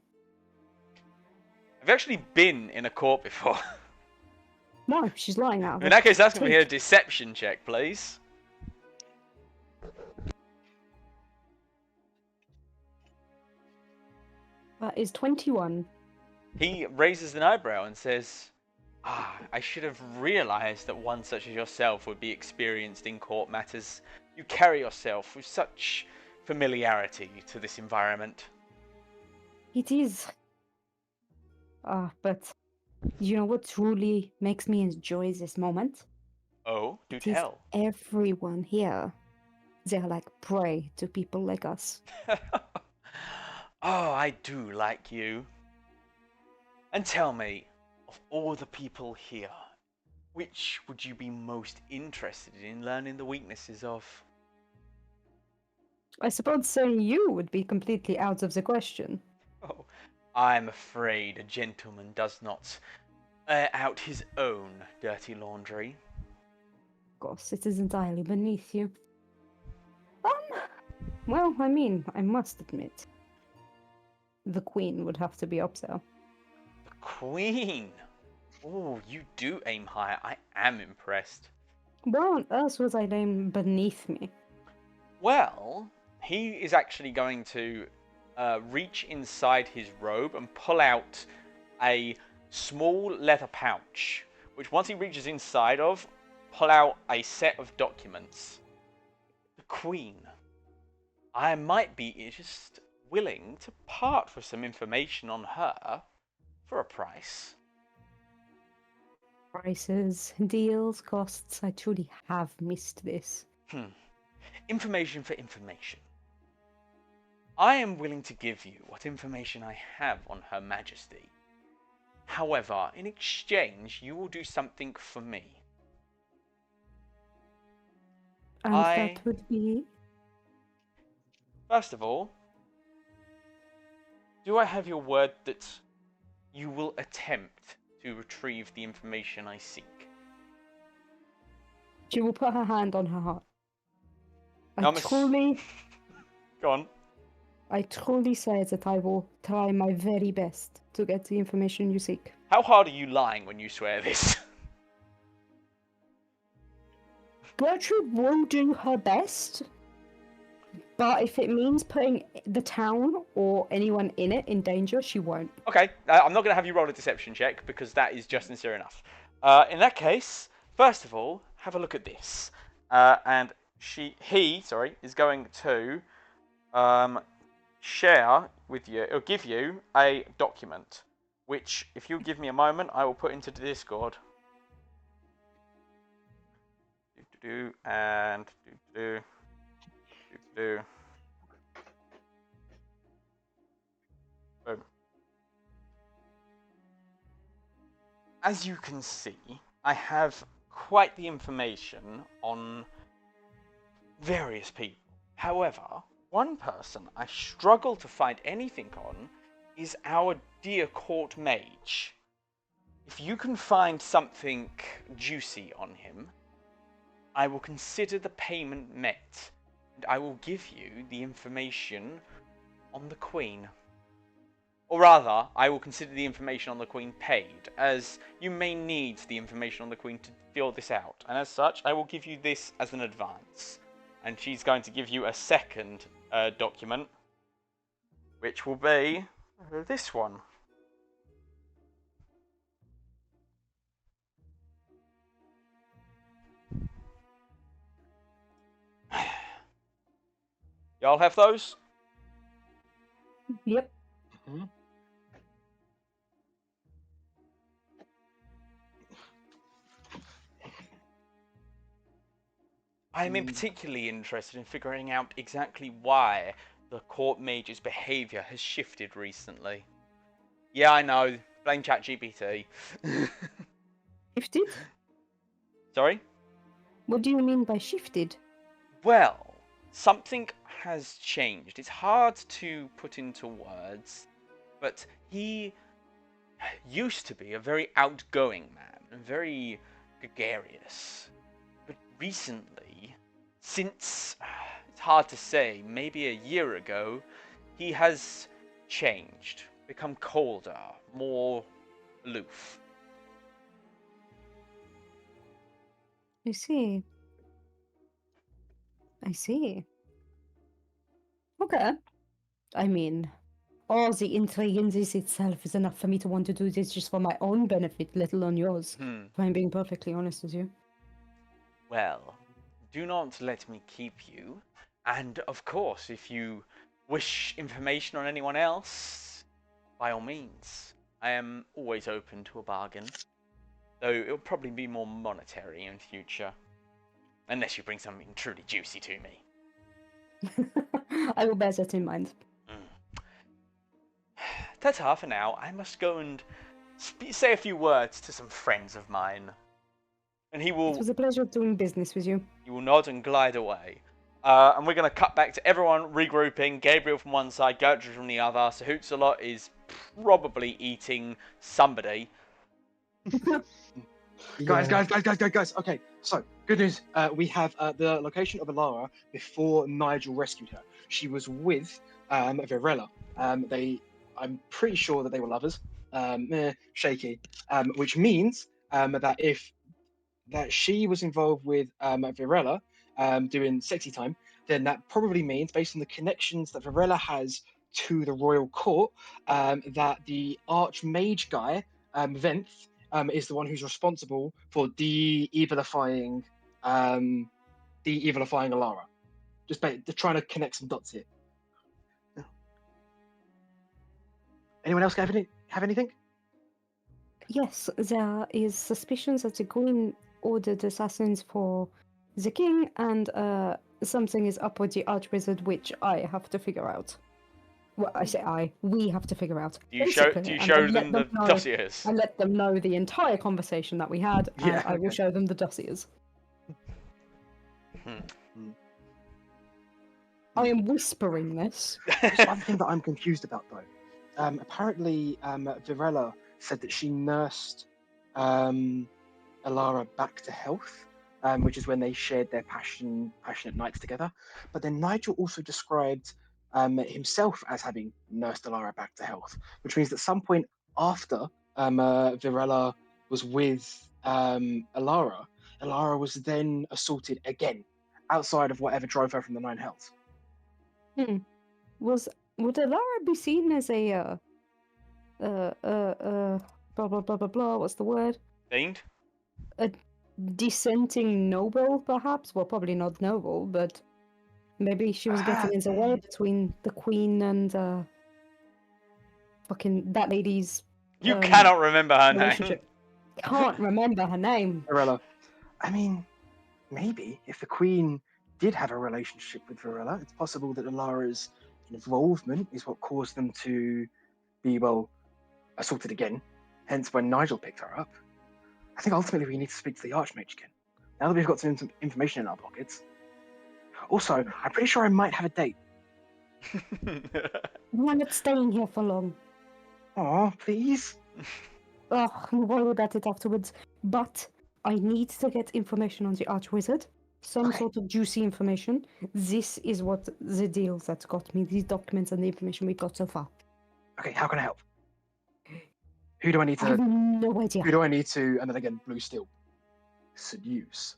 Speaker 1: Have you actually been in a court before?
Speaker 3: No, she's lying out.
Speaker 1: In that case, that's going to be a deception check, please.
Speaker 3: That is 21.
Speaker 1: He raises an eyebrow and says, I should have realized that one such as yourself would be experienced in court matters. You carry yourself with such familiarity to this environment.
Speaker 3: It is. But you know what truly makes me enjoy this moment?
Speaker 1: Oh, do
Speaker 3: It is
Speaker 1: tell.
Speaker 3: everyone here. They're like prey to people like us.
Speaker 1: Oh, I do like you. And tell me, of all the people here, which would you be most interested in learning the weaknesses of?
Speaker 3: I suppose saying you would be completely out of the question.
Speaker 1: Oh, I'm afraid a gentleman does not air out his own dirty laundry.
Speaker 3: Of course, it is entirely beneath you. Well, I mean, I must admit, the Queen would have to be up there.
Speaker 1: The Queen! Oh, you do aim higher. I am impressed.
Speaker 3: Why on earth was I named beneath me?
Speaker 1: Well, he is actually going to reach inside his robe and pull out a small leather pouch, which once he reaches inside of, pull out a set of documents. The Queen. I might be just willing to part with some information on her for a price.
Speaker 3: Prices, deals, costs. I truly have missed this.
Speaker 1: Information for information. I am willing to give you what information I have on Her Majesty. However, in exchange, you will do something for me.
Speaker 3: And that would be.
Speaker 1: First of all, do I have your word that you will attempt to retrieve the information I seek?
Speaker 3: She will put her hand on her heart.
Speaker 1: Now, Miss- Go on.
Speaker 3: I truly say that I will try my very best to get the information you seek.
Speaker 1: How hard are you lying when you swear this?
Speaker 3: Gertrude will do her best, but if it means putting the town or anyone in it in danger, she won't.
Speaker 1: Okay, I'm not going to have you roll a deception check because that is just sincere enough. In that case, first of all, have a look at this. And he is going to share with you, or give you a document, which, if you give me a moment, I will put into the Discord. Boom. As you can see, I have quite the information on various people. However, one person I struggle to find anything on is our dear court mage. If you can find something juicy on him, I will consider the payment met, and I will give you the information on the Queen. Or rather, I will consider the information on the Queen paid, as you may need the information on the Queen to fill this out, and as such, I will give you this as an advance. And she's going to give you a second document, which will be this one. Y'all have those?
Speaker 3: Yep.
Speaker 2: Mhm.
Speaker 1: I am particularly interested in figuring out exactly why the court mage's behaviour has shifted recently. Yeah, I know. Blame ChatGPT.
Speaker 3: Shifted?
Speaker 1: Sorry?
Speaker 3: What do you mean by shifted?
Speaker 1: Well, something has changed. It's hard to put into words, but he used to be a very outgoing man and very gregarious. But recently, since, it's hard to say, maybe a year ago, he has changed, become colder, more aloof.
Speaker 3: I see. I see. Okay. I mean, all the intrigue in this itself is enough for me to want to do this just for my own benefit, let alone yours. If I'm being perfectly honest with you.
Speaker 1: Well, do not let me keep you. And of course, if you wish information on anyone else, by all means, I am always open to a bargain. Though it'll probably be more monetary in future. Unless you bring something truly juicy to me.
Speaker 3: I will bear that in mind.
Speaker 1: Ta-ta for now. I must go and say a few words to some friends of mine. And he will...
Speaker 3: It was a pleasure doing business with you.
Speaker 1: He will nod and glide away. And we're going to cut back to everyone regrouping. Gabriel from one side, Gertrude from the other. So Hootsalot is probably eating somebody.
Speaker 2: Guys. Okay, so good news. We have the location of Alara before Nigel rescued her. She was with Virella. I'm pretty sure that they were lovers. shaky, which means that she was involved with Virella doing sexy time, then that probably means, based on the connections that Virella has to the royal court, that the archmage guy, Venth, is the one who's responsible for de-evilifying Alara. Just trying to connect some dots here. Anyone else have anything?
Speaker 3: Yes, there is suspicions that the Queen ordered assassins for the king, and something is up with the Archwizard, which I have to figure out. Well, I say we have to figure out.
Speaker 1: Do you show
Speaker 3: Basically, and
Speaker 1: show
Speaker 3: then
Speaker 1: them the
Speaker 3: know,
Speaker 1: dossiers?
Speaker 3: and let them know the entire conversation that we had, and
Speaker 2: Yeah,
Speaker 3: I will
Speaker 2: okay.
Speaker 3: show them the dossiers. I am whispering this.
Speaker 2: There's one thing that I'm confused about, though. Apparently, Virella said that she nursed Alara back to health, which is when they shared their passionate nights together. But then Nigel also described himself as having nursed Alara back to health, which means that at some point after Virella was with Alara was then assaulted again, outside of whatever drove her from the Nine Hells.
Speaker 3: Would Alara be seen as a blah blah blah blah blah? What's the word?
Speaker 1: Fiend?
Speaker 3: Dissenting noble, perhaps? Well, probably not noble, but maybe she was getting in the way between the queen and fucking that lady's.
Speaker 1: You cannot remember her name.
Speaker 3: relationship. Can't remember her name.
Speaker 2: Virella. I mean, maybe if the Queen did have a relationship with Virella, it's possible that Alara's involvement is what caused them to be, well, assaulted again. Hence when Nigel picked her up. I think ultimately we need to speak to the Archmage again. Now that we've got some information in our pockets. Also, I'm pretty sure I might have a date.
Speaker 3: I'm not staying here for long.
Speaker 2: Aw, please.
Speaker 3: Ugh, we'll worry about it afterwards. But I need to get information on the Archwizard. Some
Speaker 2: Okay.
Speaker 3: sort of juicy information. This is what the deal that got me these documents and the information we've got so far.
Speaker 2: Okay, how can I help? Who do I need
Speaker 3: I have
Speaker 2: to?
Speaker 3: no idea.
Speaker 2: Who do I need to? And then again, blue steel. Seduce.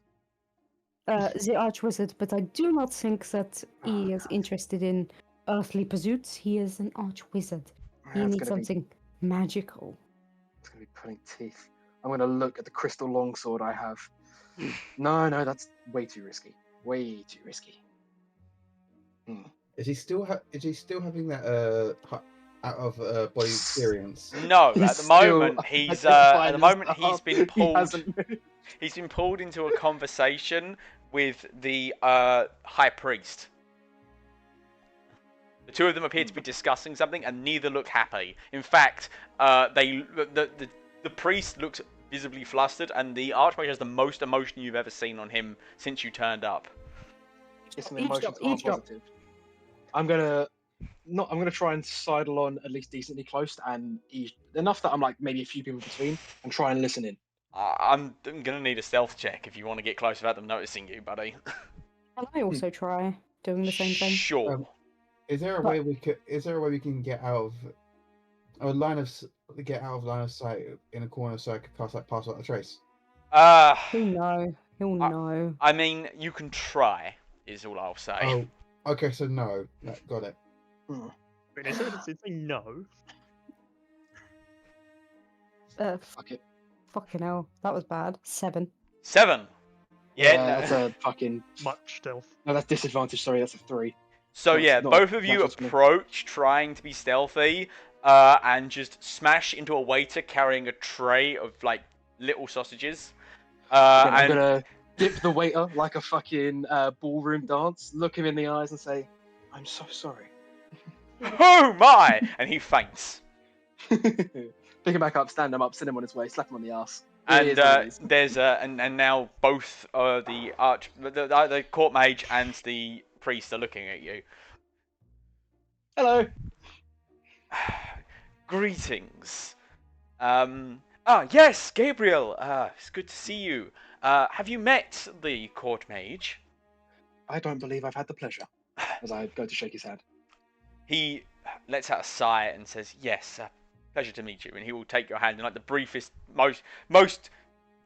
Speaker 3: The Archwizard, but I do not think that he is interested in earthly pursuits. He is an Archwizard. He
Speaker 2: That's
Speaker 3: needs
Speaker 2: gonna be.
Speaker 3: something magical.
Speaker 2: It's gonna be pulling teeth. I'm gonna look at the crystal longsword I have. No, that's way too risky. Way too risky.
Speaker 5: Is he still having that out of body experience?
Speaker 1: No, at the
Speaker 2: He's still
Speaker 1: moment he's
Speaker 2: identifying
Speaker 1: he's
Speaker 2: himself.
Speaker 1: been
Speaker 2: He
Speaker 1: pulled.
Speaker 2: hasn't moved.
Speaker 1: He's been pulled into a conversation with the high priest. The two of them appear to be discussing something, and neither look happy. In fact, the priest looks visibly flustered, and the Archmage has the most emotion you've ever seen on him since you turned up.
Speaker 2: Yes, the
Speaker 3: Eavesdrop,
Speaker 2: emotions are
Speaker 3: eavesdrop.
Speaker 2: positive. I'm gonna try and sidle on at least decently close and enough that I'm like maybe a few people between and try and listen in.
Speaker 1: I'm gonna need a stealth check if you want to get close without them noticing you, buddy.
Speaker 3: Can I also try doing the same thing?
Speaker 1: Sure.
Speaker 5: Is there a way we can get out of line of sight in a corner so I could pass out the trace?
Speaker 3: He'll know. He'll know.
Speaker 1: I mean, you can try, is all I'll say.
Speaker 5: Oh, okay. So no, got it.
Speaker 4: Wait, is it saying no?
Speaker 2: Fuck it.
Speaker 3: Fucking hell, that was bad. 7.
Speaker 1: 7. Yeah, no.
Speaker 2: That's a fucking.
Speaker 4: Much stealth.
Speaker 2: No, that's disadvantage. Sorry, that's a 3.
Speaker 1: So
Speaker 2: That's
Speaker 1: yeah,
Speaker 2: not-
Speaker 1: both of you
Speaker 2: not just me.
Speaker 1: approach trying to be stealthy, and just smash into a waiter carrying a tray of like little sausages.
Speaker 2: I'm
Speaker 1: And
Speaker 2: gonna dip the waiter like a fucking ballroom dance, look him in the eyes, and say, "I'm so sorry."
Speaker 1: oh my! And he faints.
Speaker 2: Pick him back up, stand him up, send him on his way, slap him on the ass.
Speaker 1: And there's and now both the court mage and the priest are looking at you.
Speaker 2: Hello.
Speaker 1: Greetings. Yes, Gabriel. It's good to see you. Have you met the court mage?
Speaker 2: I don't believe I've had the pleasure. As I go to shake his hand.
Speaker 1: He lets out a sigh and says, "Yes, pleasure to meet you. And he will take your hand in like the briefest, most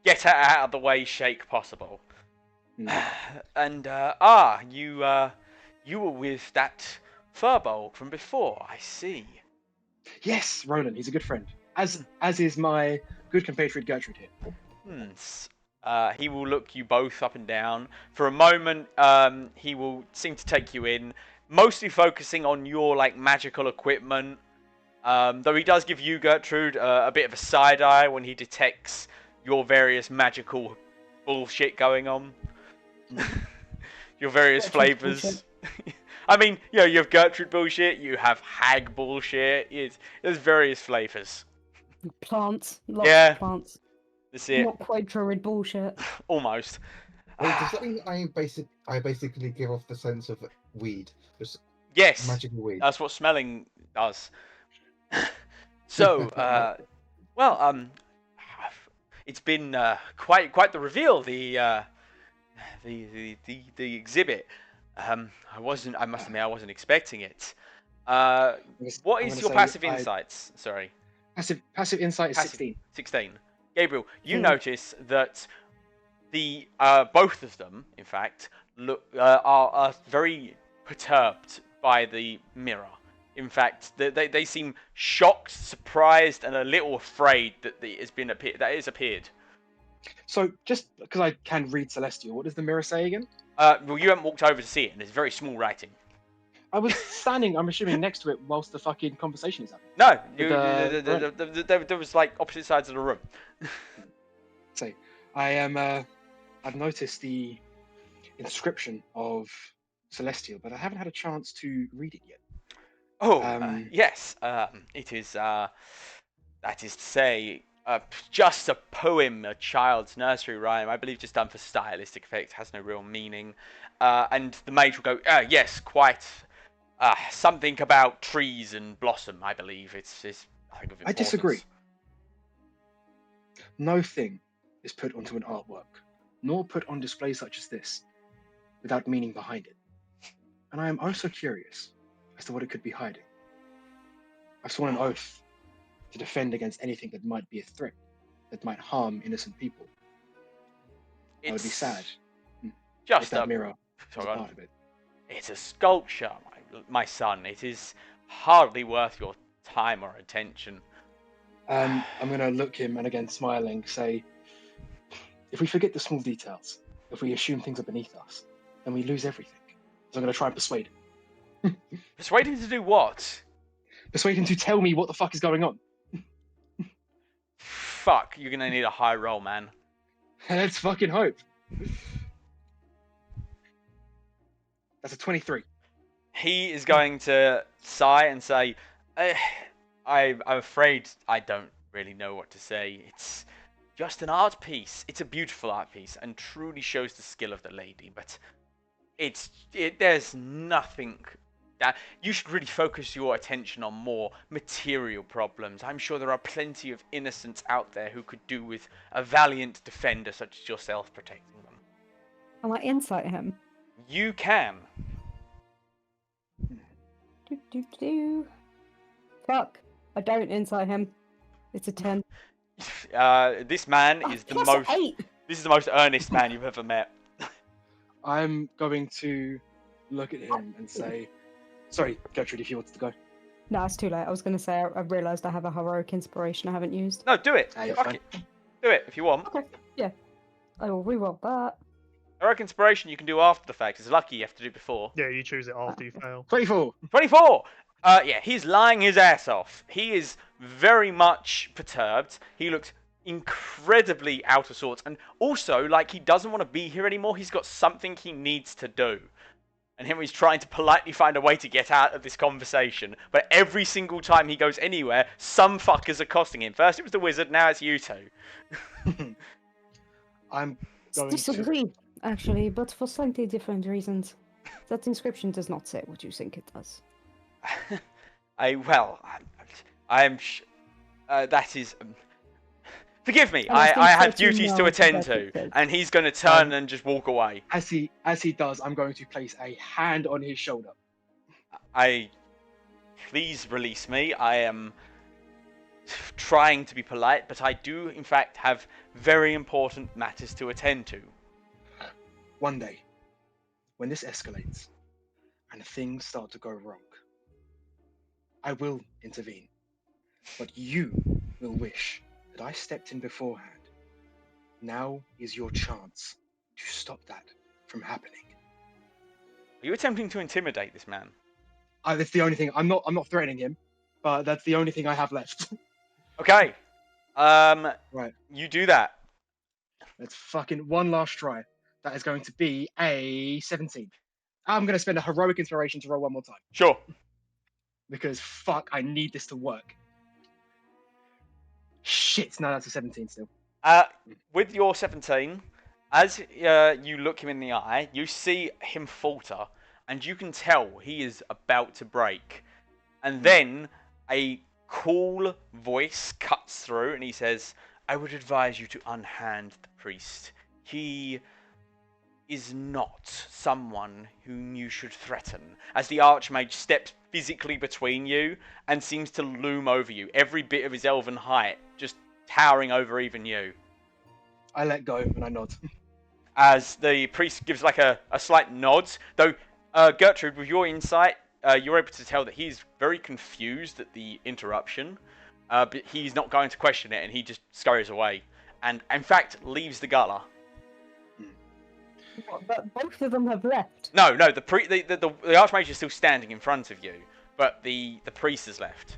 Speaker 1: get it out of the way shake possible. And you were with that Furbolg from before. I see.
Speaker 2: Yes, Roland. He's a good friend. As is my good compatriot Gertrude here.
Speaker 1: He will look you both up and down. For a moment, he will seem to take you in, mostly focusing on your like magical equipment. Though he does give you, Gertrude, a bit of a side eye when he detects your various magical bullshit going on. Your various flavors. I mean, you know, you have Gertrude bullshit, you have hag bullshit. There's various flavors.
Speaker 3: Plants. Lots
Speaker 1: Yeah.
Speaker 3: of plants.
Speaker 1: That's it.
Speaker 3: Not quite druid bullshit.
Speaker 1: Almost.
Speaker 5: Wait, does that mean I basically give off the sense of weed? Just
Speaker 1: Yes.
Speaker 5: magical weed.
Speaker 1: That's what smelling does. So, it's been quite the reveal. The exhibit. I must admit, I wasn't expecting it. What is your passive insights? Sorry.
Speaker 2: Passive insight is 16.
Speaker 1: 16. Gabriel, you
Speaker 3: Hmm.
Speaker 1: notice that the both of them, in fact, are very perturbed by the mirror. In fact, they seem shocked, surprised, and a little afraid that it has appeared.
Speaker 2: So, just because I can read Celestial, what does the mirror say again?
Speaker 1: Well, you haven't walked over to see it, and it's very small writing.
Speaker 2: I was standing, I'm assuming, next to it whilst the fucking conversation is happening.
Speaker 1: No, there was like opposite sides of the room.
Speaker 2: So, I've noticed the inscription of Celestial, but I haven't had a chance to read it yet.
Speaker 1: Oh,
Speaker 2: Yes.
Speaker 1: it is, that is to say, just a poem, a child's nursery rhyme, I believe just done for stylistic effect, has no real meaning. And the mage will go, yes, quite, something about trees and blossom, I believe. It's I think of
Speaker 2: I disagree.
Speaker 1: importance.
Speaker 2: No thing is put onto an artwork, nor put on display such as this, without meaning behind it. And I am also curious as to what it could be hiding. I've sworn an oath to defend against anything that might be a threat, that might harm innocent people. I would be sad if
Speaker 1: Just
Speaker 2: that
Speaker 1: a
Speaker 2: mirror was
Speaker 1: Sorry,
Speaker 2: a
Speaker 1: go on.
Speaker 2: part of it.
Speaker 1: It's a sculpture, my son. It is hardly worth your time or attention.
Speaker 2: I'm going to look him and again smiling say, if we forget the small details, if we assume things are beneath us, then we lose everything. So I'm going to try and persuade him.
Speaker 1: Persuade him to do what?
Speaker 2: Persuade him to tell me what the fuck is going on.
Speaker 1: Fuck, you're gonna need a high roll, man.
Speaker 2: Let's fucking hope. That's a 23.
Speaker 1: He is going to sigh and say, I'm afraid I don't really know what to say. It's just an art piece. It's a beautiful art piece and truly shows the skill of the lady, but there's nothing that you should really focus your attention on more material problems. I'm sure there are plenty of innocents out there who could do with a valiant defender such as yourself protecting them.
Speaker 3: Can I insight him?
Speaker 1: You can.
Speaker 3: Fuck. I don't insight him. It's a 10.
Speaker 1: This man is the
Speaker 3: Plus
Speaker 1: most.
Speaker 3: 8.
Speaker 1: This is the most earnest man you've ever met.
Speaker 2: I'm going to look at him and say, sorry, Gertrude, if you wanted to go.
Speaker 3: No, it's too late. I was going to say I realised I have a heroic inspiration I haven't used.
Speaker 1: No, do it.
Speaker 2: You're
Speaker 1: Fuck
Speaker 2: fine.
Speaker 1: it. Do it if you want.
Speaker 3: Okay, yeah. I will reroll that.
Speaker 1: Heroic inspiration you can do after the fact. It's lucky you have to do it before.
Speaker 4: Yeah, you choose it after you fail.
Speaker 2: 24.
Speaker 1: 24! Yeah, he's lying his ass off. He is very much perturbed. He looks incredibly out of sorts. And also, like, he doesn't want to be here anymore. He's got something he needs to do. And Henry's trying to politely find a way to get out of this conversation. But every single time he goes anywhere, some fucker's accosting him. First it was the wizard, now it's you two.
Speaker 2: I'm going
Speaker 3: Disagree, actually, but for slightly different reasons. That inscription does not say what you think it does.
Speaker 1: That is... forgive me,
Speaker 3: And I think
Speaker 1: I have
Speaker 3: that you
Speaker 1: duties
Speaker 3: know
Speaker 1: to attend
Speaker 3: what
Speaker 1: to.
Speaker 3: it says.
Speaker 1: And he's going to turn and just walk away.
Speaker 2: As he does, I'm going to place a hand on his shoulder.
Speaker 1: Please release me. trying to be polite, but I do, in fact, have very important matters to attend to.
Speaker 2: One day, when this escalates and things start to go wrong, I will intervene. But you will wish that I stepped in beforehand. Now is your chance to stop that from happening.
Speaker 1: Are you attempting to intimidate this man?
Speaker 2: That's the only thing. I'm not threatening him, but that's the only thing I have left.
Speaker 1: Okay.
Speaker 2: Right.
Speaker 1: You do that.
Speaker 2: Let's fucking one last try. That is going to be a 17. I'm going to spend a heroic inspiration to roll one more time
Speaker 1: Sure.
Speaker 2: because fuck, I need this to work. Shit, no, that's a 17 still.
Speaker 1: With your 17, as you look him in the eye, you see him falter, and you can tell he is about to break. And then a cool voice cuts through, and he says, I would advise you to unhand the priest. He is not someone whom you should threaten. As the Archmage steps physically between you and seems to loom over you, every bit of his elven height just towering over even you.
Speaker 2: I let go and I nod.
Speaker 1: As the priest gives like a slight nod, though Gertrude, with your insight, you're able to tell that he's very confused at the interruption, but he's not going to question it, and he just scurries away, and in fact leaves the gala.
Speaker 3: But both of them have left.
Speaker 1: No, the Archmage is still standing in front of you, but the priest has left.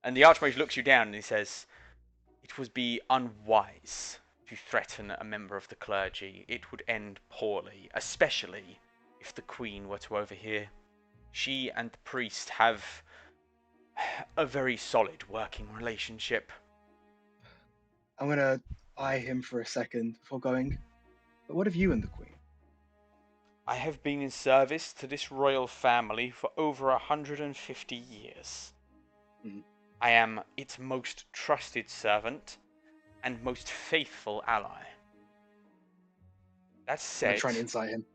Speaker 1: And the Archmage looks you down and he says, it would be unwise to threaten a member of the clergy. It would end poorly, especially if the Queen were to overhear. She and the priest have a very solid working relationship.
Speaker 2: I'm going to eye him for a second before going, but what have you and the Queen?
Speaker 1: I have been in service to this royal family for over 150 years.
Speaker 2: Mhm.
Speaker 1: I am its most trusted servant and most faithful ally. That
Speaker 2: I'm
Speaker 1: said,
Speaker 2: going to try and insight him.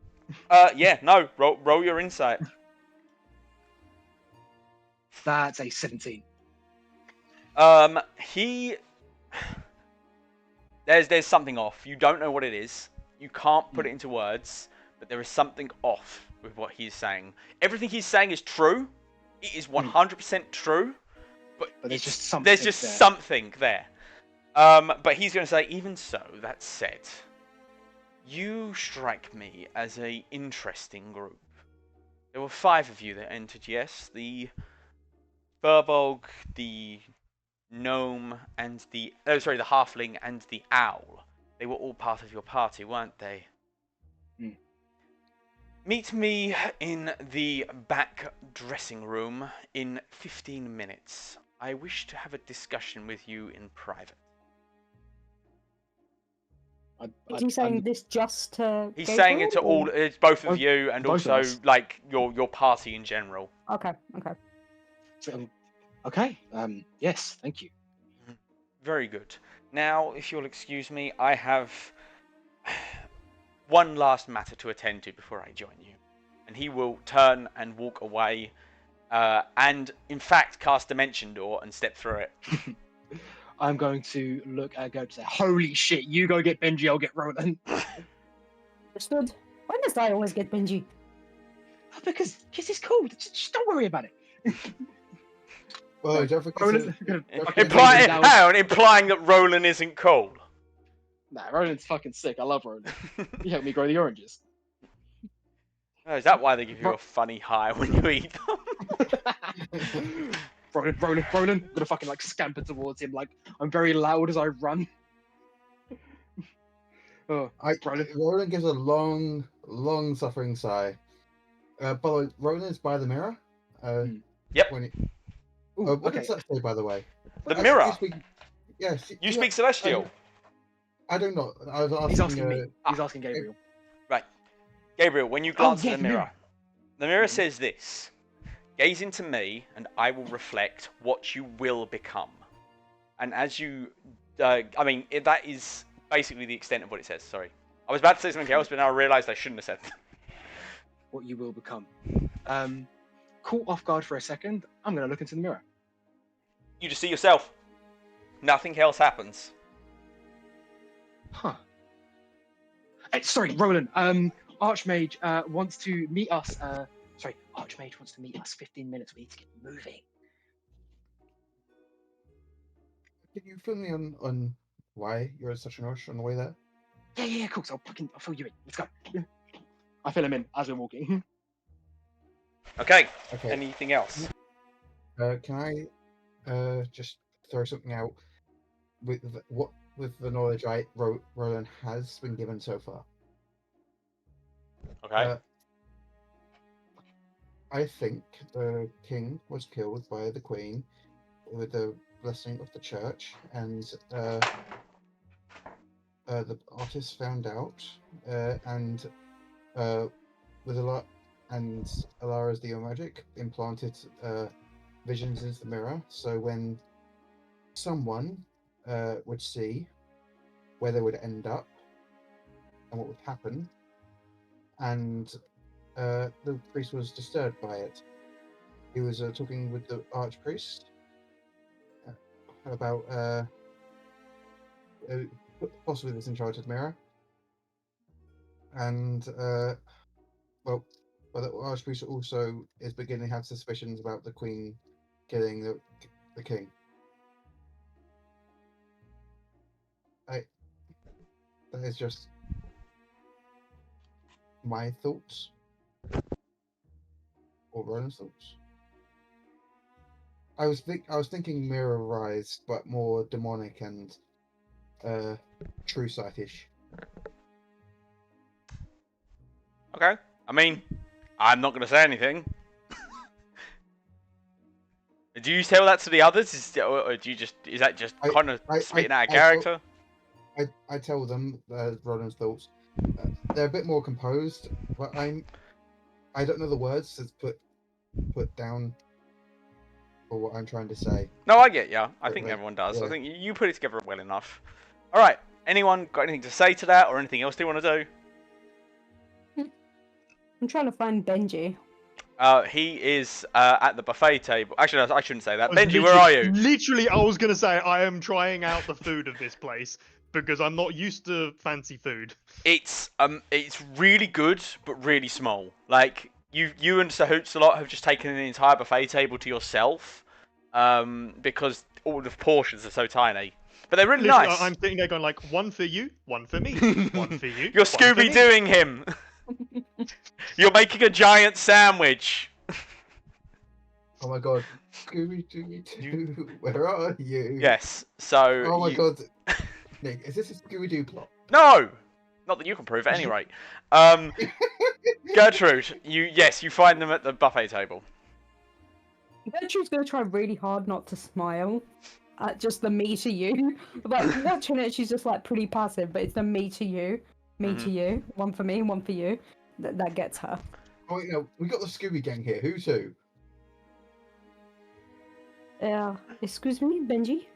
Speaker 1: yeah, no, roll your insight.
Speaker 2: That's a 17.
Speaker 1: There's something off. You don't know what it is. You can't put it into words, but there is something off with what he's saying. Everything he's saying is true. It is 100% true, but
Speaker 2: there's just something
Speaker 1: there's just
Speaker 2: there.
Speaker 1: something there. But he's going to say, even so, that said, you strike me as a interesting group. There were 5 of you that entered, yes. The Furbolg, the gnome, and the halfling and the owl. They were all part of your party, weren't they? Meet me in the back dressing room in 15 minutes. I wish to have a discussion with you in private.
Speaker 3: Is he saying this just to
Speaker 1: He's saying it to
Speaker 3: Gabriel,
Speaker 1: all, it's both of
Speaker 2: Both-
Speaker 1: you and
Speaker 2: both of
Speaker 1: also
Speaker 2: us.
Speaker 1: like your party in general.
Speaker 3: Okay.
Speaker 2: So, okay, yes, thank you.
Speaker 1: Very good. Now, if you'll excuse me, I have one last matter to attend to before I join you. And he will turn and walk away, and in fact cast Dimension Door and step through it.
Speaker 2: I'm going to look at Goat and say, holy shit, you go get Benji, I'll get Roland.
Speaker 3: Understood. Why must I always get Benji?
Speaker 2: Because it's cool, just don't worry about it.
Speaker 5: Well, don't forget
Speaker 2: Roland's
Speaker 5: to...
Speaker 2: gonna
Speaker 5: Okay.
Speaker 2: fucking
Speaker 1: Implying,
Speaker 2: take it down.
Speaker 1: hang on, implying that Roland isn't cool.
Speaker 2: Nah, Roland's fucking sick, I love Roland. He helped me grow the oranges.
Speaker 1: Oh, is that why they give you a funny high when you eat them?
Speaker 2: Roland, I'm gonna fucking like scamper towards him, like I'm very loud as I run. Oh,
Speaker 5: Roland gives a long, suffering sigh. By the way, Roland's by the mirror.
Speaker 1: Yep.
Speaker 5: When
Speaker 2: ooh,
Speaker 5: what
Speaker 2: okay.
Speaker 5: does that say, by the way?
Speaker 1: The
Speaker 5: Actually,
Speaker 1: mirror?
Speaker 5: Yes.
Speaker 1: You speak Celestial.
Speaker 5: I don't know. I was asking.
Speaker 2: He's asking me. He's asking Gabriel.
Speaker 1: Gabriel, when you glance
Speaker 2: yeah,
Speaker 1: at the mirror, the mirror says this: gaze into me, and I will reflect what you will become. And as you, that is basically the extent of what it says. Sorry, I was about to say something else, but now I realised I shouldn't have said that.
Speaker 2: What you will become. Caught off guard for a second, I'm gonna look into the mirror.
Speaker 1: You just see yourself. Nothing else happens.
Speaker 2: Huh. Sorry, Roland. Archmage wants to meet us. Archmage wants to meet us. 15 minutes. We need to get moving.
Speaker 5: Can you fill me on why you're in such a rush on the way there?
Speaker 2: Yeah, cool. So I'll fill you in. Let's go. I fill him in as we're walking.
Speaker 1: Okay.
Speaker 5: Okay.
Speaker 1: Anything else?
Speaker 5: Can I just throw something out with the knowledge Roland has been given so far?
Speaker 1: Okay.
Speaker 5: I think the king was killed by the queen with the blessing of the church, and the artist found out, and with a lot, and Alara's Dio magic implanted visions into the mirror. So when someone would see where they would end up and what would happen, and the priest was disturbed by it. He was talking with the archpriest about possibly this enchanted mirror, and the archpriest also is beginning to have suspicions about the queen killing the king. That is just my thoughts, or Roland's thoughts. I was thinking Mirror Rise, but more demonic and True Sight-ish.
Speaker 1: Okay. I mean, I'm not going to say anything. Do you tell that to the others? Or do you just is that just kind of spitting out of character?
Speaker 5: I tell them Roland's thoughts. They're a bit more composed, but I don't know the words to put down for what I'm trying to say.
Speaker 1: No, I get ya. I think
Speaker 5: Like,
Speaker 1: everyone does.
Speaker 5: yeah.
Speaker 1: I think you put it together well enough. All right. Anyone got anything to say to that, or anything else they want to do?
Speaker 3: I'm trying to find Benji.
Speaker 1: He is at the buffet table. Actually, no, I shouldn't say that.
Speaker 4: I was
Speaker 1: Benji, where are you?
Speaker 4: Literally, I was gonna say I am trying out the food of this place because I'm not used to fancy food.
Speaker 1: It's really good, but really small. Like you and Sir Hoots-a-Lot have just taken the entire buffet table to yourself, because all the portions are so tiny. But they're really
Speaker 4: Literally,
Speaker 1: nice.
Speaker 4: I'm sitting there going like, one for you, one for me, one for you.
Speaker 1: You're
Speaker 4: one for me.
Speaker 1: Scooby-Dooing him. You're making a giant sandwich.
Speaker 5: Oh my god, Scooby-Doo, where are you?
Speaker 1: Yes. So.
Speaker 5: Oh my god, Nick, is this a Scooby-Doo plot?
Speaker 1: No. Not that you can prove at any rate. Gertrude, you find them at the buffet table.
Speaker 3: Gertrude's gonna try really hard not to smile at just the me to you. But watching it, she's just like pretty passive, but it's the me to you, to you, one for me, one for you. That gets her.
Speaker 5: Oh wait, no, we got the Scooby Gang here. Who's who?
Speaker 3: Excuse me, Benji?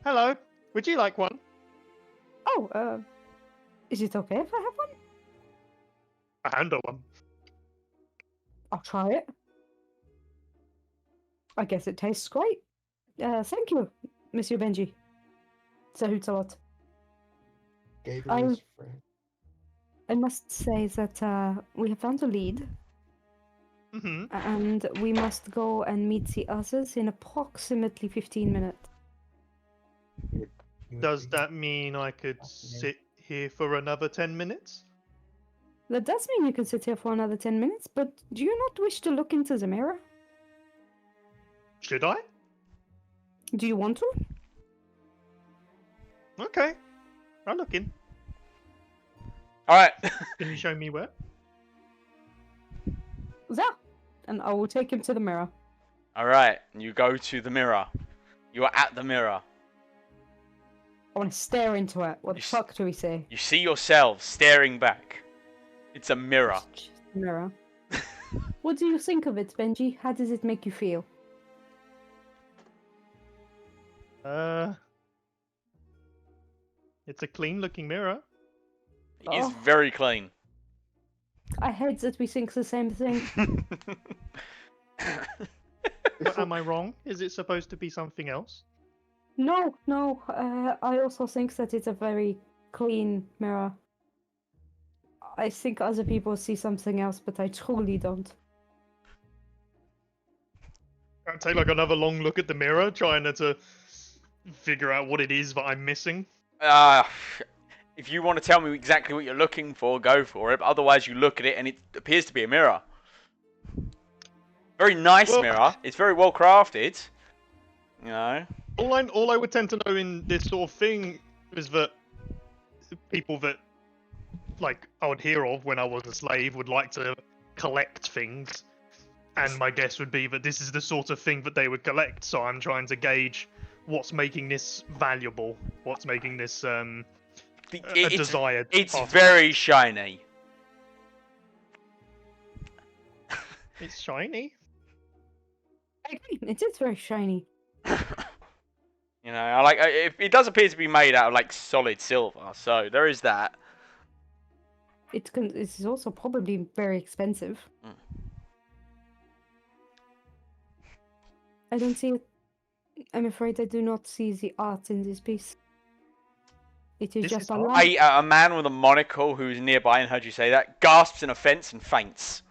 Speaker 4: Hello, would you like one?
Speaker 3: Oh, is it okay if I have one?
Speaker 4: A handle one.
Speaker 3: I'll try it. I guess it tastes great. Thank you, Monsieur Benji. Sir Hoots-a-Lot.
Speaker 5: Gabriel's friend.
Speaker 3: I must say that we have found a lead,
Speaker 4: Mm-hmm.
Speaker 3: and we must go and meet the others in approximately 15 minutes.
Speaker 4: Does that mean I could sit here for another 10 minutes?
Speaker 3: That does mean you can sit here for another 10 minutes, but do you not wish to look into the mirror?
Speaker 4: Should I?
Speaker 3: Do you want to?
Speaker 4: Okay, I'll look in.
Speaker 1: All right.
Speaker 4: Can you show me where?
Speaker 3: There! And I will take him to the mirror.
Speaker 1: All right. You go to the mirror. You are at the mirror.
Speaker 3: I want to stare into it. What the
Speaker 1: You s-
Speaker 3: fuck do we say?
Speaker 1: You see yourself staring back. It's a mirror.
Speaker 3: It's just a mirror. What do you think of it, Benji? How does it make you feel?
Speaker 4: It's a clean-looking mirror.
Speaker 1: It is
Speaker 3: Oh.
Speaker 1: very clean.
Speaker 3: I hate that we think the same thing.
Speaker 4: But am I wrong? Is it supposed to be something else?
Speaker 3: No, no. I also think that it's a very clean mirror. I think other people see something else, but I truly don't.
Speaker 4: I take like another long look at the mirror, trying to figure out what it is that I'm missing.
Speaker 1: If you want to tell me exactly what you're looking for, go for it. But otherwise, you look at it and it appears to be a mirror. Very nice
Speaker 4: Well-
Speaker 1: mirror. It's very well crafted. You know.
Speaker 4: All I would tend to know in this sort of thing is that people that like I would hear of when I was a slave would like to collect things, and my guess would be that this is the sort of thing that they would collect. So I'm trying to gauge what's making this valuable, what's making this a desired.
Speaker 1: It's
Speaker 4: artifact.
Speaker 1: very shiny.
Speaker 4: It's shiny.
Speaker 3: It is very shiny.
Speaker 1: You know, I like it does appear to be made out of like solid silver, so there is that.
Speaker 3: It's also probably very expensive.
Speaker 1: Mm.
Speaker 3: I don't see it. I'm afraid I do not see the art in this piece. It is
Speaker 4: This
Speaker 3: just
Speaker 4: is
Speaker 3: a
Speaker 4: art?
Speaker 3: lamp.
Speaker 1: A man with a monocle who's nearby and heard you say that gasps in offence and faints.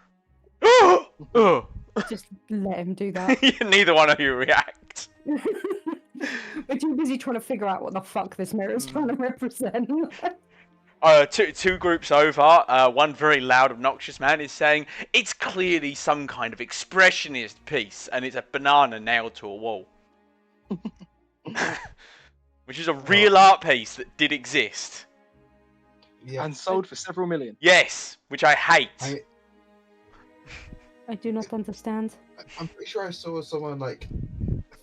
Speaker 1: Ugh.
Speaker 3: Just let him do that.
Speaker 1: Neither one of you react.
Speaker 3: We're too busy trying to figure out what the fuck this mirror is trying to represent.
Speaker 1: Two groups over, one very loud, obnoxious man is saying, it's clearly some kind of expressionist piece, and it's a banana nailed to a wall. Which is a real art piece that did exist.
Speaker 5: Yeah.
Speaker 2: And sold for several million.
Speaker 1: Yes, which I hate.
Speaker 3: I do not understand.
Speaker 5: I'm pretty sure I saw someone like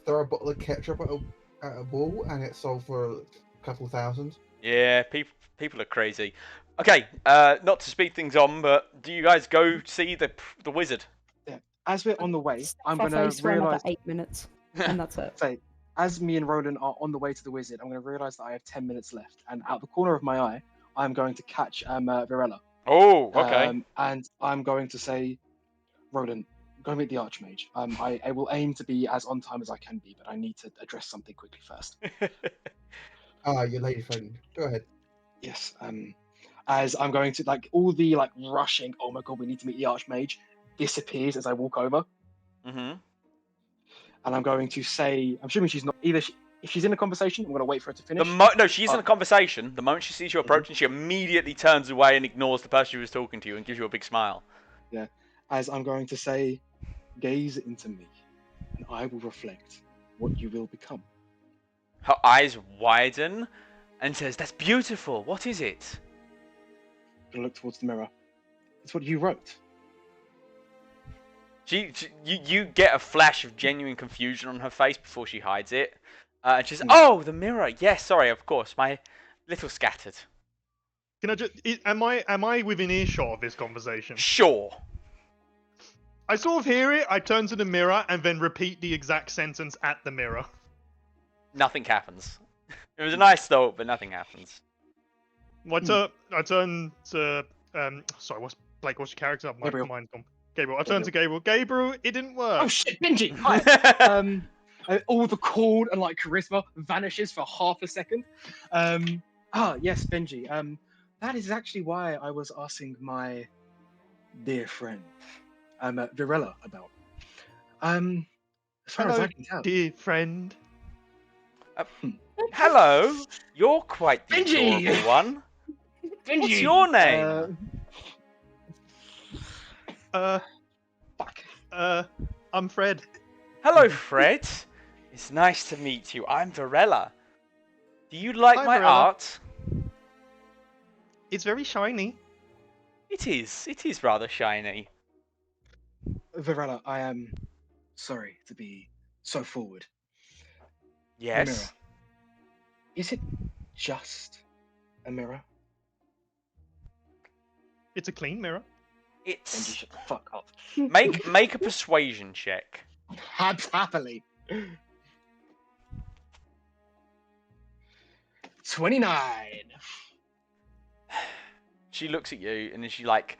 Speaker 5: throw a bottle of ketchup at a wall and it sold for a couple thousand.
Speaker 1: Yeah, people are crazy. Okay, not to speed things on, but do you guys go see the wizard?
Speaker 2: As we're on the way, I'm
Speaker 3: Our
Speaker 2: gonna
Speaker 3: face for another
Speaker 2: realize.
Speaker 3: 8 minutes, and that's it.
Speaker 2: Say, as me and Roland are on the way to the wizard, I'm gonna realize that I have 10 minutes left, and out the corner of my eye, I'm going to catch Virella.
Speaker 1: Oh, okay.
Speaker 2: And I'm going to say, Roland, go meet the Archmage. I will aim to be as on time as I can be, but I need to address something quickly first.
Speaker 5: Your lady friend. Go ahead.
Speaker 2: Yes. As I'm going to like all the like rushing. Oh my god, we need to meet the Archmage. Disappears as I walk over,
Speaker 1: Mm-hmm.
Speaker 2: and I'm going to say, I'm assuming she's not either. If she's in a conversation, I'm going to wait for her to finish.
Speaker 1: No, she's in a conversation. The moment she sees you approaching, she immediately turns away and ignores the person who was talking to you and gives you a big smile.
Speaker 2: As I'm going to say, gaze into me, and I will reflect what you will become.
Speaker 1: Her eyes widen and says, "That's beautiful. What is it?"
Speaker 2: I'm going to look towards the mirror. It's what you wrote.
Speaker 1: You get a flash of genuine confusion on her face before she hides it. And she's,
Speaker 2: Mm.
Speaker 1: "Oh, the mirror. Yes, sorry, of course. My little scattered."
Speaker 4: Can I just? Am I within earshot of this conversation?
Speaker 1: Sure.
Speaker 4: I sort of hear it. I turn to the mirror and then repeat the exact sentence at the mirror.
Speaker 1: Nothing happens. It was a nice thought, but nothing happens.
Speaker 4: I turn to sorry, what's your character? My
Speaker 2: Gabriel.
Speaker 4: mind's gone. Gabriel. I turn to Gabriel. Gabriel, it didn't work.
Speaker 2: Oh shit, Benji! Hi. All the cool and like charisma vanishes for half a second. Yes, Benji. That is actually why I was asking my dear friend, Virella about. As far as
Speaker 4: Hello,
Speaker 2: I can tell,
Speaker 4: dear friend.
Speaker 1: Hello. You're quite the
Speaker 2: Benji!
Speaker 1: adorable one.
Speaker 2: Benji.
Speaker 1: What's your name?
Speaker 2: Fuck.
Speaker 4: I'm Fred.
Speaker 1: Hello, Fred. It's nice to meet you. I'm Virella. Do you like
Speaker 4: Hi,
Speaker 1: my
Speaker 4: Virella.
Speaker 1: art?
Speaker 4: It's very shiny.
Speaker 1: It is. It is rather shiny.
Speaker 2: Virella, I am sorry to be so forward. The
Speaker 1: Yes.
Speaker 2: mirror. Is it just a mirror?
Speaker 4: It's a clean mirror.
Speaker 2: Benji,
Speaker 1: It's
Speaker 2: shut the fuck up.
Speaker 1: make a persuasion check.
Speaker 2: Happily. 29.
Speaker 1: She looks at you and is she like,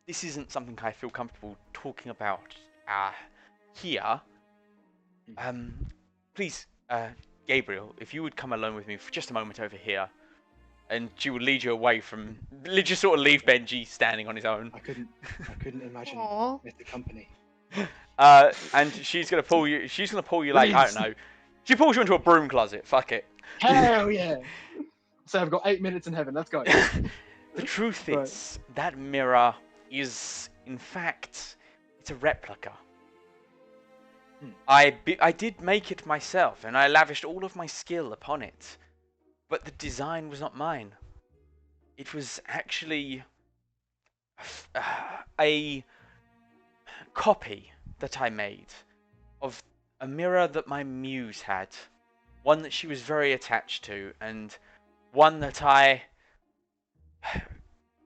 Speaker 1: "This isn't something I feel comfortable talking about. here, please, Gabriel, if you would come alone with me for just a moment over here, and she will lead you away from, just sort of leave Benji standing on his own.
Speaker 2: I couldn't imagine
Speaker 4: Aw.
Speaker 2: with the company.
Speaker 1: And she's gonna pull you. She's gonna pull you like I don't know. She pulls you into a broom closet. Fuck it.
Speaker 2: Hell yeah! So I've got 8 minutes in heaven. Let's go.
Speaker 1: The truth
Speaker 2: Right.
Speaker 1: is that mirror is, in fact, it's a replica. I did make it myself, and I lavished all of my skill upon it, but the design was not mine. It was actually a copy that I made of a mirror that my muse had, one that she was very attached to, and one that I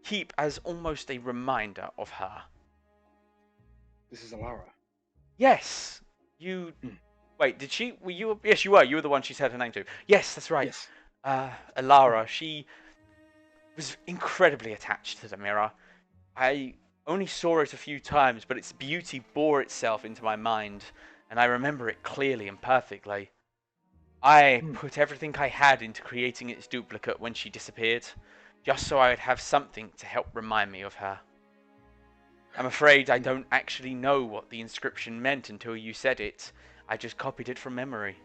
Speaker 1: keep as almost a reminder of her.
Speaker 2: This is Alara.
Speaker 1: Yes, you. Wait, did she? Were you? Yes, you were. You were the one she said her name to. Yes, that's right.
Speaker 2: Yes.
Speaker 1: Alara. She was incredibly attached to the mirror. I only saw it a few times, but its beauty bore itself into my mind, and I remember it clearly and perfectly. I put everything I had into creating its duplicate when she disappeared, just so I would have something to help remind me of her. I'm afraid I don't actually know what the inscription meant until you said it. I just copied it from memory.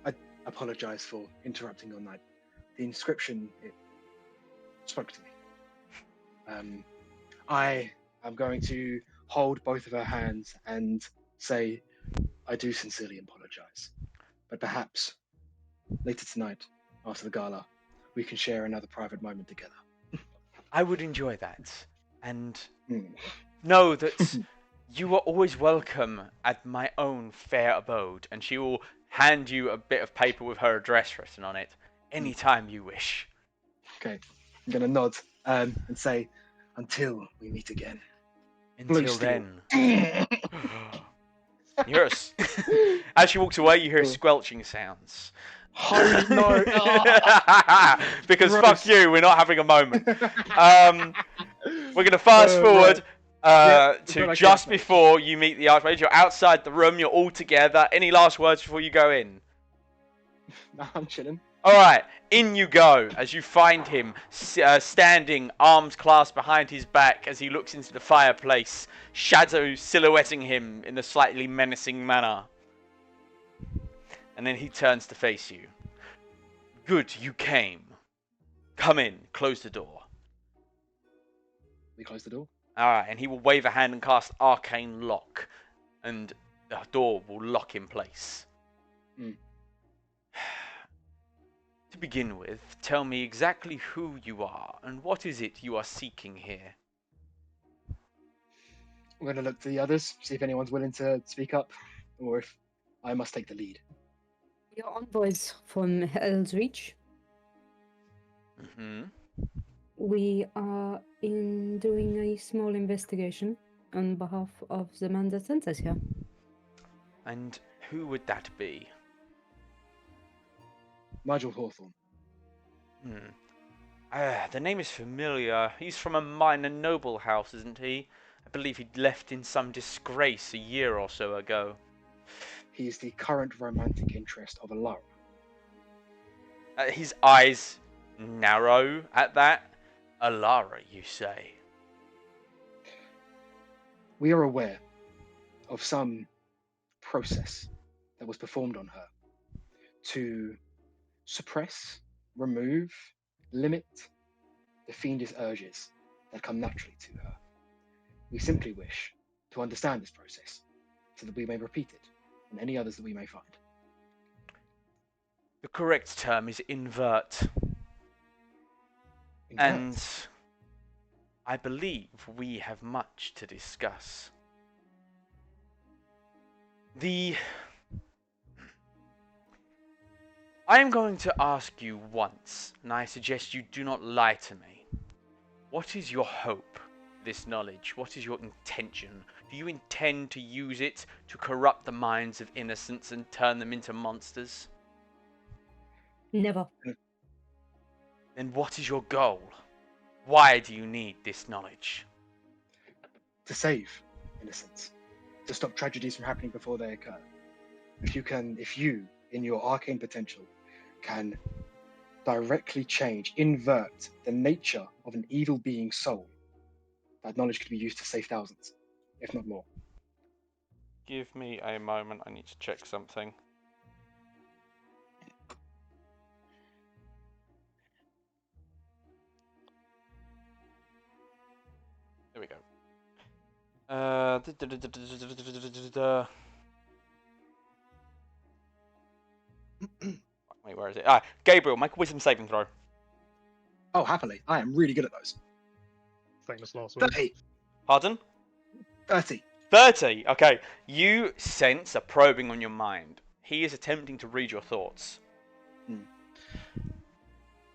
Speaker 2: I apologize for interrupting your night. The inscription, it spoke to me. I am going to hold both of her hands and say, I do sincerely apologize. But perhaps later tonight, after the gala, we can share another private moment together.
Speaker 1: I would enjoy that. And know that you are always welcome at my own fair abode. And she will hand you a bit of paper with her address written on it anytime you wish.
Speaker 2: Okay, I'm going to nod and say, until we meet again.
Speaker 1: Until
Speaker 2: Blue steel.
Speaker 1: then. You hear us. As she walks away, you hear squelching sounds.
Speaker 2: Holy no!
Speaker 1: Because
Speaker 2: Gross.
Speaker 1: fuck you, we're not having a moment. We're gonna fast forward
Speaker 2: Yep,
Speaker 1: to
Speaker 2: like
Speaker 1: just
Speaker 2: Archmage.
Speaker 1: before you meet the Archmage. You're outside the room. You're all together. Any last words before you go in?
Speaker 2: No, I'm chilling.
Speaker 1: All right, in you go as you find him standing, arms clasped behind his back as he looks into the fireplace, shadow silhouetting him in a slightly menacing manner. And then he turns to face you. Good, you came. Come in, close the door.
Speaker 2: We close the door.
Speaker 1: Alright, and he will wave a hand and cast Arcane Lock, and the door will lock in place. To begin with, tell me exactly who you are, and what is it you are seeking here?
Speaker 2: We're going to look to the others, see if anyone's willing to speak up, or if I must take the lead.
Speaker 3: Your envoys from Hell's Reach. We are doing a small investigation on behalf of the man that sent us here.
Speaker 1: And who would that be?
Speaker 2: Nigel Hawthorne.
Speaker 1: The name is familiar. He's from a minor noble house, isn't he? I believe he left in some disgrace a year or so ago.
Speaker 2: He is the current romantic interest of Alara.
Speaker 1: His eyes narrow at that. Alara, you say?
Speaker 2: We are aware of some process that was performed on her to suppress, remove, limit the fiendish urges that come naturally to her. We simply wish to understand this process so that we may repeat it and any others that we may find.
Speaker 1: The correct term is invert. And I believe we have much to discuss. I am going to ask you once, and I suggest you do not lie to me. What is your hope, this knowledge? What is your intention? Do you intend to use it to corrupt the minds of innocents and turn them into monsters?
Speaker 3: Never.
Speaker 1: Then what is your goal? Why do you need this knowledge?
Speaker 2: To save innocence, to stop tragedies from happening before they occur. If you, in your arcane potential, can directly change, invert the nature of an evil being's soul, that knowledge could be used to save thousands, if not more.
Speaker 1: Give me a moment. I need to check something. There we go. Wait, where is it? Gabriel, make a wisdom saving throw.
Speaker 2: Oh, happily. I am really good at those.
Speaker 4: Famous last week.
Speaker 2: 30.
Speaker 1: Pardon?
Speaker 2: 30.
Speaker 1: 30. Okay. You sense a probing on your mind. He is attempting to read your thoughts.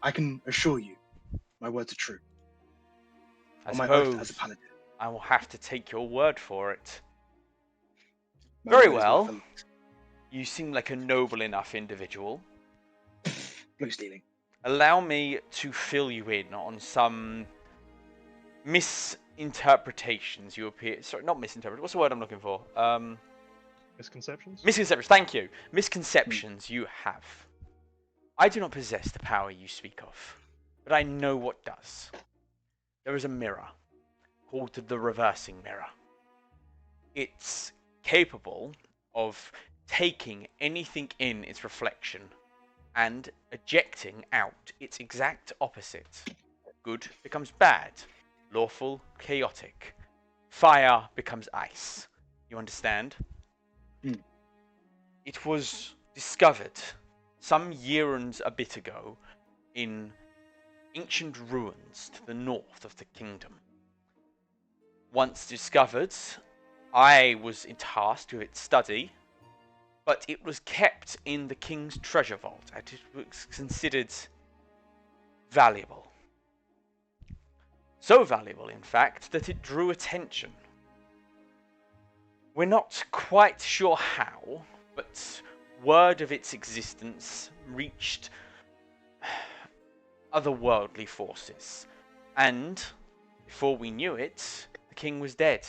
Speaker 2: I can assure you, my words are true.
Speaker 1: I
Speaker 2: On my oath
Speaker 1: suppose
Speaker 2: as a paladin.
Speaker 1: I will have to take your word for it.
Speaker 2: My
Speaker 1: Very
Speaker 2: word is
Speaker 1: well.
Speaker 2: worth a lot.
Speaker 1: You seem like a noble enough individual.
Speaker 2: Blue stealing.
Speaker 1: Allow me to fill you in on some misinterpretations you appear... Sorry, not misinterpret. What's the word I'm looking for?
Speaker 4: Misconceptions?
Speaker 1: Misconceptions. Thank you. Misconceptions you have. I do not possess the power you speak of, but I know what does. There is a mirror called the reversing mirror. It's capable of taking anything in its reflection and ejecting out its exact opposite. Good becomes bad. Lawful, chaotic. Fire becomes ice. You understand? It was discovered some years a bit ago in ancient ruins to the north of the kingdom. Once discovered, I was tasked with its study, but it was kept in the king's treasure vault and it was considered valuable. So valuable, in fact, that it drew attention. We're not quite sure how, but word of its existence reached otherworldly forces, and before we knew it, the king was dead.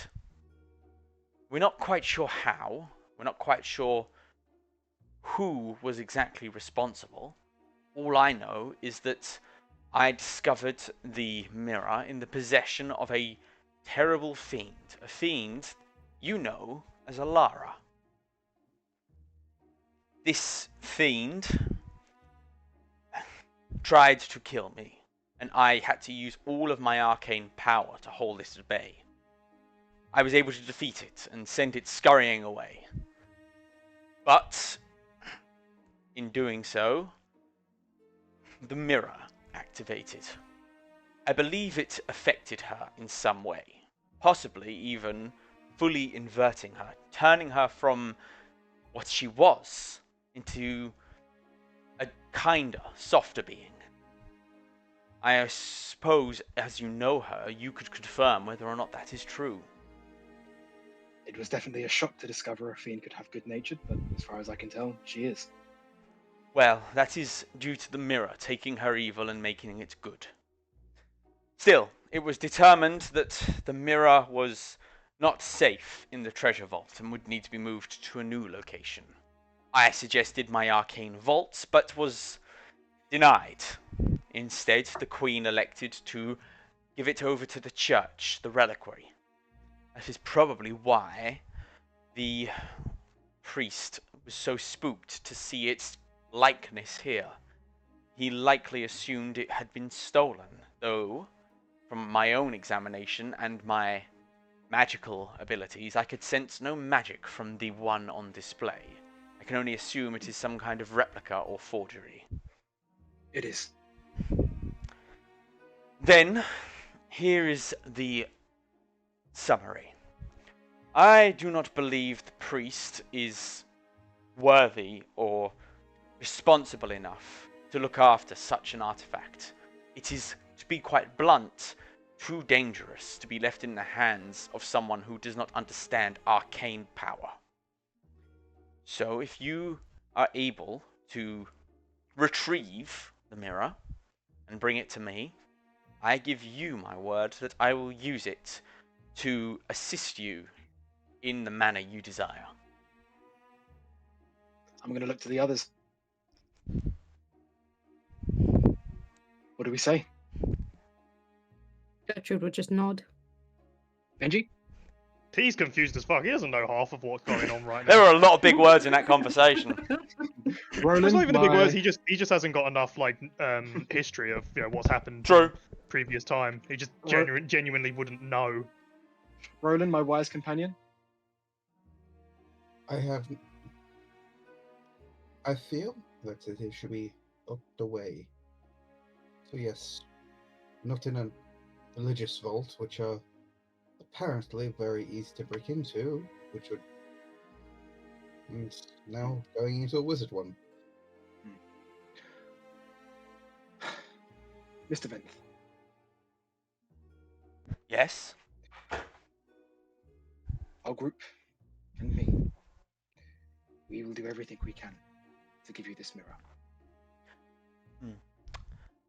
Speaker 1: We're not quite sure how, we're not quite sure who was exactly responsible. All I know is that I discovered the mirror in the possession of a terrible fiend, a fiend you know as Alara. This fiend tried to kill me, and I had to use all of my arcane power to hold it at bay. I was able to defeat it and send it scurrying away. But in doing so, the mirror activated. I believe it affected her in some way, possibly even fully inverting her, turning her from what she was into a kinder, softer being. I suppose, as you know her, you could confirm whether or not that is true.
Speaker 2: It was definitely a shock to discover a fiend could have good natured, but as far as I can tell, she is.
Speaker 1: Well, that is due to the mirror taking her evil and making it good. Still, it was determined that the mirror was not safe in the treasure vault and would need to be moved to a new location. I suggested my arcane vault, but was denied. Instead, the Queen elected to give it over to the church, the reliquary. That is probably why the priest was so spooked to see its likeness here. He likely assumed it had been stolen, though, from my own examination and my magical abilities, I could sense no magic from the one on display. I can only assume it is some kind of replica or forgery.
Speaker 2: It is.
Speaker 1: Then, here is the summary. I do not believe the priest is worthy or responsible enough to look after such an artifact. It is, to be quite blunt, too dangerous to be left in the hands of someone who does not understand arcane power. So if you are able to retrieve the mirror and bring it to me, I give you my word that I will use it to assist you in the manner you desire.
Speaker 2: I'm going to look to the others. What do we say?
Speaker 3: Gertrude would just nod.
Speaker 2: Benji?
Speaker 4: He's confused as fuck. He doesn't know half of what's going on right
Speaker 1: There
Speaker 4: now.
Speaker 1: were a lot of big words in that conversation.
Speaker 2: Roland,
Speaker 4: It's not even the big
Speaker 2: my-
Speaker 4: words. He just hasn't got enough like history of what's happened
Speaker 1: True.
Speaker 4: previous time. He just
Speaker 2: Ro-
Speaker 4: genuinely wouldn't know.
Speaker 2: Roland, my wise companion.
Speaker 5: I feel that it should be locked away. So yes, not in a religious vault, which are apparently very easy to break into, which would and now going into a wizard one.
Speaker 2: Mr. Venth,
Speaker 1: Yes?
Speaker 2: our group and me, we will do everything we can to give you this mirror.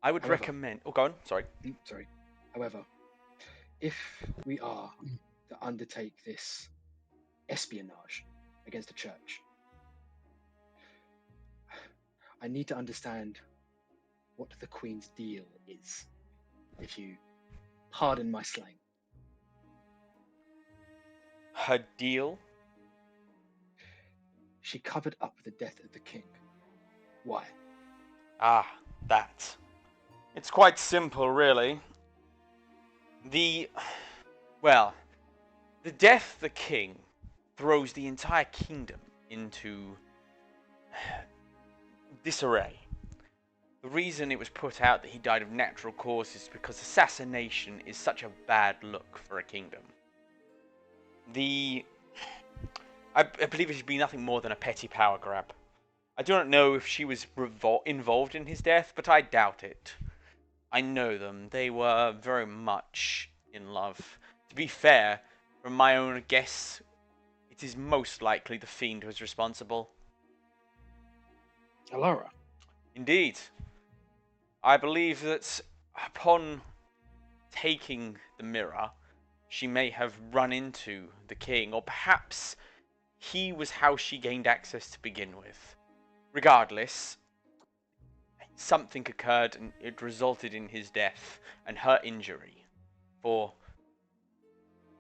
Speaker 1: I would
Speaker 2: However-
Speaker 1: recommend... Oh, go on. Sorry.
Speaker 2: Sorry. However, if we are to undertake this espionage against the church, I need to understand what the Queen's deal is, if you pardon my slang.
Speaker 1: Her deal?
Speaker 2: She covered up the death of the king. Why?
Speaker 1: Ah, that. It's quite simple, really. Well, the death of the king throws the entire kingdom into disarray. The reason it was put out that he died of natural causes is because assassination is such a bad look for a kingdom. I believe it should be nothing more than a petty power grab. I do not know if she was involved in his death, but I doubt it. I know them. They were very much in love. To be fair, from my own guess, it is most likely the fiend who is responsible.
Speaker 2: Alara.
Speaker 1: Indeed. I believe that upon taking the mirror, she may have run into the king, or perhaps he was how she gained access to begin with. Regardless, something occurred and it resulted in his death and her injury. For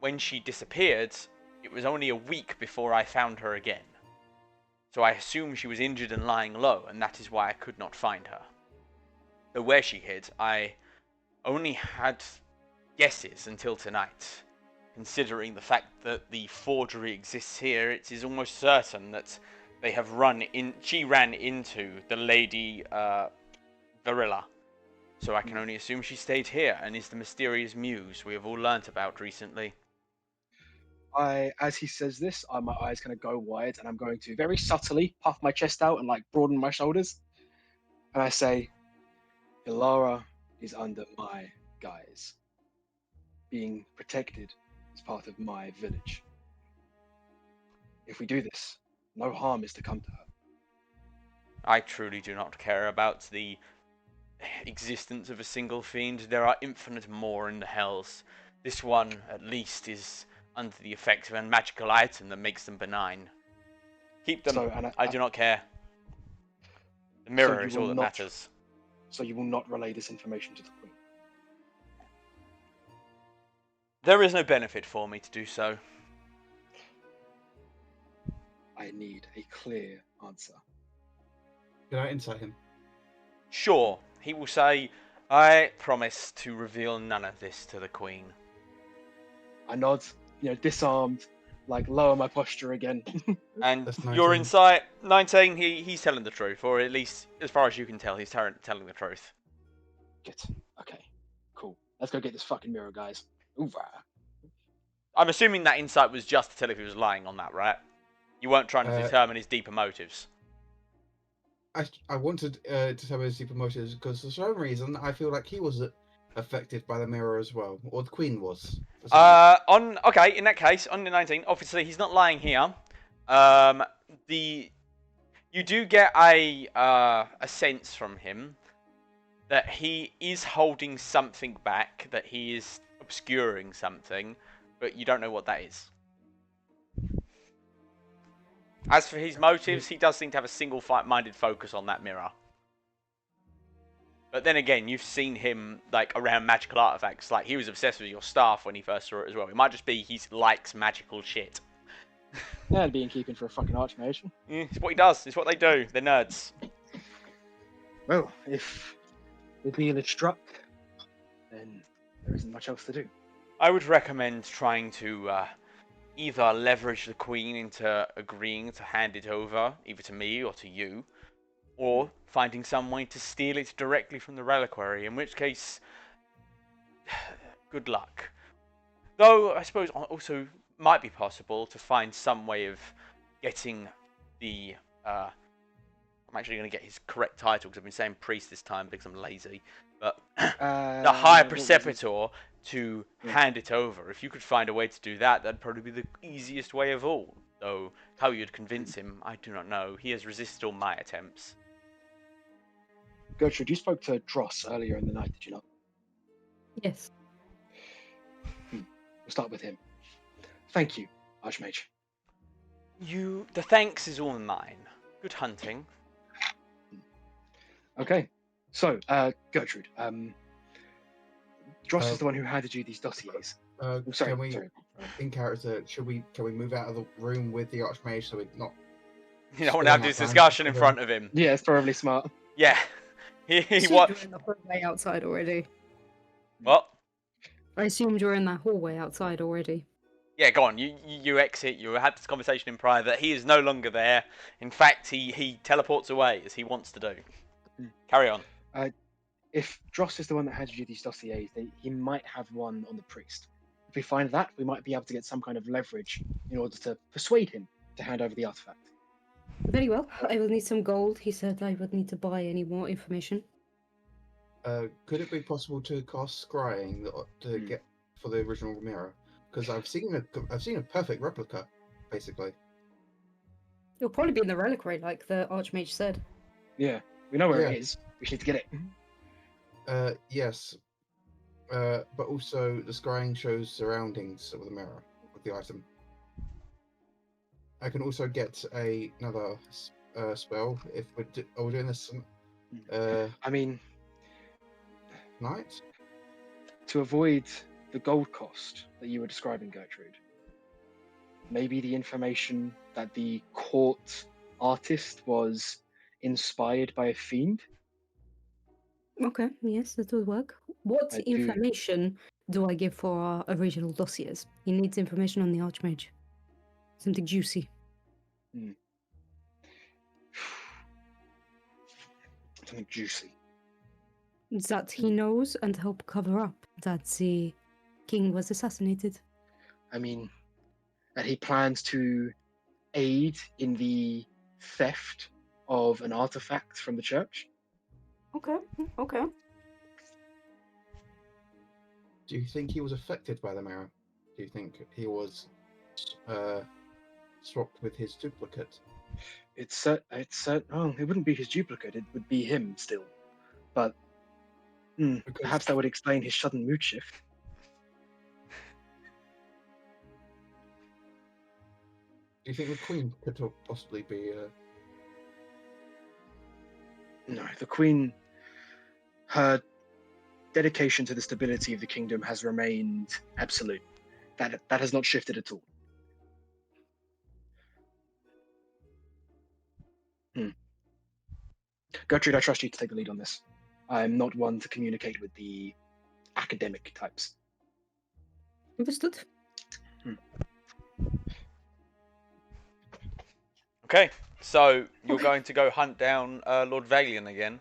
Speaker 1: when she disappeared, it was only a week before I found her again. So I assume she was injured and lying low, and that is why I could not find her. Though where she hid, I only had guesses until tonight. Considering the fact that the forgery exists here, it is almost certain that they have she ran into the Lady Varilla. So I can only assume she stayed here and is the mysterious muse we have all learnt about recently.
Speaker 2: As he says this, my eyes kind of go wide, and I'm going to very subtly puff my chest out and like broaden my shoulders. And I say, Ilara is under my guise, being protected as part of my village. If we do this, no harm is to come to her.
Speaker 1: I truly do not care about the existence of a single fiend. There are infinite more in the hells. This one, at least, is under the effect of a magical item that makes them benign. Keep them.
Speaker 2: So,
Speaker 1: I do not care. The mirror
Speaker 2: you
Speaker 1: is all
Speaker 2: will
Speaker 1: that
Speaker 2: not-
Speaker 1: matters.
Speaker 2: So you will not relay this information to the Queen.
Speaker 1: There is no benefit for me to do so.
Speaker 2: I need a clear answer.
Speaker 5: Can I insight him?
Speaker 1: Sure, he will say, I promise to reveal none of this to the Queen.
Speaker 2: I nod, disarmed, like lower my posture again.
Speaker 1: And
Speaker 5: That's
Speaker 1: your
Speaker 5: 19.
Speaker 1: insight, 19, he's telling the truth, or at least, as far as you can tell, he's telling the truth.
Speaker 2: Good. Okay. Cool. Let's go get this fucking mirror, guys. Oova.
Speaker 1: I'm assuming that insight was just to tell if he was lying on that, right? You weren't trying to determine his deeper motives.
Speaker 5: I wanted to tell his super motives because for some reason I feel like he was affected by the mirror as well, or the Queen was. for some
Speaker 1: Okay, in that case, on the 19, obviously he's not lying here. You do get a sense from him that he is holding something back, that he is obscuring something, but you don't know what that is. As for his motives, he does seem to have a single-minded focus on that mirror. But then again, you've seen him like around magical artifacts. Like he was obsessed with your staff when he first saw it as well. It might just be he likes magical shit.
Speaker 2: Yeah, and be in keeping for a fucking archmage.
Speaker 1: Yeah, it's what he does. It's what they do. They're nerds.
Speaker 2: Well, if the deal is struck, then there isn't much else to do.
Speaker 1: I would recommend trying to either leverage the Queen into agreeing to hand it over, either to me or to you, or finding some way to steal it directly from the reliquary, in which case, good luck. Though, I suppose also might be possible to find some way of getting the... I'm actually going to get his correct title, because I've been saying priest this time because I'm lazy, but the High
Speaker 2: What was it?
Speaker 1: Preceptor to hand it over. If you could find a way to do that, that'd probably be the easiest way of all. Though, how you'd convince him, I do not know. He has resisted all my attempts.
Speaker 2: Gertrude, you spoke to Dross earlier in the night, did you not?
Speaker 3: Yes.
Speaker 2: We'll start with him. Thank you, Archmage.
Speaker 1: The thanks is all mine. Good hunting.
Speaker 2: Okay, so, Gertrude, Dross is the one who handed you these dossiers. Sorry,
Speaker 5: Can we,
Speaker 2: sorry.
Speaker 5: in character, can we move out of the room with the Archmage so we're not...
Speaker 1: You don't want to have this discussion in front of him.
Speaker 2: Yeah, it's probably smart.
Speaker 1: Yeah. He
Speaker 3: Assumed
Speaker 1: what?
Speaker 3: you're in the hallway outside already.
Speaker 1: What?
Speaker 3: I assumed you're in that hallway outside already.
Speaker 1: Yeah, go on. You exit. You had this conversation in private. He is no longer there. In fact, he teleports away as he wants to do. Carry on.
Speaker 2: If Dross is the one that handed you these dossiers, he might have one on the priest. If we find that, we might be able to get some kind of leverage in order to persuade him to hand over the artifact.
Speaker 3: Very well. I will need some gold. He said I would need to buy any more information.
Speaker 5: Could it be possible to cast scrying to get for the original mirror? Because I've seen a perfect replica, basically.
Speaker 3: It'll probably be in the reliquary, like the Archmage said.
Speaker 2: Yeah, we know where
Speaker 5: Yeah.
Speaker 2: it is. We just need to get it.
Speaker 5: Yes. But also the scrying shows surroundings of the mirror of the item. I can also get another spell if we're doing this
Speaker 2: I mean,
Speaker 5: night.
Speaker 2: to avoid the gold cost that you were describing, Gertrude, maybe the information that the court artist was inspired by a fiend?
Speaker 3: Okay, yes, that will work. What
Speaker 2: I do-
Speaker 3: information do I give for our original dossiers? He needs information on the Archmage. Something juicy.
Speaker 2: Something juicy.
Speaker 3: That he knows and help cover up that the king was assassinated.
Speaker 2: I mean, that he plans to aid in the theft of an artifact from the church?
Speaker 3: Okay, okay.
Speaker 5: Do you think he was affected by the mirror? Do you think he was swapped with his duplicate?
Speaker 2: Oh, it wouldn't be his duplicate. It would be him still. But perhaps that would explain his sudden mood shift.
Speaker 5: Do you think the Queen could possibly be?
Speaker 2: No, the Queen, her dedication to the stability of the kingdom has remained absolute. That has not shifted at all. Gertrude, I trust you to take the lead on this. I am not one to communicate with the academic types.
Speaker 3: Understood.
Speaker 1: Okay, so you're going to go hunt down Lord Valian again.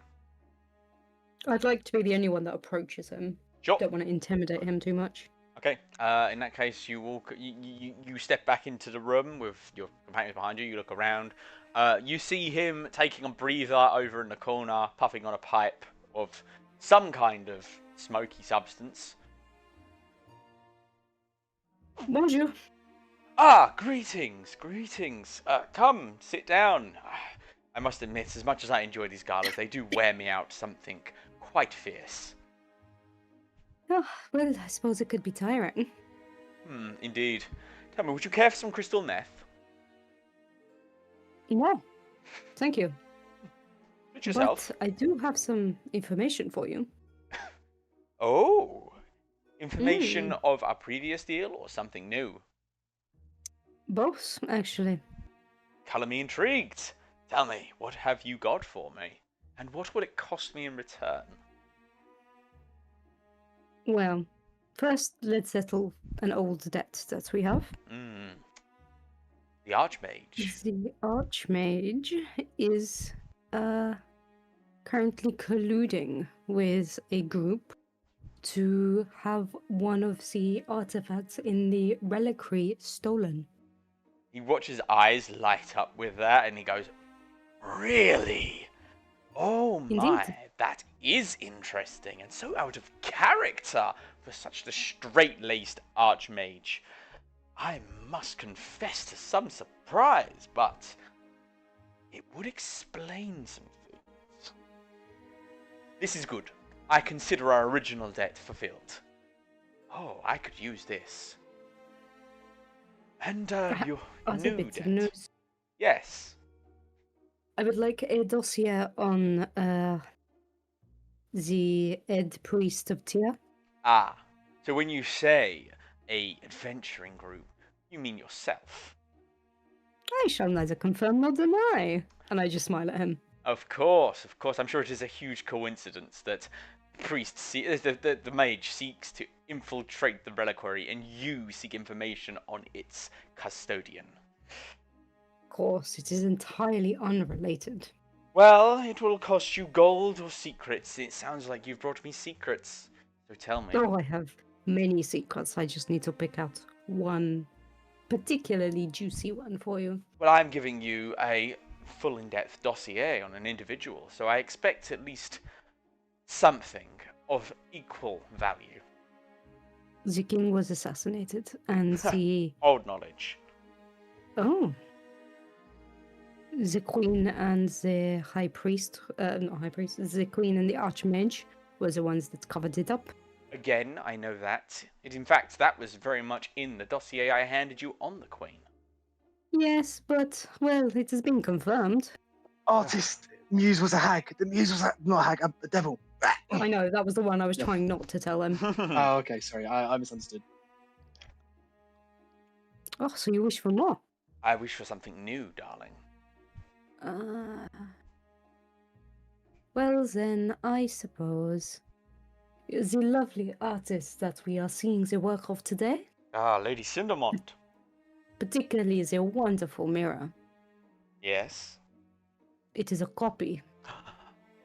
Speaker 3: I'd like to be the only one that approaches him.
Speaker 1: Sure.
Speaker 3: Don't want to intimidate him too much.
Speaker 1: Okay. In that case, you walk. You step back into the room with your companions behind you. You look around. You see him taking a breather over in the corner, puffing on a pipe of some kind of smoky substance.
Speaker 3: Bonjour.
Speaker 1: Ah, greetings, greetings. Come, sit down. I must admit, as much as I enjoy these galas, they do wear me out something quite fierce.
Speaker 3: Oh, well, I suppose it could be tiring.
Speaker 1: Indeed. Tell me, would you care for some crystal meth?
Speaker 3: No, thank you.
Speaker 1: Suit yourself.
Speaker 3: But I do have some information for you.
Speaker 1: Oh, information
Speaker 3: Mm.
Speaker 1: of our previous deal or something new?
Speaker 3: Both, actually.
Speaker 1: Color me intrigued. Tell me, what have you got for me? And what would it cost me in return?
Speaker 3: Well, first let's settle an old debt that we have.
Speaker 1: The Archmage.
Speaker 3: The Archmage is currently colluding with a group to have one of the artifacts in the reliquary stolen.
Speaker 1: He watches eyes light up with that and he goes, really? Oh my,
Speaker 3: Indeed.
Speaker 1: that is interesting and so out of character for such the straight-laced Archmage. I must confess to some surprise, but it would explain some things. This is good. I consider our original debt fulfilled. Oh, I could use this. And your
Speaker 3: Other
Speaker 1: new
Speaker 3: bits
Speaker 1: debt.
Speaker 3: of news.
Speaker 1: Yes.
Speaker 3: I would like a dossier on the Ed Priest of Tyr.
Speaker 1: Ah, so when you say a adventuring group, you mean yourself.
Speaker 3: I shall neither confirm nor deny. And I just smile at him.
Speaker 1: Of course. I'm sure it is a huge coincidence that the mage seeks to infiltrate the reliquary and you seek information on its custodian.
Speaker 3: Of course, it is entirely unrelated.
Speaker 1: Well, it will cost you gold or secrets. It sounds like you've brought me secrets. So tell me.
Speaker 3: Oh, I have many secrets. I just need to pick out one particularly juicy one for you.
Speaker 1: Well, I'm giving you a full in-depth dossier on an individual, so I expect at least something of equal value.
Speaker 3: The king was assassinated, and the...
Speaker 1: Old knowledge.
Speaker 3: Oh. The queen and the high priest... not high priest. The queen and the archmage were the ones that covered it up.
Speaker 1: Again, I know that. In fact, that was very much in the dossier I handed you on the queen.
Speaker 3: Yes, but, well, it has been confirmed.
Speaker 2: Artist, Muse was a hag. The Muse was not a hag, a devil.
Speaker 3: I know, that was the one I was
Speaker 2: Yeah.
Speaker 3: trying not to tell him.
Speaker 2: Oh, okay, sorry, I misunderstood.
Speaker 3: Oh, so you wish for more?
Speaker 1: I wish for something new, darling.
Speaker 3: Well then, I suppose the lovely artist that we are seeing the work of today,
Speaker 1: Ah, Lady Cindermont.
Speaker 3: particularly the wonderful mirror.
Speaker 1: Yes.
Speaker 3: It is a copy.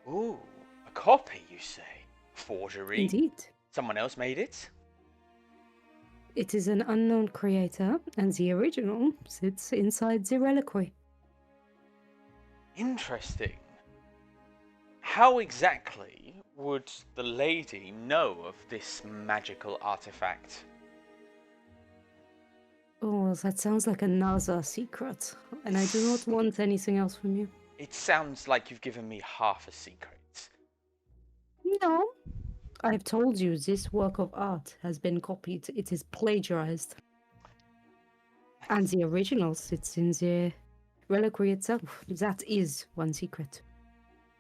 Speaker 1: Ooh, a copy, you say? Forgery?
Speaker 3: Indeed.
Speaker 1: Someone else made it?
Speaker 3: It is an unknown creator, and the original sits inside the reliquary.
Speaker 1: Interesting. How exactly would the lady know of this magical artifact?
Speaker 3: Oh, that sounds like another secret, and I do not want anything else from you.
Speaker 1: It sounds like you've given me half a secret.
Speaker 3: No. I have told you this work of art has been copied. It is plagiarized. And the original sits in the reliquary itself. That is one secret.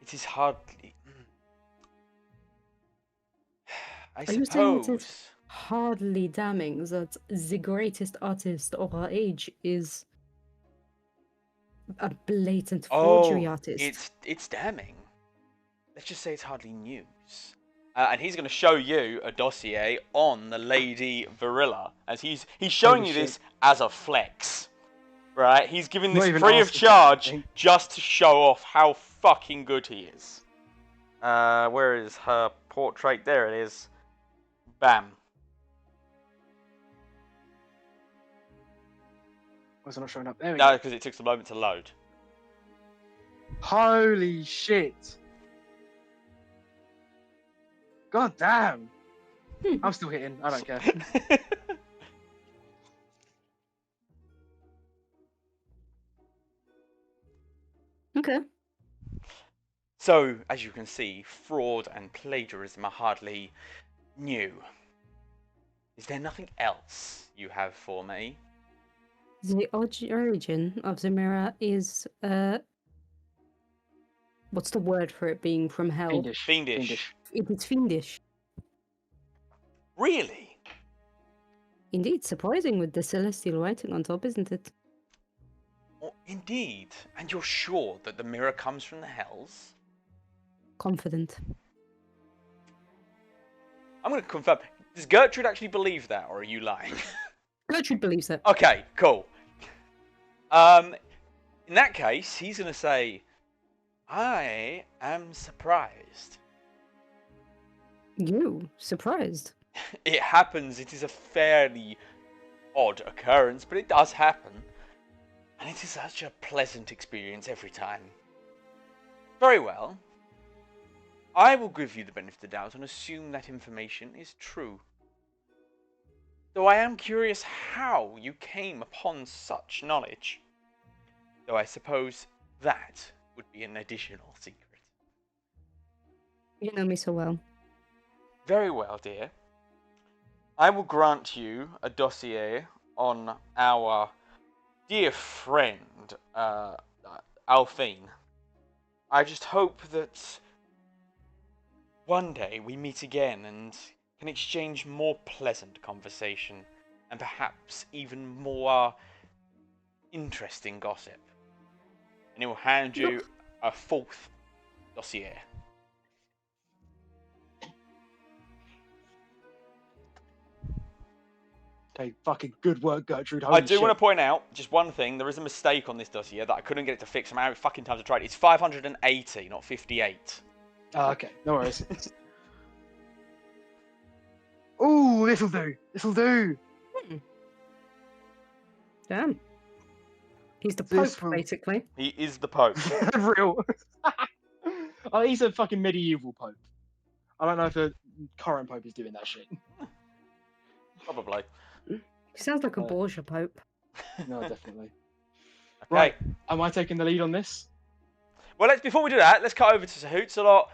Speaker 1: It is hardly. I
Speaker 3: Are you saying it is
Speaker 1: suppose.
Speaker 3: hardly damning that the greatest artist of our age is a blatant forgery artist?
Speaker 1: It's damning. Let's just say it's hardly news. And he's going to show you a dossier on the Lady Virilla, as he's showing
Speaker 2: Holy
Speaker 1: you
Speaker 2: shit.
Speaker 1: this as a flex, right? He's giving
Speaker 2: Not
Speaker 1: this
Speaker 2: even
Speaker 1: free of
Speaker 2: asked if
Speaker 1: charge
Speaker 2: anything.
Speaker 1: just to show off how fucking good he is. Where is her portrait? There it is. Bam.
Speaker 2: Why is it not showing up? There we
Speaker 1: No,
Speaker 2: go.
Speaker 1: because it took a moment to load.
Speaker 2: Holy shit. God damn. I'm still hitting. I don't care.
Speaker 3: Okay.
Speaker 1: So, as you can see, fraud and plagiarism are hardly new. Is there nothing else you have for me?
Speaker 3: The origin of the mirror is what's the word for it being from hell?
Speaker 2: Fiendish.
Speaker 1: Fiendish.
Speaker 3: It is fiendish.
Speaker 1: Really?
Speaker 3: Indeed, surprising with the celestial writing on top, isn't it?
Speaker 1: Well, indeed. And you're sure that the mirror comes from the hells?
Speaker 3: Confident.
Speaker 1: I'm going to confirm. Does Gertrude actually believe that, or are you lying?
Speaker 3: Gertrude believes it.
Speaker 1: Okay, cool. In that case, he's going to say, I am surprised.
Speaker 3: You surprised?
Speaker 1: It happens. It is a fairly odd occurrence, but it does happen. And it is such a pleasant experience every time. Very well. I will give you the benefit of the doubt and assume that information is true. Though I am curious how you came upon such knowledge. Though I suppose that would be an additional secret.
Speaker 3: You know me so well.
Speaker 1: Very well, dear. I will grant you a dossier on our dear friend, Alphine. I just hope that one day we meet again and can exchange more pleasant conversation and perhaps even more interesting gossip. And he will hand you a fourth dossier.
Speaker 2: Okay, fucking good work, Gertrude.
Speaker 1: I do want to point out just one thing. There is a mistake on this dossier that I couldn't get it to fix. I'm how many fucking times I tried. It's 580, not 58.
Speaker 2: Oh, okay, no worries. Ooh, this'll do. This'll do.
Speaker 3: Damn. He's the Pope,
Speaker 2: This will-
Speaker 3: basically.
Speaker 1: He is the Pope.
Speaker 2: Real. Oh, he's a fucking medieval pope. I don't know if the current pope is doing that shit.
Speaker 1: Probably.
Speaker 3: He sounds like a
Speaker 2: Uh,
Speaker 3: Borgia Pope.
Speaker 2: No, definitely.
Speaker 1: Okay.
Speaker 2: Right. Am I taking the lead on this?
Speaker 1: Well, before we do that, let's cut over to Sahutsalot,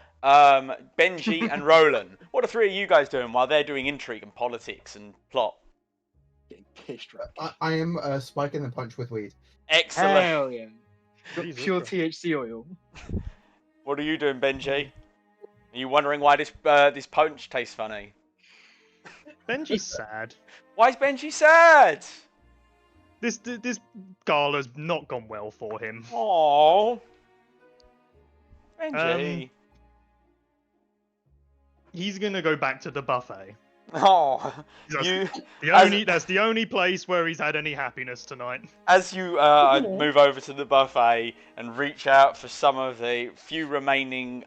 Speaker 1: Benji, and Roland. What are three of you guys doing while they're doing intrigue and politics and plot?
Speaker 2: Getting pissed right.
Speaker 5: I am spiking the punch with weed.
Speaker 1: Excellent.
Speaker 2: Hell yeah. Got
Speaker 4: Jesus
Speaker 2: pure
Speaker 4: Christ.
Speaker 2: THC oil.
Speaker 1: What are you doing, Benji? Are you wondering why this punch tastes funny?
Speaker 4: Benji's sad.
Speaker 1: Why is Benji sad?
Speaker 4: This gala's not gone well for him.
Speaker 1: Aww. Benji.
Speaker 4: He's gonna go back to the buffet.
Speaker 1: Oh,
Speaker 4: That's
Speaker 1: you.
Speaker 4: That's the only place where he's had any happiness tonight.
Speaker 1: As you move over to the buffet and reach out for some of the few remaining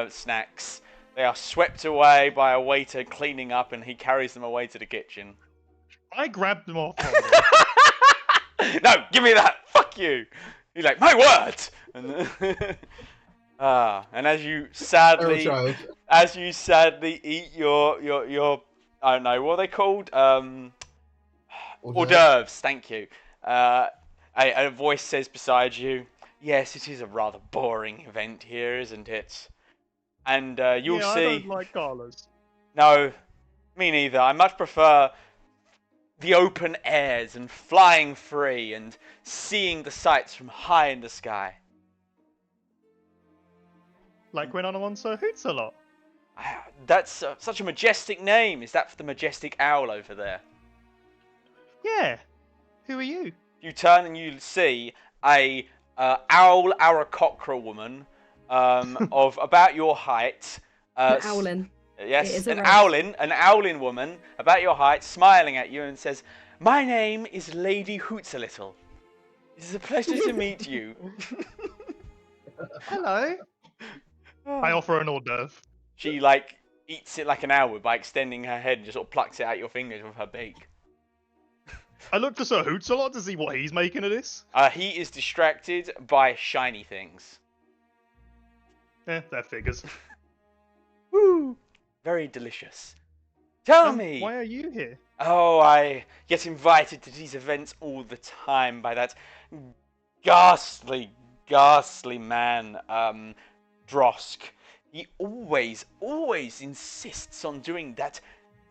Speaker 1: snacks, they are swept away by a waiter cleaning up, and he carries them away to the kitchen.
Speaker 4: I grabbed them off. From him.
Speaker 1: No, give me that. Fuck you. You're like, my word. And, and as you sadly,
Speaker 5: child.
Speaker 1: Eat your I don't know what are they called. Hors
Speaker 5: Hors
Speaker 1: d'oeuvres. Thank you. A voice says beside you, "Yes, it is a rather boring event here, isn't it?" And you'll
Speaker 4: yeah,
Speaker 1: see.
Speaker 4: I don't like galas.
Speaker 1: No, me neither. I much prefer the open airs and flying free and seeing the sights from high in the sky.
Speaker 4: Like when I'm on Sir Hoots a lot.
Speaker 1: That's such a majestic name. Is that for the majestic owl over there?
Speaker 4: Yeah. Who are you?
Speaker 1: You turn and you see a owl Aarakocra woman of about your height.
Speaker 3: An owlin. It
Speaker 1: Yes,
Speaker 3: is a
Speaker 1: an
Speaker 3: race.
Speaker 1: owlin woman about your height, smiling at you and says, "My name is Lady Hootsalittle. It is a pleasure to meet you."
Speaker 4: Hello. I offer an hors d'oeuvre.
Speaker 1: She eats it like an owl by extending her head and just sort of plucks it out your fingers with her beak.
Speaker 4: I look to Sir Hoots a lot to see what he's making of this.
Speaker 1: He is distracted by shiny things.
Speaker 4: That figures.
Speaker 1: Woo! Very delicious. Tell me.
Speaker 4: Why are you here?
Speaker 1: Oh, I get invited to these events all the time by that ghastly man, Drosk. He always insists on doing that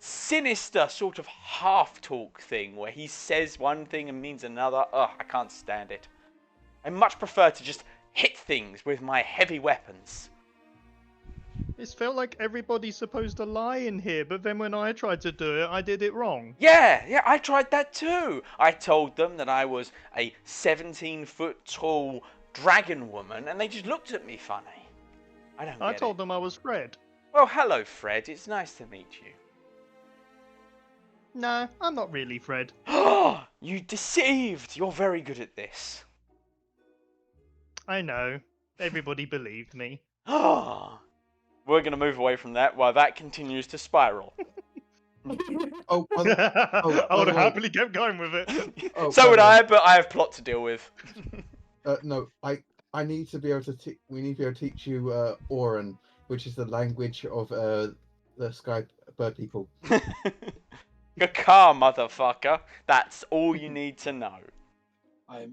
Speaker 1: sinister sort of half-talk thing where he says one thing and means another. Ugh, I can't stand it. I much prefer to just hit things with my heavy weapons.
Speaker 4: It's felt like everybody's supposed to lie in here, but then when I tried to do it, I did it wrong.
Speaker 1: Yeah, I tried that too. I told them that I was a 17-foot tall dragon woman, and they just looked at me funny. I don't
Speaker 4: I
Speaker 1: get
Speaker 4: told
Speaker 1: it.
Speaker 4: them I was Fred.
Speaker 1: Well, hello, Fred. It's nice to meet you.
Speaker 4: No, I'm not really Fred.
Speaker 1: You deceived! You're very good at this.
Speaker 4: I know. Everybody believed me.
Speaker 1: We're going to move away from that while that continues to spiral.
Speaker 5: Oh,
Speaker 4: I
Speaker 5: by
Speaker 4: would have
Speaker 5: the way-
Speaker 4: happily kept going with it.
Speaker 5: Oh,
Speaker 1: So
Speaker 5: by
Speaker 1: would
Speaker 5: the way,
Speaker 1: I, but I have plot to deal with.
Speaker 5: No, I need to be able to. We need to be able to teach you Auran, which is the language of the sky bird people.
Speaker 1: Car, motherfucker. That's all you need to know.
Speaker 2: I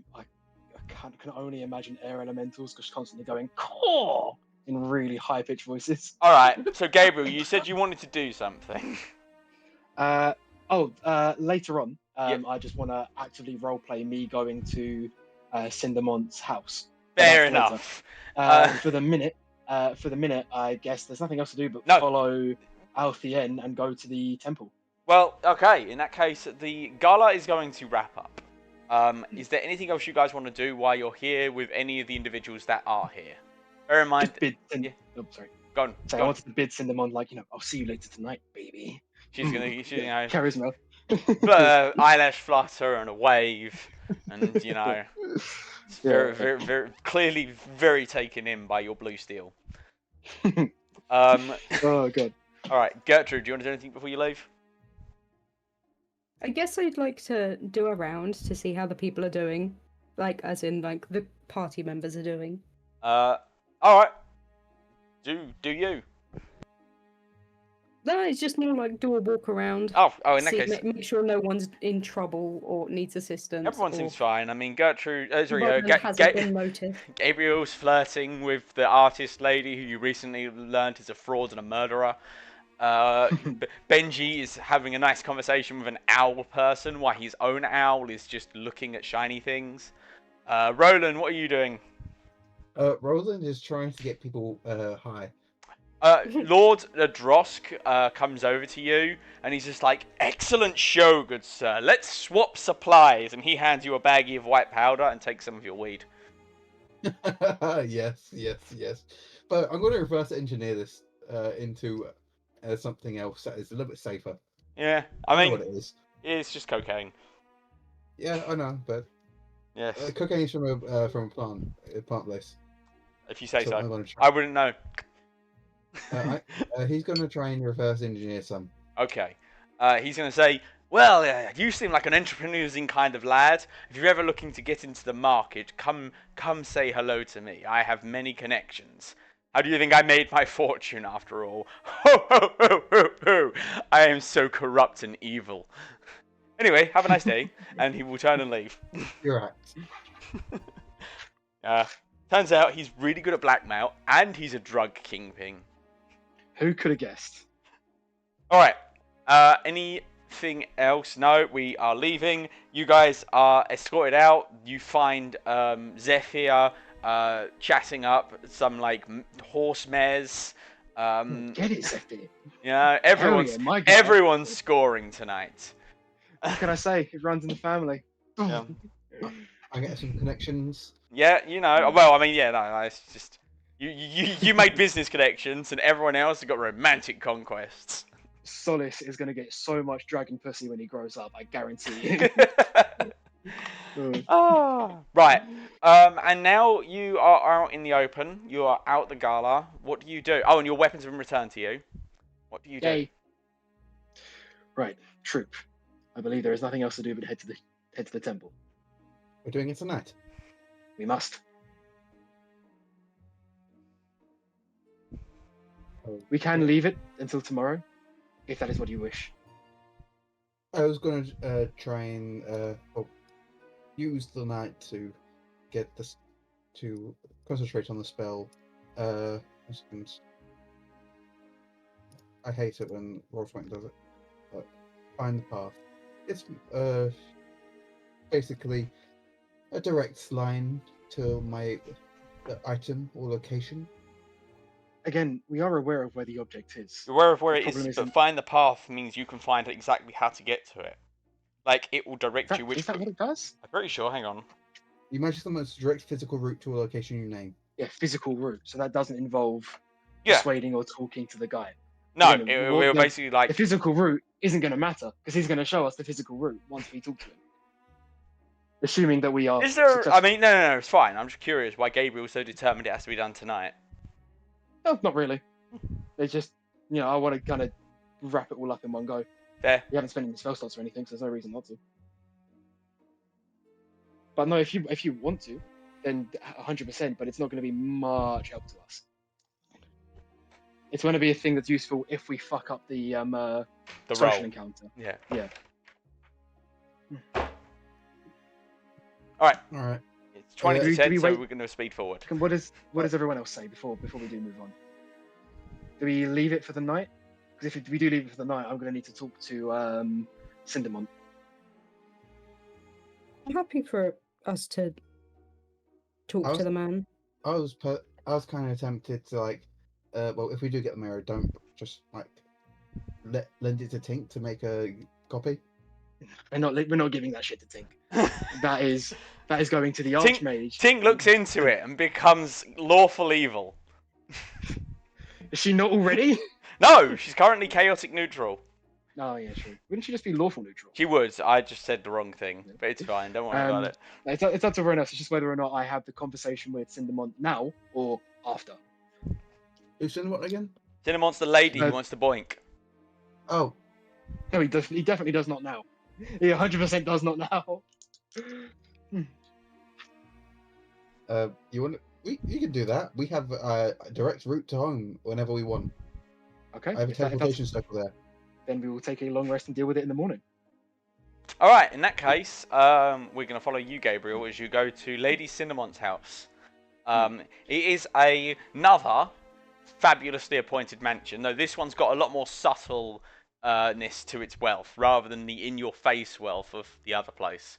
Speaker 2: can only imagine air elementals just constantly going "caw" in really high pitched voices.
Speaker 1: Alright, so Gabriel, you said you wanted to do something.
Speaker 2: Later on,
Speaker 1: Yep.
Speaker 2: I just want to actively roleplay me going to Cindermont's house.
Speaker 1: Fair
Speaker 2: That's later.
Speaker 1: enough.
Speaker 2: For the minute, I guess there's nothing else to do but
Speaker 1: No.
Speaker 2: follow Althien and go to the temple.
Speaker 1: Well, okay, in that case, the gala is going to wrap up. Is there anything else you guys want to do while you're here with any of the individuals that are here? Bear in mind,
Speaker 2: Just bid.
Speaker 1: yeah.
Speaker 2: Oh, sorry.
Speaker 1: go on.
Speaker 2: So I wanted to bid Cindermont, like, I'll see you later tonight, baby.
Speaker 1: She's gonna,
Speaker 2: Charisma.
Speaker 1: eyelash flutter and a wave, and it's very clearly very taken in by your blue steel.
Speaker 2: Oh god.
Speaker 1: All right, Gertrude, do you want to do anything before you leave?
Speaker 3: I guess I'd like to do a round to see how the people are doing. Like, as in, like, the party members are doing.
Speaker 1: All right. Do you?
Speaker 3: No, it's just more like do a walk around.
Speaker 1: Oh, in that
Speaker 3: See,
Speaker 1: case,
Speaker 3: make sure no one's in trouble or needs assistance.
Speaker 1: everyone
Speaker 3: or
Speaker 1: seems fine. I mean, Gertrude,
Speaker 3: Robin hasn't been noticed.
Speaker 1: Gabriel's flirting with the artist lady who you recently learned is a fraud and a murderer. Benji is having a nice conversation with an owl person while his own owl is just looking at shiny things. Roland, what are you doing?
Speaker 5: Roland is trying to get people high.
Speaker 1: Lord Drosk comes over to you and he's just like, "Excellent show, good sir. Let's swap supplies." And he hands you a baggie of white powder and takes some of your weed.
Speaker 5: Yes. But I'm going to reverse engineer this into something else that is a little bit safer.
Speaker 1: Yeah,
Speaker 5: I
Speaker 1: I
Speaker 5: know what
Speaker 1: mean,
Speaker 5: it is.
Speaker 1: it's just cocaine.
Speaker 5: Yeah, I know, but
Speaker 1: Yes,
Speaker 5: cocaine is from a plant place.
Speaker 1: if you say
Speaker 5: I'm
Speaker 1: so.
Speaker 5: gonna
Speaker 1: I
Speaker 5: try.
Speaker 1: wouldn't know.
Speaker 5: He's going to try and reverse engineer some.
Speaker 1: Okay. He's going to say, "Well, you seem like an enterprising kind of lad. If you're ever looking to get into the market, come say hello to me. I have many connections. How do you think I made my fortune, after all? Ho, ho, ho, ho, ho. I am so corrupt and evil." Anyway, have a nice day. And he will turn and leave.
Speaker 5: You're right.
Speaker 1: Turns out he's really good at blackmail, and he's a drug kingpin.
Speaker 2: Who could have guessed?
Speaker 1: Alright, anything else? No, we are leaving. You guys are escorted out. You find Zephyr chatting up some, like, horse mares.
Speaker 2: Get it, Zephyr.
Speaker 1: Yeah,
Speaker 2: My guy.
Speaker 1: everyone's scoring tonight.
Speaker 2: What can I say? It runs in the family.
Speaker 1: Yeah.
Speaker 5: I get some connections.
Speaker 1: Yeah, well, I mean, yeah, no, it's just... You made business connections, and everyone else has got romantic conquests.
Speaker 2: Solace is going to get so much dragon pussy when he grows up, I guarantee you.
Speaker 1: Right. And now you are out in the open. You are out the gala. What do you do? Oh, and your weapons have been returned to you. What do you do?
Speaker 2: Yay. Right, troop. I believe there is nothing else to do but head to the temple.
Speaker 5: We're doing it tonight.
Speaker 2: We must. We can leave it until tomorrow, if that is what you wish.
Speaker 5: I was going to try and use the night to get this to concentrate on the spell. A second. I hate it when Roll20 does it. Find the path. It's basically a direct line to my item or location.
Speaker 2: Again, we are aware of where the object is.
Speaker 1: You're aware of where
Speaker 2: The
Speaker 1: it
Speaker 2: problem
Speaker 1: is, but
Speaker 2: isn't-
Speaker 1: find the path means you can find exactly how to get to it. Like, it will direct you which...
Speaker 2: Is that what it does?
Speaker 1: I'm pretty sure, hang on.
Speaker 5: You imagine the most direct physical route to a location you name.
Speaker 2: Yeah, physical route. So that doesn't involve
Speaker 1: Yeah.
Speaker 2: persuading or talking to the guy.
Speaker 1: No,
Speaker 2: Again,
Speaker 1: it
Speaker 2: what
Speaker 1: will
Speaker 2: the-
Speaker 1: basically like...
Speaker 2: The physical route isn't going to matter because he's going to show us the physical route once we talk to him. Assuming that we are.
Speaker 1: Is there... I
Speaker 2: successful.
Speaker 1: mean, no, it's fine. I'm just curious why Gabriel's so determined it has to be done tonight.
Speaker 2: No, not really. It's just, I want to kind of wrap it all up in one go.
Speaker 1: Fair.
Speaker 2: We haven't spent any spell slots or anything, so there's no reason not to. But no, if you want to, then 100%. But it's not going to be much help to us. It's going to be a thing that's useful if we fuck up the social
Speaker 1: roll.
Speaker 2: encounter.
Speaker 1: Yeah.
Speaker 2: Yeah.
Speaker 5: All right.
Speaker 1: It's 20
Speaker 2: do
Speaker 1: to
Speaker 2: we
Speaker 1: 10, so
Speaker 2: wait-
Speaker 1: we're going to speed forward.
Speaker 2: What does everyone else say before we do move on? Do we leave it for the night? Because if we do leave it for the night, I'm going to need to talk to Cindermont.
Speaker 3: I'm happy for us to talk
Speaker 5: I was-
Speaker 3: to the man.
Speaker 5: I was kind of tempted to like, well, if we do get the mirror, don't just like lend it to Tink to make a copy.
Speaker 2: We're not giving that shit to Tink. That is going to the
Speaker 1: Tink-
Speaker 2: Archmage.
Speaker 1: Tink looks into it and becomes lawful evil.
Speaker 2: Is she not already?
Speaker 1: No, she's currently chaotic neutral.
Speaker 2: Oh yeah, true. Wouldn't she just be lawful neutral?
Speaker 1: She would. I just said the wrong thing, but it's fine. Don't worry about it.
Speaker 2: It's up to everyone else. It's just whether or not I have the conversation with Cindermont now or after.
Speaker 5: Who's in what again?
Speaker 1: Cinnamon's the lady who
Speaker 2: Uh,
Speaker 1: wants to boink.
Speaker 5: Oh,
Speaker 2: No, he does. He definitely does not now. He 100% does not now.
Speaker 5: you want? You can do that. We have a direct route to home whenever we want.
Speaker 2: Okay.
Speaker 5: I have a
Speaker 2: if that's-
Speaker 5: teleportation circle there.
Speaker 2: then we will take a long rest and deal with it in the morning.
Speaker 1: All right. In that case, we're going to follow you, Gabriel, as you go to Lady Cinnamon's house. It is another fabulously appointed mansion, though this one's got a lot more subtleness to its wealth, rather than the in-your-face wealth of the other place.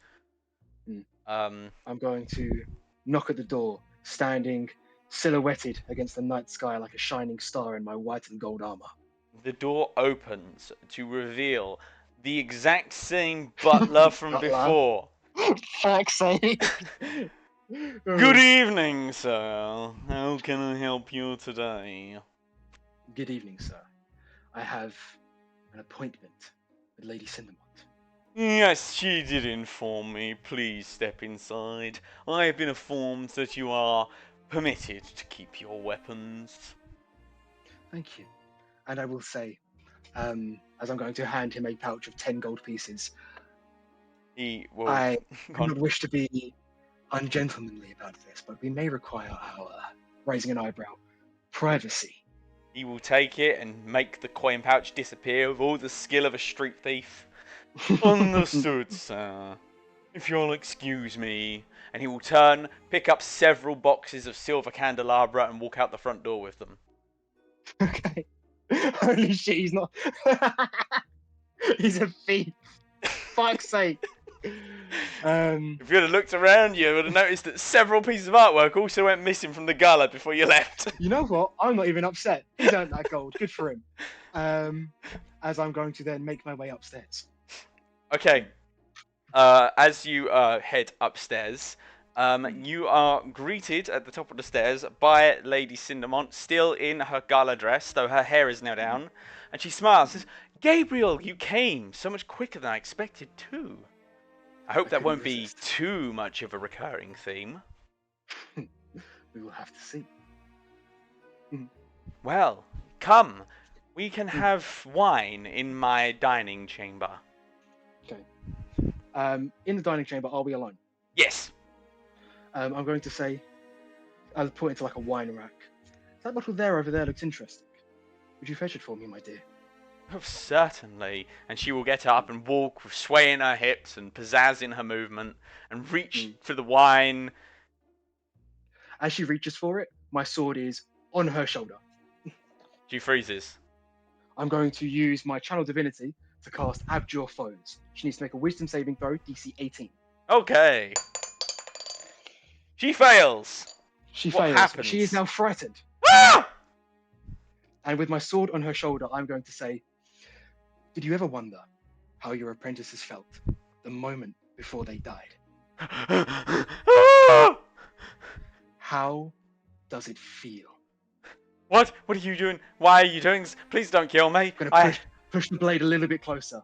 Speaker 2: I'm going to knock at the door, standing silhouetted against the night sky like a shining star in my white and gold armor.
Speaker 1: The door opens to reveal the exact same butler from
Speaker 2: Butler?
Speaker 1: before.
Speaker 2: Fuck's sake!
Speaker 1: Good evening, sir. How can I help you today?
Speaker 2: Good evening, sir. I have an appointment with Lady Cindermont.
Speaker 1: Yes, she did inform me. Please step inside. I have been informed that you are permitted to keep your weapons.
Speaker 2: Thank you. And I will say, as I'm going to hand him a pouch of 10 gold pieces,
Speaker 1: He will.
Speaker 2: I
Speaker 1: Go on.
Speaker 2: do not wish to be ungentlemanly about this, but we may require our, raising an eyebrow, privacy.
Speaker 1: He will take it and make the coin pouch disappear with all the skill of a street thief. Understood, sir. If you'll excuse me. And he will turn, pick up several boxes of silver candelabra and walk out the front door with them.
Speaker 2: Okay. Holy shit, he's not. He's a thief. Fuck's sake.
Speaker 1: If you had looked around, you would have noticed that several pieces of artwork also went missing from the gala before you left.
Speaker 2: You know what? I'm not even upset. He's earned that gold. Good for him. As I'm going to then make my way upstairs.
Speaker 1: Okay. As you head upstairs, you are greeted at the top of the stairs by Lady Cindermont, still in her gala dress, though her hair is now down. And she smiles and says, Gabriel, you came so much quicker than I expected too. I hope that
Speaker 2: couldn't
Speaker 1: won't be
Speaker 2: resist.
Speaker 1: too much of a recurring theme.
Speaker 2: We will have to see.
Speaker 1: Well, come. We can have wine in my dining chamber.
Speaker 2: In the dining chamber, are we alone?
Speaker 1: Yes.
Speaker 2: I'm going to say, I'll point to like a wine rack. That bottle there over there looks interesting. Would you fetch it for me, my dear?
Speaker 1: Oh, certainly. And she will get up and walk with sway in her hips and pizzazz in her movement and reach for the wine.
Speaker 2: As she reaches for it, my sword is on her shoulder.
Speaker 1: She freezes.
Speaker 2: I'm going to use my channel divinity to cast Abjure Foes. She needs to make a Wisdom saving throw, DC 18.
Speaker 1: Okay. She fails.
Speaker 2: She
Speaker 1: What
Speaker 2: fails.
Speaker 1: happens?
Speaker 2: She is now frightened.
Speaker 1: Ah!
Speaker 2: And with my sword on her shoulder, I'm going to say, did you ever wonder how your apprentices felt the moment before they died?
Speaker 1: Ah!
Speaker 2: How does it feel?
Speaker 1: What? What are you doing? Why are you doing this? Please don't kill me.
Speaker 2: I'm going to push the blade a little bit closer.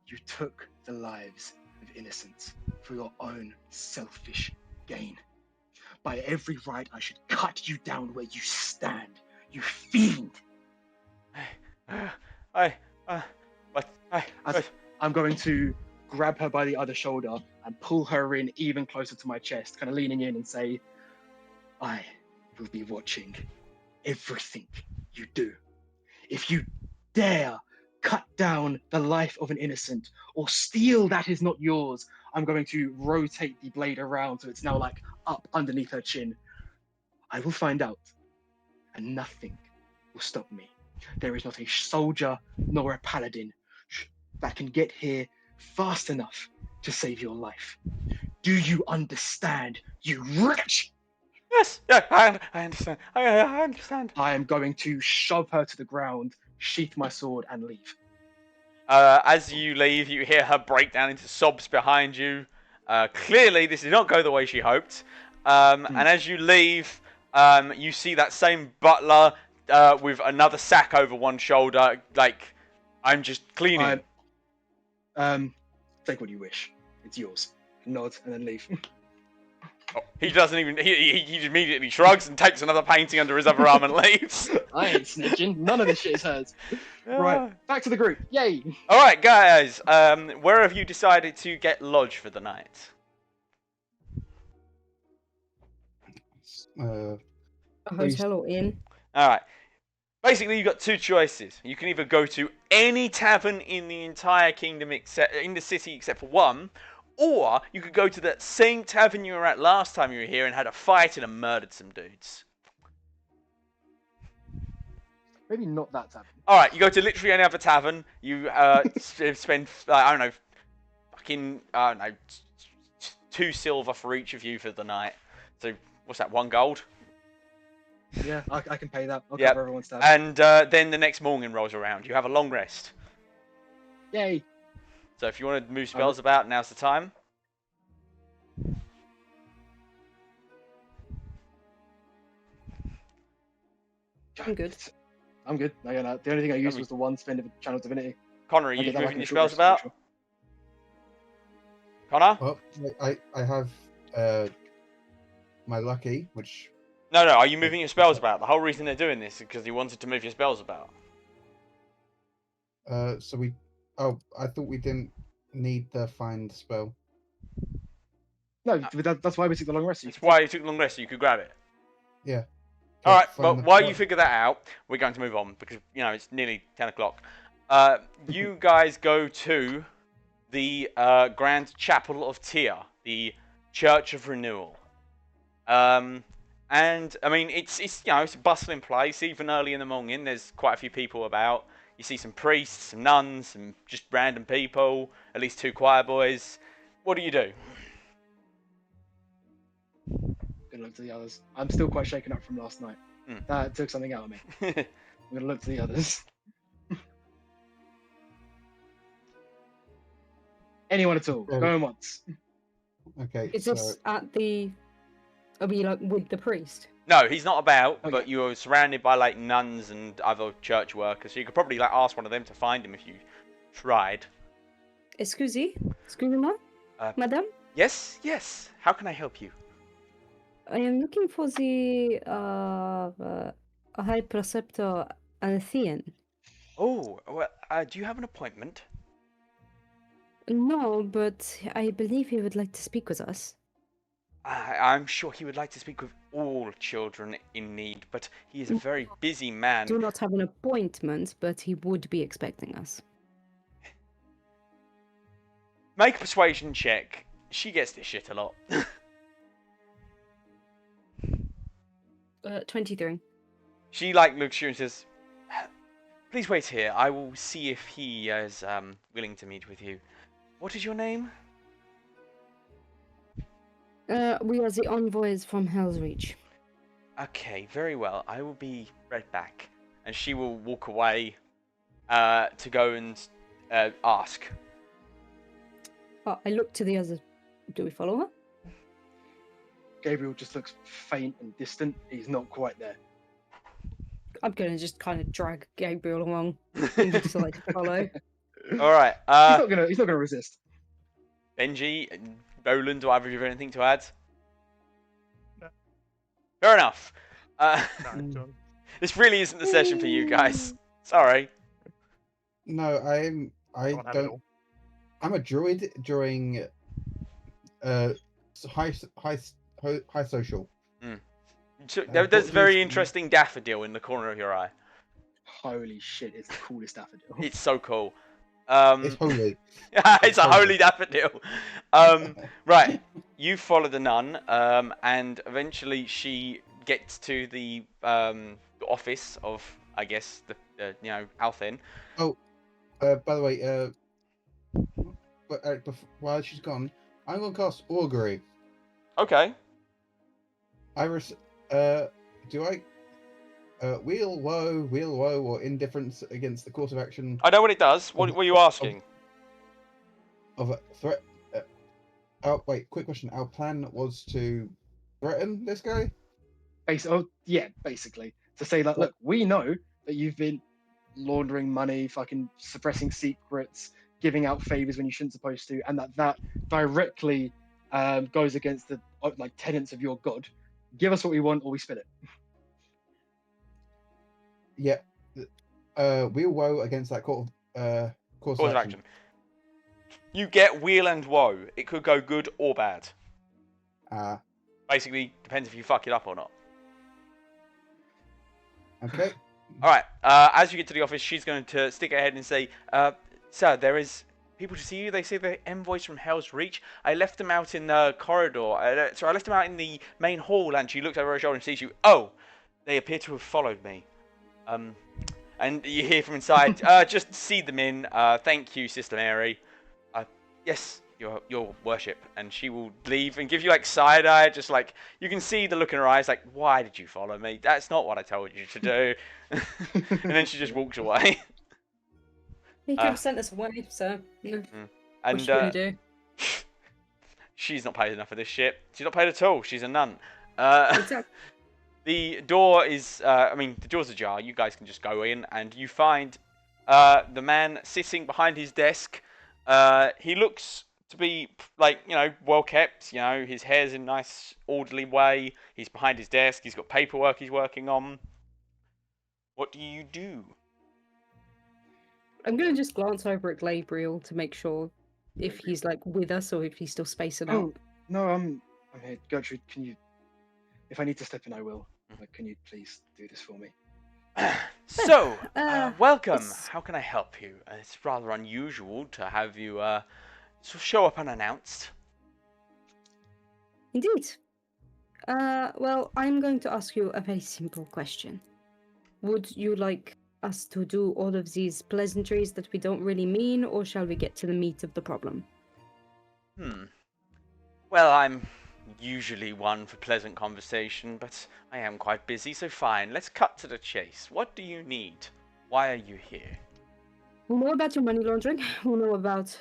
Speaker 2: You took the lives of innocents for your own selfish gain. By every right, I should cut you down where you stand, you fiend. I'm going to grab her by the other shoulder and pull her in even closer to my chest, kind of leaning in and say, I will be watching everything you do. If you dare cut down the life of an innocent or steal that is not yours, I'm going to rotate the blade around so it's now like up underneath her chin. I will find out, and nothing will stop me. There is not a soldier nor a paladin that can get here fast enough to save your life. Do you understand, you wretch?
Speaker 1: Yes, yeah, I understand. I understand.
Speaker 2: I am going to shove her to the ground, sheath my sword, and leave.
Speaker 1: As you leave, you hear her break down into sobs behind you. Clearly, this did not go the way she hoped. And as you leave, you see that same butler with another sack over one shoulder, like, I'm just cleaning.
Speaker 2: Take what you wish. It's yours. Nod and then leave.
Speaker 1: Oh, he doesn't even. He immediately shrugs and takes another painting under his other arm and leaves.
Speaker 2: I ain't snitching. None of this shit is hers. Right, back to the group. Yay!
Speaker 1: All right, guys. Where have you decided to get lodge for the night?
Speaker 3: A hotel or inn.
Speaker 1: All right. Basically, you've got two choices. You can either go to any tavern in the entire kingdom, in the city, except for one, or you could go to that same tavern you were at last time you were here and had a fight and murdered some dudes.
Speaker 2: Maybe not that tavern.
Speaker 1: All right, you go to literally any other tavern. You spend, I don't know, fucking, I don't know, 2 silver for each of you for the night. So what's that? 1 gold.
Speaker 2: Yeah, I can pay that. I'll
Speaker 1: Yep.
Speaker 2: cover everyone's tab.
Speaker 1: And then the next morning rolls around. You have a long rest.
Speaker 2: Yay!
Speaker 1: So if you want to move spells about, now's the time.
Speaker 3: I'm good.
Speaker 2: I'm good. The only thing I used was the one spend of Channel Divinity.
Speaker 1: Connor, are
Speaker 2: I'll
Speaker 1: you
Speaker 2: get that back
Speaker 1: moving
Speaker 2: in
Speaker 1: your
Speaker 2: a short
Speaker 1: spells
Speaker 2: rest,
Speaker 1: about? Connor?
Speaker 5: Well, I have my lucky, which
Speaker 1: No, are you moving your spells about? The whole reason they're doing this is because you wanted to move your spells about.
Speaker 5: so we. Oh, I thought we didn't need the find spell.
Speaker 2: No, that's why we took the long rest.
Speaker 1: That's why you took the long rest, so you could grab it.
Speaker 5: Yeah.
Speaker 1: Alright,
Speaker 5: Find
Speaker 1: well,
Speaker 5: the-
Speaker 1: while you figure that out, we're going to move on, because, you know, it's nearly 10 o'clock. You guys go to the Grand Chapel of Tyr, the Church of Renewal. And, I mean, it's you know, it's a bustling place, even early in the morning, there's quite a few people about. You see some priests, some nuns, some just random people, at least 2 choir boys. What do you do?
Speaker 2: Gonna look to the others. I'm still quite shaken up from last night.
Speaker 1: Hmm.
Speaker 2: That took something out of me. I'm gonna look to the others. Anyone at all? Going once.
Speaker 5: Okay.
Speaker 3: Is
Speaker 5: so,
Speaker 3: this at the? Are we like with the priest?
Speaker 1: No, he's not about,
Speaker 2: Okay.
Speaker 1: but you're surrounded by like nuns and other church workers, so you could probably like ask one of them to find him if you tried.
Speaker 3: Excusez-moi, madame.
Speaker 1: Yes, how can I help you?
Speaker 3: I am looking for the High Preceptor Alethian.
Speaker 1: Oh, well, do you have an appointment?
Speaker 3: No, but I believe he would like to speak with us.
Speaker 1: I'm sure he would like to speak with all children in need, but he is a very busy man.
Speaker 3: Do not have an appointment, but he would be expecting us.
Speaker 1: Make a persuasion check. She gets this shit a lot.
Speaker 3: 23.
Speaker 1: She like looks at you and says, Please wait here. I will see if he is willing to meet with you. What is your name?
Speaker 3: We are the envoys from Hell's Reach.
Speaker 1: Okay, very well. I will be right back. And she will walk away to go and ask.
Speaker 3: I look to the others. Do we follow her?
Speaker 2: Gabriel just looks faint and distant. He's not quite there.
Speaker 3: I'm gonna just kind of drag Gabriel along and decide to follow.
Speaker 1: All right.
Speaker 2: He's not gonna resist.
Speaker 1: Benji, Roland, do either of you have anything to add?
Speaker 4: No.
Speaker 1: Fair enough.
Speaker 4: No, John.
Speaker 1: This really isn't the session for you guys. Sorry.
Speaker 5: No, I
Speaker 4: Can't have it
Speaker 5: don't.
Speaker 4: all.
Speaker 5: I'm a druid during high social.
Speaker 1: So,
Speaker 5: what
Speaker 1: there's a
Speaker 5: do you
Speaker 1: very
Speaker 5: think?
Speaker 1: interesting daffodil in the corner of your eye.
Speaker 2: Holy shit! It's the coolest daffodil.
Speaker 1: It's so cool.
Speaker 5: It's holy.
Speaker 1: It's a holy daffodil. Right, you follow the nun, and eventually she gets to the office of, I guess, the Althen.
Speaker 5: By the way, while she's gone, I'm gonna cast augury.
Speaker 1: Okay.
Speaker 5: Do I wheel woe, or indifference against the course of action
Speaker 1: I know what it does. What were you asking?
Speaker 5: of a threat? Oh wait, quick question. Our plan was to threaten this guy.
Speaker 2: Basically to say like, look, we know that you've been laundering money, fucking suppressing secrets, giving out favors when you shouldn't supposed to, and that directly goes against the tenets of your god. Give us what we want, or we spill it.
Speaker 5: Yeah. Wheel woe against that course
Speaker 1: Course of action. You get wheel and woe. It could go good or bad. Basically, depends if you fuck it up or not.
Speaker 5: Okay.
Speaker 1: All right. As you get to the office, she's going to stick her head and say, "Sir, there is people to see you. They say they're envoys from Hell's Reach. I left them out in the corridor. I left them out in the main hall." And she looks over her shoulder and sees you. "Oh, they appear to have followed me." And you hear from inside, "Just see them in. Thank you, Sister Mary." "Yes, your worship." And she will leave and give you side eye, just you can see the look in her eyes, "Why did you follow me? That's not what I told you to do." And then she just walks away.
Speaker 3: He could have sent us away, so
Speaker 1: And
Speaker 3: what should we do?
Speaker 1: she's not paid enough for this shit. She's not paid at all. She's a nun.
Speaker 3: Exactly.
Speaker 1: The door is, the door's ajar. You guys can just go in, and you find the man sitting behind his desk. He looks to be, well kept. His hair's in a nice, orderly way. He's behind his desk. He's got paperwork he's working on. What do you do?
Speaker 3: I'm gonna just glance over at Gabriel to make sure if he's with us or if he's still spacing out.
Speaker 2: Oh no, I'm here. Gertrude, can you? If I need to step in, I will. Can you please do this for me?
Speaker 1: So, welcome.
Speaker 3: it's-
Speaker 1: How can I help you? It's rather unusual to have you show up unannounced.
Speaker 3: Indeed. Well, I'm going to ask you a very simple question. Would you like us to do all of these pleasantries that we don't really mean, or shall we get to the meat of the problem?
Speaker 1: Well, I'm usually one for pleasant conversation, but I am quite busy, so fine. Let's cut to the chase. What do you need? Why are you here?
Speaker 3: We know about your money laundering. We know about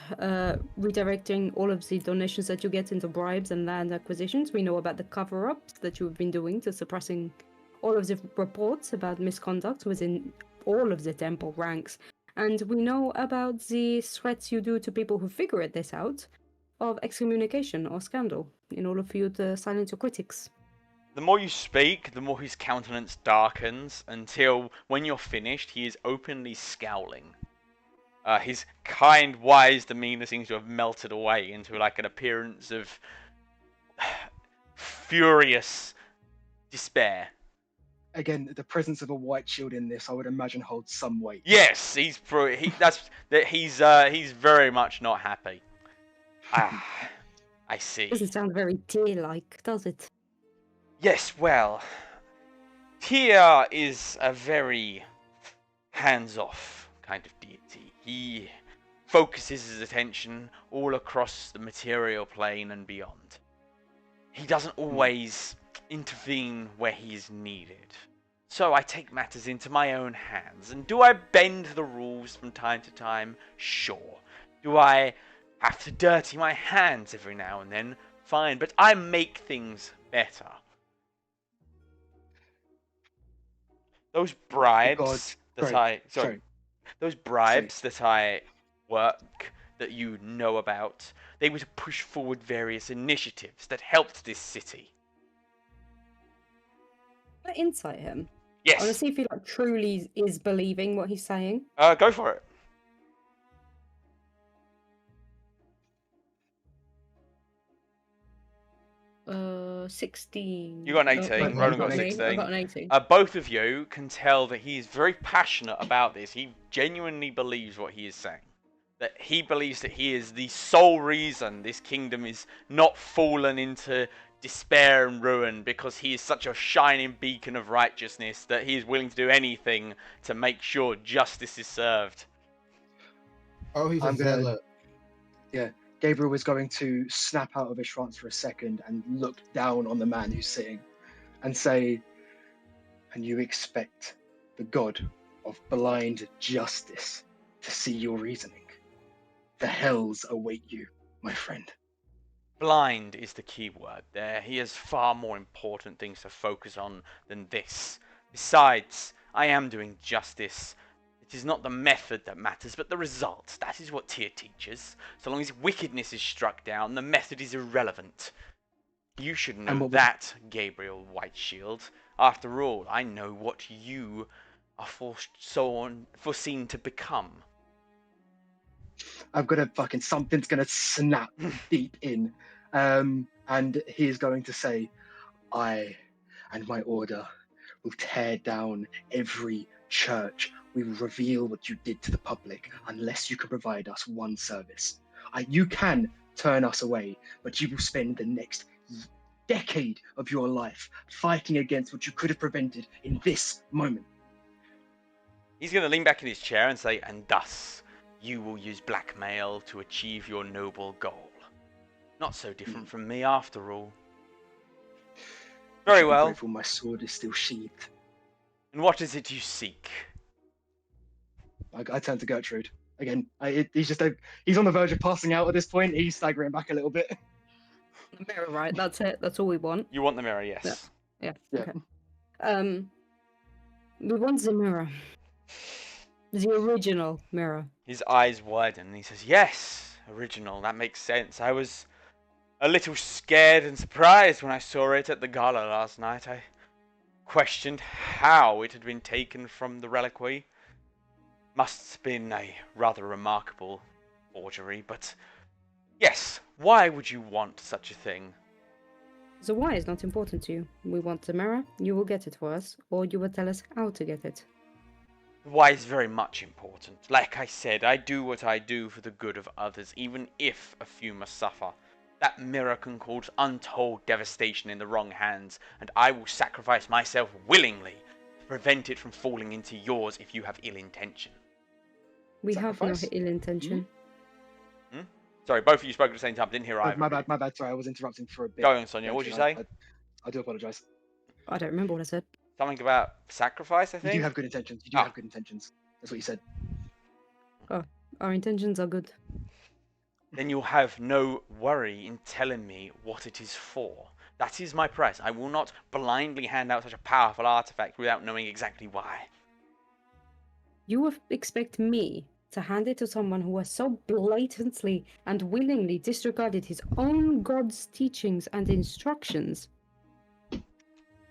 Speaker 3: redirecting all of the donations that you get into bribes and land acquisitions. We know about the cover-ups that you've been doing to suppressing all of the reports about misconduct within all of the temple ranks. And we know about the threats you do to people who figure this out of excommunication or scandal in order for you to silence your critics.
Speaker 1: The more you speak, the more his countenance darkens, until when you're finished, he is openly scowling. His kind, wise demeanor seems to have melted away into an appearance of furious despair.
Speaker 2: Again, the presence of a white shield in this, I would imagine, holds some weight.
Speaker 1: Yes, he's very much not happy. I see.
Speaker 3: Doesn't sound very tear-like, does it?
Speaker 1: Yes, well, Tyr is a very hands-off kind of deity. He focuses his attention all across the material plane and beyond. He doesn't always intervene where he is needed. So I take matters into my own hands. And do I bend the rules from time to time? Sure. Do I have to dirty my hands every now and then? Fine. But I make things better. Those bribes those bribes that I work, that you know about, they were to push forward various initiatives that helped this city.
Speaker 3: Can I insight him?
Speaker 1: Yes.
Speaker 3: I want to see if he like truly is believing what he's saying.
Speaker 1: Go for it.
Speaker 6: 16.
Speaker 1: You got an 18.
Speaker 2: no,
Speaker 1: Roland
Speaker 2: got
Speaker 1: got
Speaker 2: an
Speaker 1: 16.
Speaker 6: I got an 18.
Speaker 1: Both of you can tell that he is very passionate about this. He genuinely believes what he is saying. That he believes that he is the sole reason this kingdom is not fallen into despair and ruin, because he is such a shining beacon of righteousness that he is willing to do anything to make sure justice is served.
Speaker 5: Oh, he's a
Speaker 2: I'm gonna-
Speaker 5: zealot.
Speaker 2: Gabriel is going to snap out of his trance for a second and look down on the man who's sitting and say, "And you expect the god of blind justice to see your reasoning? The hells await you, my friend."
Speaker 1: Blind is the key word there. He has far more important things to focus on than this. Besides, I am doing justice. It is not the method that matters, but the result. That is what Tyr teaches. So long as wickedness is struck down, the method is irrelevant. You should
Speaker 2: And
Speaker 1: know
Speaker 2: what was-
Speaker 1: that, Gabriel Whiteshield. After all, I know what you are foreseen to become.
Speaker 2: I've got a fucking something's gonna snap deep in, and he is going to say, "I and my order will tear down every church. We will reveal what you did to the public unless you can provide us one service. You can turn us away, but you will spend the next decade of your life fighting against what you could have prevented in this moment."
Speaker 1: He's going to lean back in his chair and say, "And thus, you will use blackmail to achieve your noble goal. Not so different from me, after all."
Speaker 2: You
Speaker 1: Very
Speaker 2: should be
Speaker 1: well.
Speaker 2: grateful my sword is still sheathed.
Speaker 1: And what is it you seek?
Speaker 2: I turn to Gertrude again. He's on the verge of passing out at this point. He's staggering back a little bit.
Speaker 3: The mirror, right? That's it. That's all we want.
Speaker 1: You want the mirror, yes.
Speaker 3: Yeah.
Speaker 2: Yeah.
Speaker 3: Okay. We want the mirror. The original mirror.
Speaker 1: His eyes widen and he says, "Yes, original, that makes sense. I was a little scared and surprised when I saw it at the gala last night. I questioned how it had been taken from the reliquary. Must have been a rather remarkable forgery, but yes, why would you want such a thing?"
Speaker 3: The why is not important to you. We want the mirror. You will get it for us, or you will tell us how to get it.
Speaker 1: Why is very much important. Like I said, I do what I do for the good of others, even if a few must suffer. That mirror can cause untold devastation in the wrong hands, and I will sacrifice myself willingly to prevent it from falling into yours if you have ill intention.
Speaker 3: We have no
Speaker 2: Sacrifice?
Speaker 3: ill intention.
Speaker 1: Sorry, both of you spoke at the same time. Didn't hear either.
Speaker 2: My bad. Sorry, I was interrupting for a bit.
Speaker 1: Go on, Sonia. What did you say?
Speaker 2: I do apologize.
Speaker 3: I don't remember what I said.
Speaker 1: Something about sacrifice, I
Speaker 2: You
Speaker 1: think?
Speaker 2: do have good intentions. You do
Speaker 1: Ah.
Speaker 2: have good intentions. That's what you said.
Speaker 3: Our intentions are good.
Speaker 1: Then you'll have no worry in telling me what it is for. That is my price. I will not blindly hand out such a powerful artifact without knowing exactly why.
Speaker 3: You would expect me to hand it to someone who has so blatantly and willingly disregarded his own god's teachings and instructions?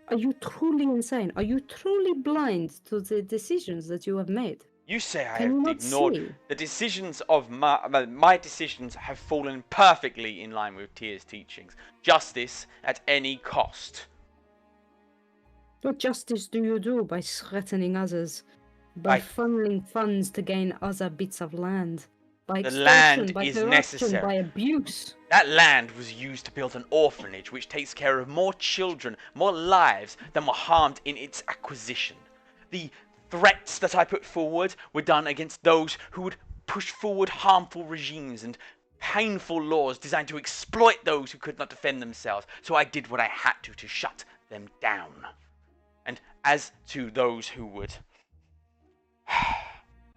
Speaker 3: Are you truly insane? Are you truly blind to the decisions that you have made?
Speaker 1: You say I
Speaker 3: Can you
Speaker 1: have
Speaker 3: not
Speaker 1: ignored
Speaker 3: see?
Speaker 1: the decisions of my decisions have fallen perfectly in line with Tyr's teachings. Justice at any cost.
Speaker 3: What justice do you do by threatening others? By funneling funds to gain other bits of land? By
Speaker 1: The
Speaker 3: extortion,
Speaker 1: land
Speaker 3: by
Speaker 1: is
Speaker 3: corruption,
Speaker 1: necessary.
Speaker 3: by abuse?
Speaker 1: That land was used to build an orphanage which takes care of more children, more lives than were harmed in its acquisition. The threats that I put forward were done against those who would push forward harmful regimes and painful laws designed to exploit those who could not defend themselves. So I did what I had to shut them down. And as to those who would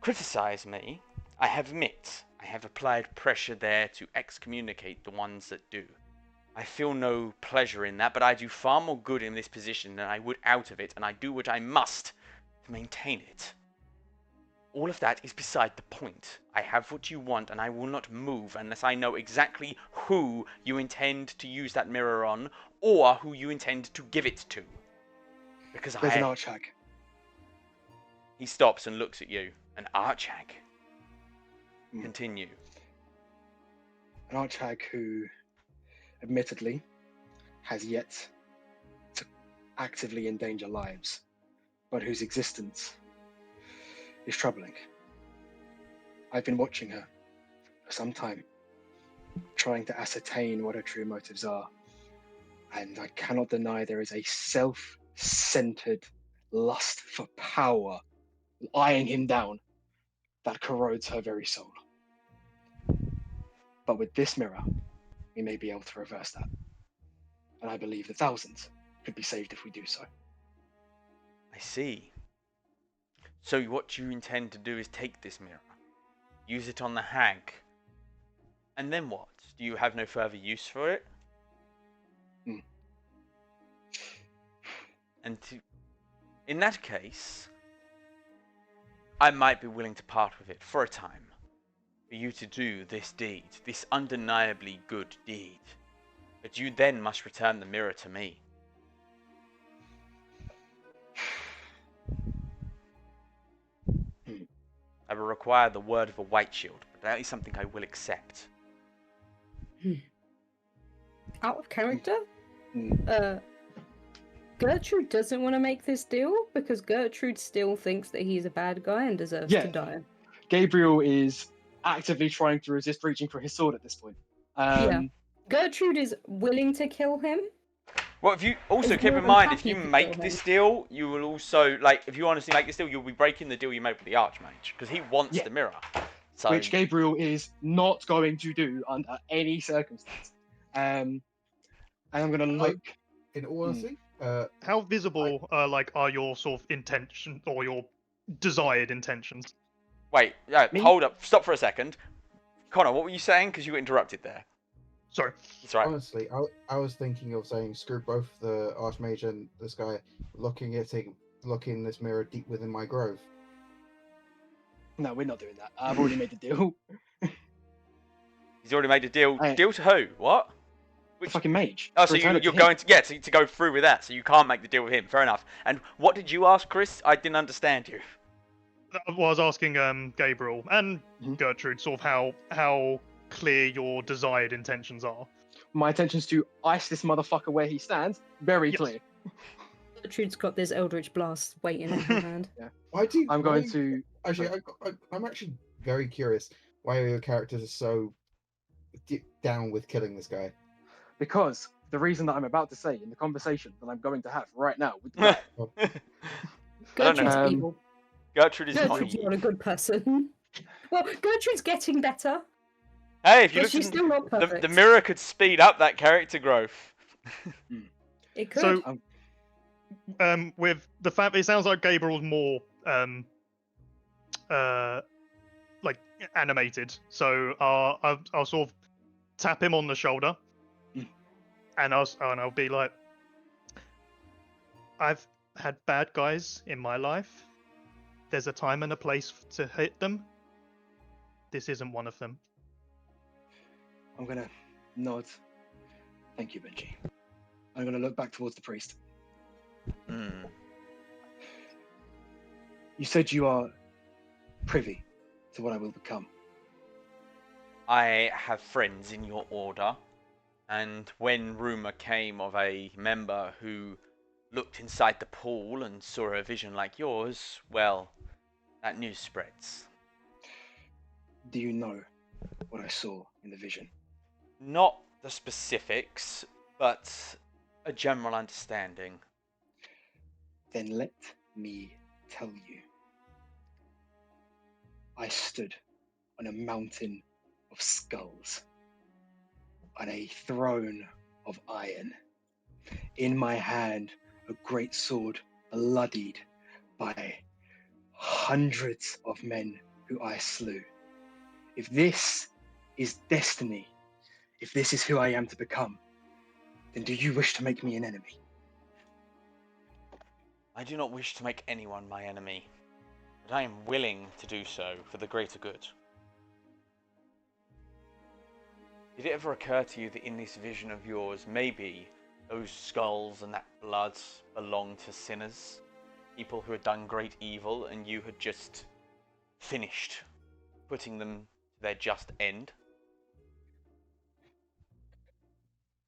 Speaker 1: criticize me, I have applied pressure there to excommunicate the ones that do. I feel no pleasure in that, but I do far more good in this position than I would out of it, and I do what I must to maintain it. All of that is beside the point. I have what you want, and I will not move unless I know exactly who you intend to use that mirror on, or who you intend to give it to. Because
Speaker 2: There's an Archhag.
Speaker 1: He stops and looks at you. An Archhag.
Speaker 2: Mm.
Speaker 1: Continue.
Speaker 2: An Archhag who, admittedly, has yet to actively endanger lives, but whose existence is troubling. I've been watching her for some time, trying to ascertain what her true motives are, and I cannot deny there is a self-centered lust for power eyeing him down that corrodes her very soul. But with this mirror, we may be able to reverse that. And I believe that thousands could be saved if we do so.
Speaker 1: I see. So what you intend to do is take this mirror, use it on the hag, and then what? Do you have no further use for it?
Speaker 2: Mm.
Speaker 1: And in that case, I might be willing to part with it for a time, for you to do this deed, this undeniably good deed. But you then must return the mirror to me. I will require the word of a white shield, but that is something I will accept.
Speaker 3: Out of character?
Speaker 2: Mm.
Speaker 3: Gertrude doesn't want to make this deal because Gertrude still thinks that he's a bad guy and deserves
Speaker 2: Yeah.
Speaker 3: to die.
Speaker 2: Gabriel is actively trying to resist reaching for his sword at this point.
Speaker 3: Yeah. Gertrude is willing to kill him.
Speaker 1: Well, if you also
Speaker 3: Is
Speaker 1: keep
Speaker 3: more
Speaker 1: in
Speaker 3: than
Speaker 1: mind, if
Speaker 3: happy
Speaker 1: you
Speaker 3: to
Speaker 1: make
Speaker 3: kill
Speaker 1: this
Speaker 3: him.
Speaker 1: deal, you will also, like, if you honestly make this deal, you'll be breaking the deal you made with the Archmage, because he wants
Speaker 2: Yeah.
Speaker 1: the mirror. So,
Speaker 2: Which Gabriel is not going to do under any circumstance. And I'm going to look.
Speaker 5: In all honesty,
Speaker 4: How visible, are your sort of intention or your desired intentions?
Speaker 1: wait,
Speaker 2: Me?
Speaker 1: hold up, stop for a second. Connor, what were you saying? Because you got interrupted there.
Speaker 4: Sorry.
Speaker 1: It's right.
Speaker 5: honestly, I was thinking of saying screw both the Archmage and this guy, looking this mirror deep within my grove.
Speaker 2: No, we're not doing that. I've already made the deal.
Speaker 1: He's already made a deal.
Speaker 2: I-
Speaker 1: Deal to who? What?
Speaker 2: The fucking mage.
Speaker 1: Oh,
Speaker 2: To
Speaker 1: so
Speaker 2: return it
Speaker 1: you're
Speaker 2: him.
Speaker 1: going to go through with that. So you can't make the deal with him. Fair enough. And what did you ask, Chris? I didn't understand you.
Speaker 4: Well, I was asking Gabriel and
Speaker 2: Mhm.
Speaker 4: Gertrude sort of how clear your desired intentions are.
Speaker 2: My intention's to ice this motherfucker where he stands. Very
Speaker 4: Yes.
Speaker 2: clear.
Speaker 3: Gertrude's got this Eldritch Blast waiting in her hand.
Speaker 5: Why do you,
Speaker 2: I'm
Speaker 5: why
Speaker 2: going
Speaker 5: you-
Speaker 2: to.
Speaker 5: Actually, I'm actually very curious why your characters are so deep down with killing this guy.
Speaker 2: Because the reason that I'm about to say in the conversation that I'm going to have right now with the guy,
Speaker 1: I don't
Speaker 3: Gertrude's
Speaker 1: know.
Speaker 3: evil.
Speaker 1: Gertrude is not
Speaker 3: Gertrude's
Speaker 1: evil.
Speaker 3: not a good person. Well, Gertrude's getting better,
Speaker 1: Hey, if you
Speaker 3: but
Speaker 1: look
Speaker 3: she's
Speaker 1: in,
Speaker 3: still not perfect.
Speaker 1: the mirror could speed up that character growth.
Speaker 3: It could.
Speaker 4: So, with the fact it sounds like Gabriel's more like animated. So I'll sort of tap him on the shoulder, and I'll be like, I've had bad guys in my life. There's a time and a place to hit them. This isn't one of them.
Speaker 2: I'm going to nod. Thank you, Benji. I'm going to look back towards the priest.
Speaker 1: Hmm.
Speaker 2: You said you are privy to what I will become.
Speaker 1: I have friends in your order, and when rumour came of a member who looked inside the pool and saw a vision like yours, well, that news spreads.
Speaker 2: Do you know what I saw in the vision?
Speaker 1: Not the specifics, but a general understanding.
Speaker 2: Then let me tell you. I stood on a mountain of skulls, on a throne of iron. In my hand, a great sword bloodied by hundreds of men who I slew. If this is destiny, if this is who I am to become, then do you wish to make me an enemy?
Speaker 1: I do not wish to make anyone my enemy, but I am willing to do so for the greater good. Did it ever occur to you that in this vision of yours, maybe those skulls and that blood belong to sinners? People who had done great evil and you had just finished putting them to their just end?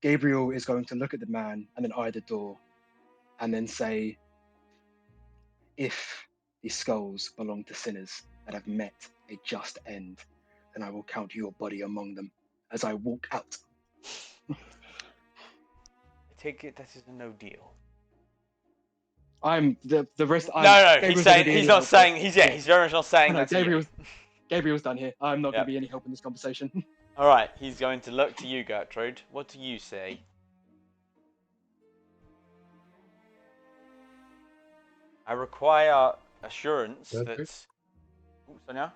Speaker 2: Gabriel is going to look at the man and then eye the door and then say, if these skulls belong to sinners that have met a just end, then I will count your body among them as I walk out.
Speaker 1: I take it that is a no deal.
Speaker 2: I'm the rest.
Speaker 1: No, no,
Speaker 2: Gabriel's
Speaker 1: he's
Speaker 2: not gonna
Speaker 1: saying
Speaker 2: be
Speaker 1: he's
Speaker 2: any
Speaker 1: not
Speaker 2: help
Speaker 1: saying
Speaker 2: here.
Speaker 1: he's very much not saying
Speaker 2: No,
Speaker 1: that to you.
Speaker 2: Gabriel's done here. I'm not
Speaker 1: Yeah.
Speaker 2: going to be any help in this conversation.
Speaker 1: All right, he's going to look to you, Gertrude. What do you say? I require assurance that.
Speaker 5: Gertrude?
Speaker 1: Ooh, Sonia?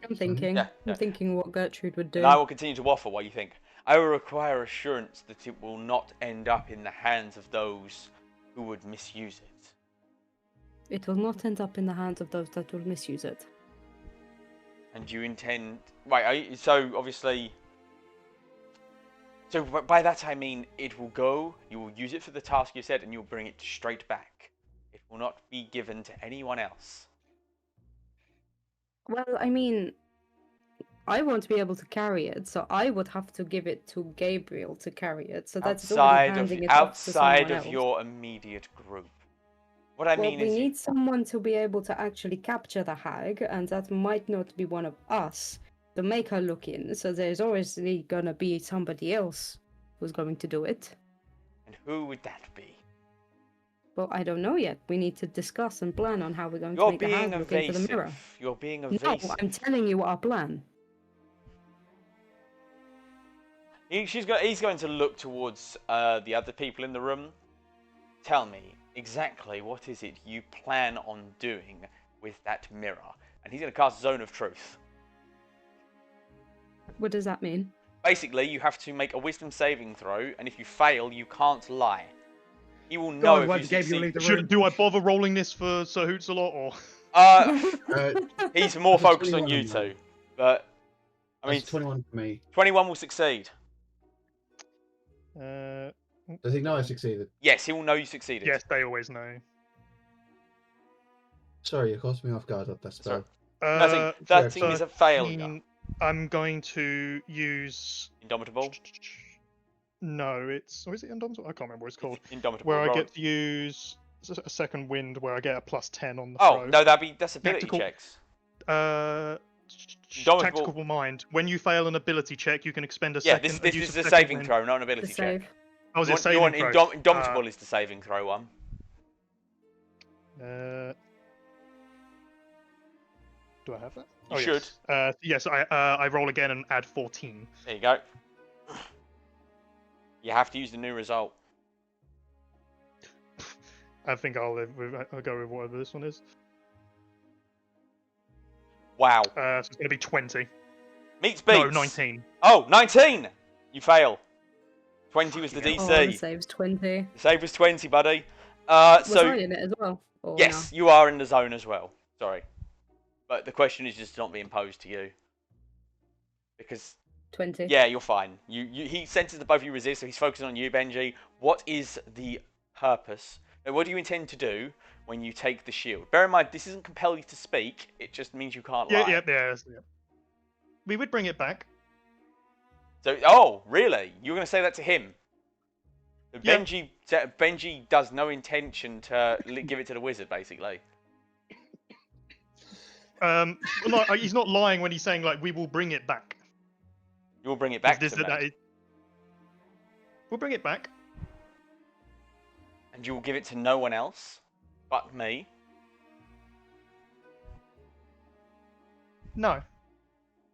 Speaker 3: I'm thinking.
Speaker 1: Yeah, yeah.
Speaker 3: I'm thinking what Gertrude would do.
Speaker 1: And I will continue to waffle while you think. I will require assurance that it will not end up in the hands of those who would misuse it.
Speaker 3: It will not end up in the hands of those that will misuse it.
Speaker 1: And you intend... Right, so obviously... So by that I mean it will go, you will use it for the task you said, and you'll bring it straight back. It will not be given to anyone else.
Speaker 3: Well, I mean, I won't be able to carry it, so I would have to give it to Gabriel to carry it. So that's already handing it off to someone
Speaker 1: outside of
Speaker 3: else.
Speaker 1: your immediate group. What I
Speaker 3: Well,
Speaker 1: mean
Speaker 3: we
Speaker 1: is...
Speaker 3: need someone to be able to actually capture the hag, and that might not be one of us to make her look in. So there's obviously gonna be somebody else who's going to do it.
Speaker 1: And who would that be?
Speaker 3: Well, I don't know yet. We need to discuss and plan on how we're going to
Speaker 1: You're
Speaker 3: make the hag
Speaker 1: being
Speaker 3: look into the mirror.
Speaker 1: evasive. You're being
Speaker 3: No,
Speaker 1: evasive.
Speaker 3: I'm telling you our plan.
Speaker 1: He's going to look towards the other people in the room. Tell me, exactly what is it you plan on doing with that mirror? And he's going to cast Zone of Truth.
Speaker 3: What does that mean?
Speaker 1: Basically, you have to make a wisdom saving throw, and if you fail, you can't lie. He will know
Speaker 2: God, why
Speaker 1: if you
Speaker 2: did Gabriel
Speaker 1: succeed.
Speaker 2: leave the room?
Speaker 4: Do I bother rolling this for Sir Hootsalot or?
Speaker 1: He's more
Speaker 5: That's a
Speaker 1: focused on
Speaker 5: 21
Speaker 1: you
Speaker 5: on
Speaker 1: two.
Speaker 5: mine.
Speaker 1: But, I mean,
Speaker 5: That's 21 for me.
Speaker 1: 21 will succeed.
Speaker 5: Does he know I succeeded?
Speaker 1: Yes, he will know you succeeded.
Speaker 4: Yes, they always know.
Speaker 5: Sorry, you caught me off guard with that spell.
Speaker 1: Nothing. 13 is a failure.
Speaker 4: I'm going to use.
Speaker 1: Indomitable?
Speaker 4: No, it's. Or is it Indomitable? I can't remember what it's called.
Speaker 1: Indomitable.
Speaker 4: Where I
Speaker 1: roll.
Speaker 4: get to use a second wind, where I get a +10 on the
Speaker 1: Oh,
Speaker 4: throw.
Speaker 1: no, that's ability
Speaker 4: Tactical-
Speaker 1: checks.
Speaker 4: Tactical
Speaker 1: Indomitable.
Speaker 4: mind. When you fail an ability check, you can expend a
Speaker 1: Yeah,
Speaker 4: second.
Speaker 1: this
Speaker 4: use
Speaker 1: is
Speaker 4: a
Speaker 1: a
Speaker 4: second
Speaker 1: saving
Speaker 4: wind.
Speaker 1: throw, not an
Speaker 3: The
Speaker 1: ability check.
Speaker 3: save.
Speaker 4: Oh, is it
Speaker 1: You
Speaker 4: saving
Speaker 1: want
Speaker 4: throw?
Speaker 1: Indomitable is the saving throw one.
Speaker 4: Do I have that?
Speaker 1: You should.
Speaker 4: Yes. Yes, I roll again and add 14.
Speaker 1: There you go. You have to use the new result.
Speaker 4: I think I'll go with whatever this one is.
Speaker 1: Wow.
Speaker 4: So it's going to be 20.
Speaker 1: Meets beats.
Speaker 4: No, 19.
Speaker 1: Oh, 19! You fail. 20 was the
Speaker 4: Fucking
Speaker 3: Oh, the
Speaker 1: DC.
Speaker 3: save's 20.
Speaker 1: The save was 20, buddy.
Speaker 3: Was
Speaker 1: So,
Speaker 3: I in it as well? Or
Speaker 1: yes, you are in the zone as well. Sorry. But the question is just not being posed to you. Because,
Speaker 3: No? 20.
Speaker 1: yeah, you're fine. He senses that both of you resist, so he's focusing on you, Benji. What is the purpose? And what do you intend to do when you take the shield? Bear in mind, this doesn't compel you to speak. It just means you can't lie.
Speaker 4: Yeah. We would bring it back.
Speaker 1: So, oh, really? You were going to say that to him?
Speaker 4: Yeah.
Speaker 1: Benji does no intention to give it to the wizard, basically.
Speaker 4: No, he's not lying when he's saying like we will bring it back.
Speaker 1: You will bring it back
Speaker 4: This-
Speaker 1: to me.
Speaker 4: that is- We'll bring it back.
Speaker 1: And you will give it to no one else but me.
Speaker 4: No.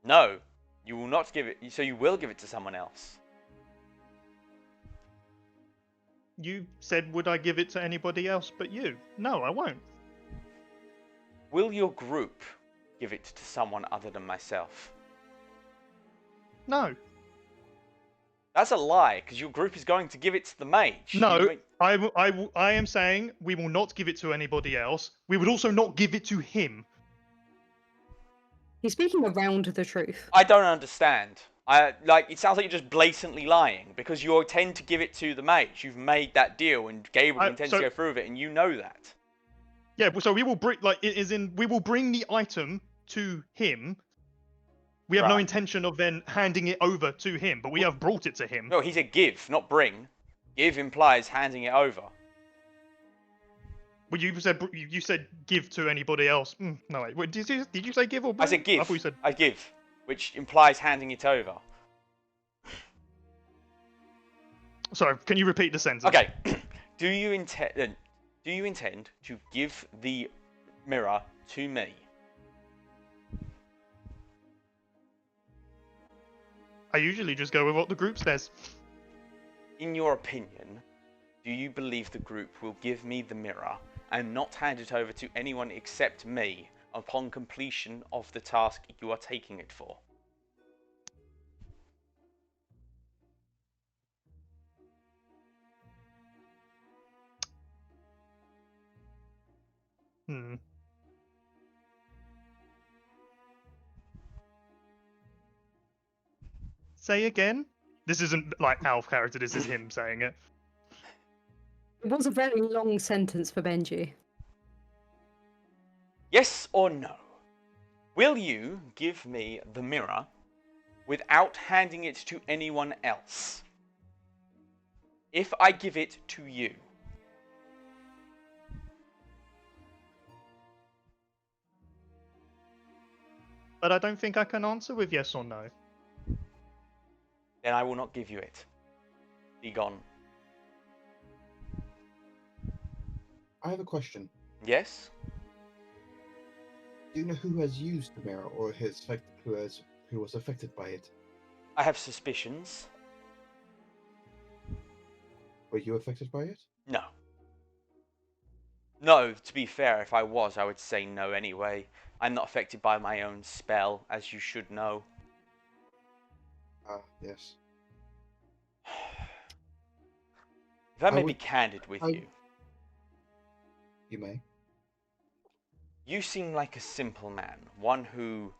Speaker 1: No, you will not give it. So you will give it to someone else.
Speaker 4: You said, would I give it to anybody else but you? No, I won't.
Speaker 1: Will your group give it to someone other than myself?
Speaker 4: No.
Speaker 1: That's a lie, because your group is going to give it to the mage.
Speaker 4: No, I am saying we will not give it to anybody else. We would also not give it to him.
Speaker 3: He's speaking around the truth.
Speaker 1: I don't understand. It sounds like you're just blatantly lying, because you tend to give it to the mage. You've made that deal, and Gabriel intends to go through with it, and you know that.
Speaker 4: Yeah, so we will bring, we will bring the item to him. We have no
Speaker 1: Right.
Speaker 4: intention of then handing it over to him, but we have brought it to him.
Speaker 1: No, he said give, not bring. Give implies handing it over.
Speaker 4: Well, you said give to anybody else. No, wait, did you say give or bring?
Speaker 1: I said give.
Speaker 4: I thought you said...
Speaker 1: I give, which implies handing it over.
Speaker 4: Sorry, can you repeat the sentence?
Speaker 1: Okay. Do you intend to give the mirror to me?
Speaker 4: I usually just go with what the group says.
Speaker 1: In your opinion, do you believe the group will give me the mirror and not hand it over to anyone except me upon completion of the task you are taking it for?
Speaker 4: Say again? This isn't like Alf character, this is him saying it.
Speaker 3: It was a very long sentence for Benji.
Speaker 1: Yes or no? Will you give me the mirror without handing it to anyone else? If I give it to you.
Speaker 4: But I don't think I can answer with yes or no.
Speaker 1: Then I will not give you it. Be gone.
Speaker 5: I have a question.
Speaker 1: Yes?
Speaker 5: Do you know who has used the mirror or who was affected by it?
Speaker 1: I have suspicions.
Speaker 5: Were you affected by it?
Speaker 1: No. No, to be fair, if I was, I would say no anyway. I'm not affected by my own spell, as you should know.
Speaker 5: Ah, yes.
Speaker 1: If I may be
Speaker 5: would-
Speaker 1: candid with you,
Speaker 5: You may.
Speaker 1: you seem like a simple man, one who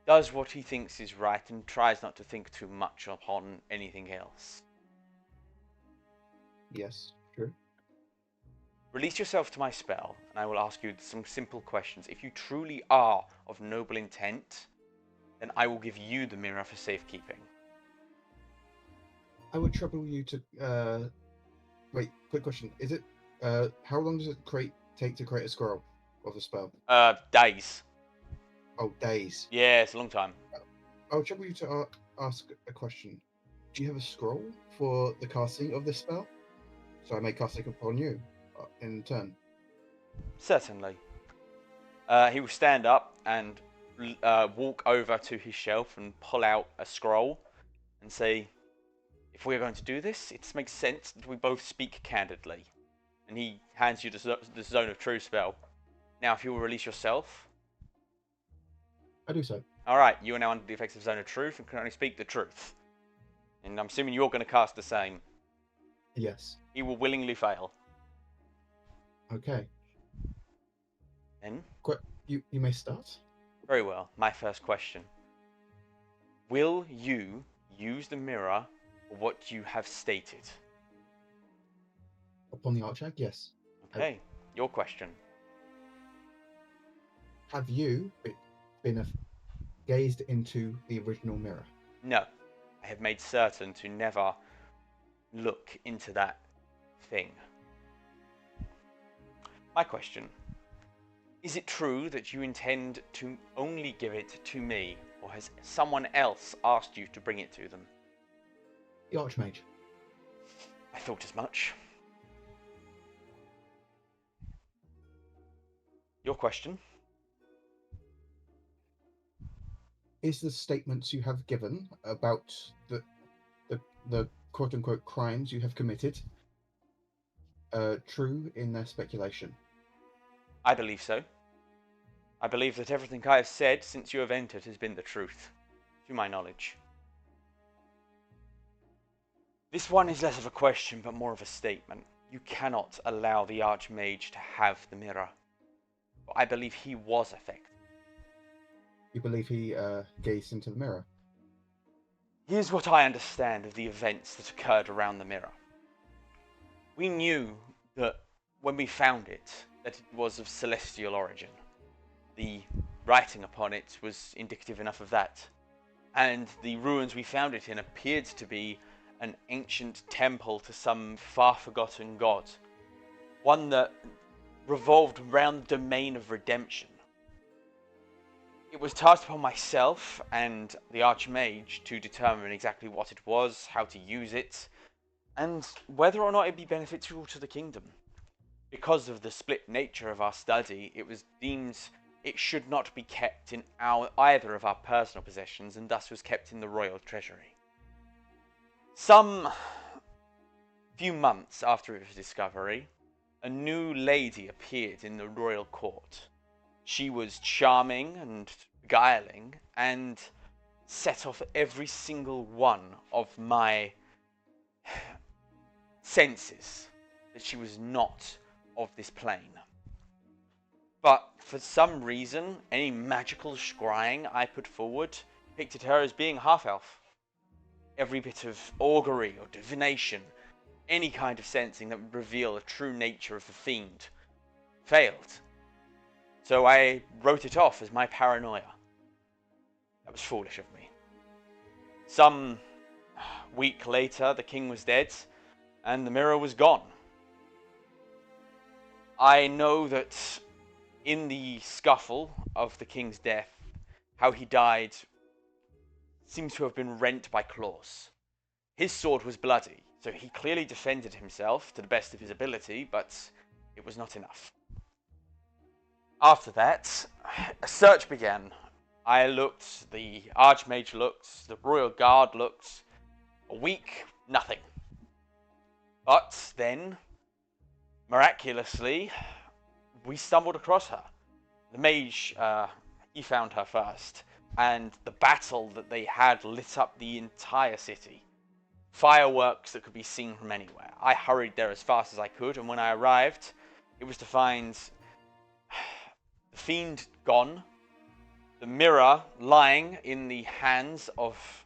Speaker 1: does what he thinks is right and tries not to think too much upon anything else.
Speaker 5: Yes, true.
Speaker 1: Release yourself to my spell, and I will ask you some simple questions. If you truly are of noble intent, then I will give you the mirror for safekeeping.
Speaker 5: I would trouble you to. Wait, quick question. Is it? How long does it take to create a scroll of a spell?
Speaker 1: Days.
Speaker 5: Oh, days.
Speaker 1: Yeah, it's a long time.
Speaker 5: I would trouble you to ask a question. Do you have a scroll for the casting of this spell? So I may cast it upon you in turn.
Speaker 1: Certainly. He will stand up and walk over to his shelf and pull out a scroll and say, if we're going to do this, it makes sense that we both speak candidly. And he hands you the Zone of Truth spell. Now, if you will release yourself.
Speaker 5: I do so.
Speaker 1: Alright, you are now under the effects of Zone of Truth and can only speak the truth. And I'm assuming you're going to cast the same.
Speaker 5: Yes.
Speaker 1: He will willingly fail.
Speaker 5: Okay.
Speaker 1: Then,
Speaker 5: You may start.
Speaker 1: very well, my first question. Will you use the mirror for what you have stated?
Speaker 5: Upon the Archag, yes.
Speaker 1: Okay, your question.
Speaker 5: Have you been gazed into the original mirror?
Speaker 1: No, I have made certain to never look into that thing. My question. Is it true that you intend to only give it to me, or has someone else asked you to bring it to them?
Speaker 5: The Archmage.
Speaker 1: I thought as much. Your question.
Speaker 5: is the statements you have given about the quote unquote crimes you have committed true in their speculation?
Speaker 1: I believe so. I believe that everything I have said since you have entered has been the truth, to my knowledge. This one is less of a question, but more of a statement. You cannot allow the Archmage to have the mirror. But I believe he was affected.
Speaker 5: You believe he gazed into the mirror?
Speaker 1: Here's what I understand of the events that occurred around the mirror. We knew that when we found it, that it was of celestial origin. The writing upon it was indicative enough of that. And the ruins we found it in appeared to be an ancient temple to some far-forgotten god. One that revolved around the domain of redemption. It was tasked upon myself and the Archmage to determine exactly what it was, how to use it, and whether or not it would be beneficial to the kingdom. Because of the split nature of our study, it was deemed it should not be kept in either of our personal possessions, and thus was kept in the royal treasury. Some few months after its discovery, a new lady appeared in the royal court. She was charming and beguiling, and set off every single one of my senses that she was not of this plane. But for some reason, any magical scrying I put forward depicted her as being half-elf. Every bit of augury or divination, any kind of sensing that would reveal the true nature of the fiend, failed. So I wrote it off as my paranoia. That was foolish of me. Some week later, the king was dead, and the mirror was gone. I know that in the scuffle of the king's death, how he died seems to have been rent by claws. His sword was bloody, so he clearly defended himself to the best of his ability, but it was not enough. After that, a search began. I looked, the Archmage looked, the Royal Guard looked. A week, nothing. But then, miraculously, we stumbled across her. The mage, he found her first, and the battle that they had lit up the entire city. Fireworks that could be seen from anywhere. I hurried there as fast as I could, and when I arrived, it was to find the fiend gone, the mirror lying in the hands of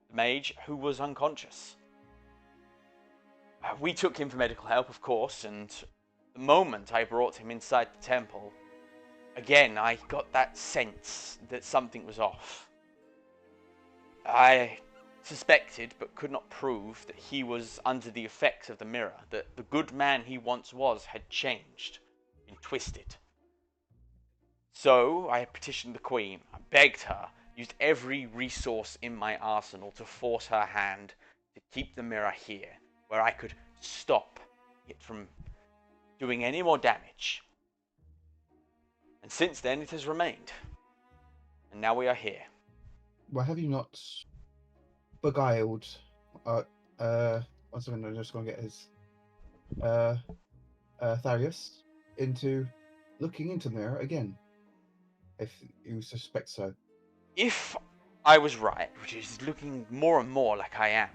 Speaker 1: the mage, who was unconscious. We took him for medical help, of course, and the moment I brought him inside the temple, again, I got that sense that something was off. I suspected, but could not prove, that he was under the effects of the mirror, that the good man he once was had changed, been twisted. So I petitioned the Queen, I begged her, used every resource in my arsenal to force her hand to keep the mirror here, where I could stop it from doing any more damage. And since then it has remained. And now we are here.
Speaker 5: Why have you not beguiled what's the name? I'm just gonna get his Tharius into looking into the mirror again, if you suspect so.
Speaker 1: If I was right, which is looking more and more like I am,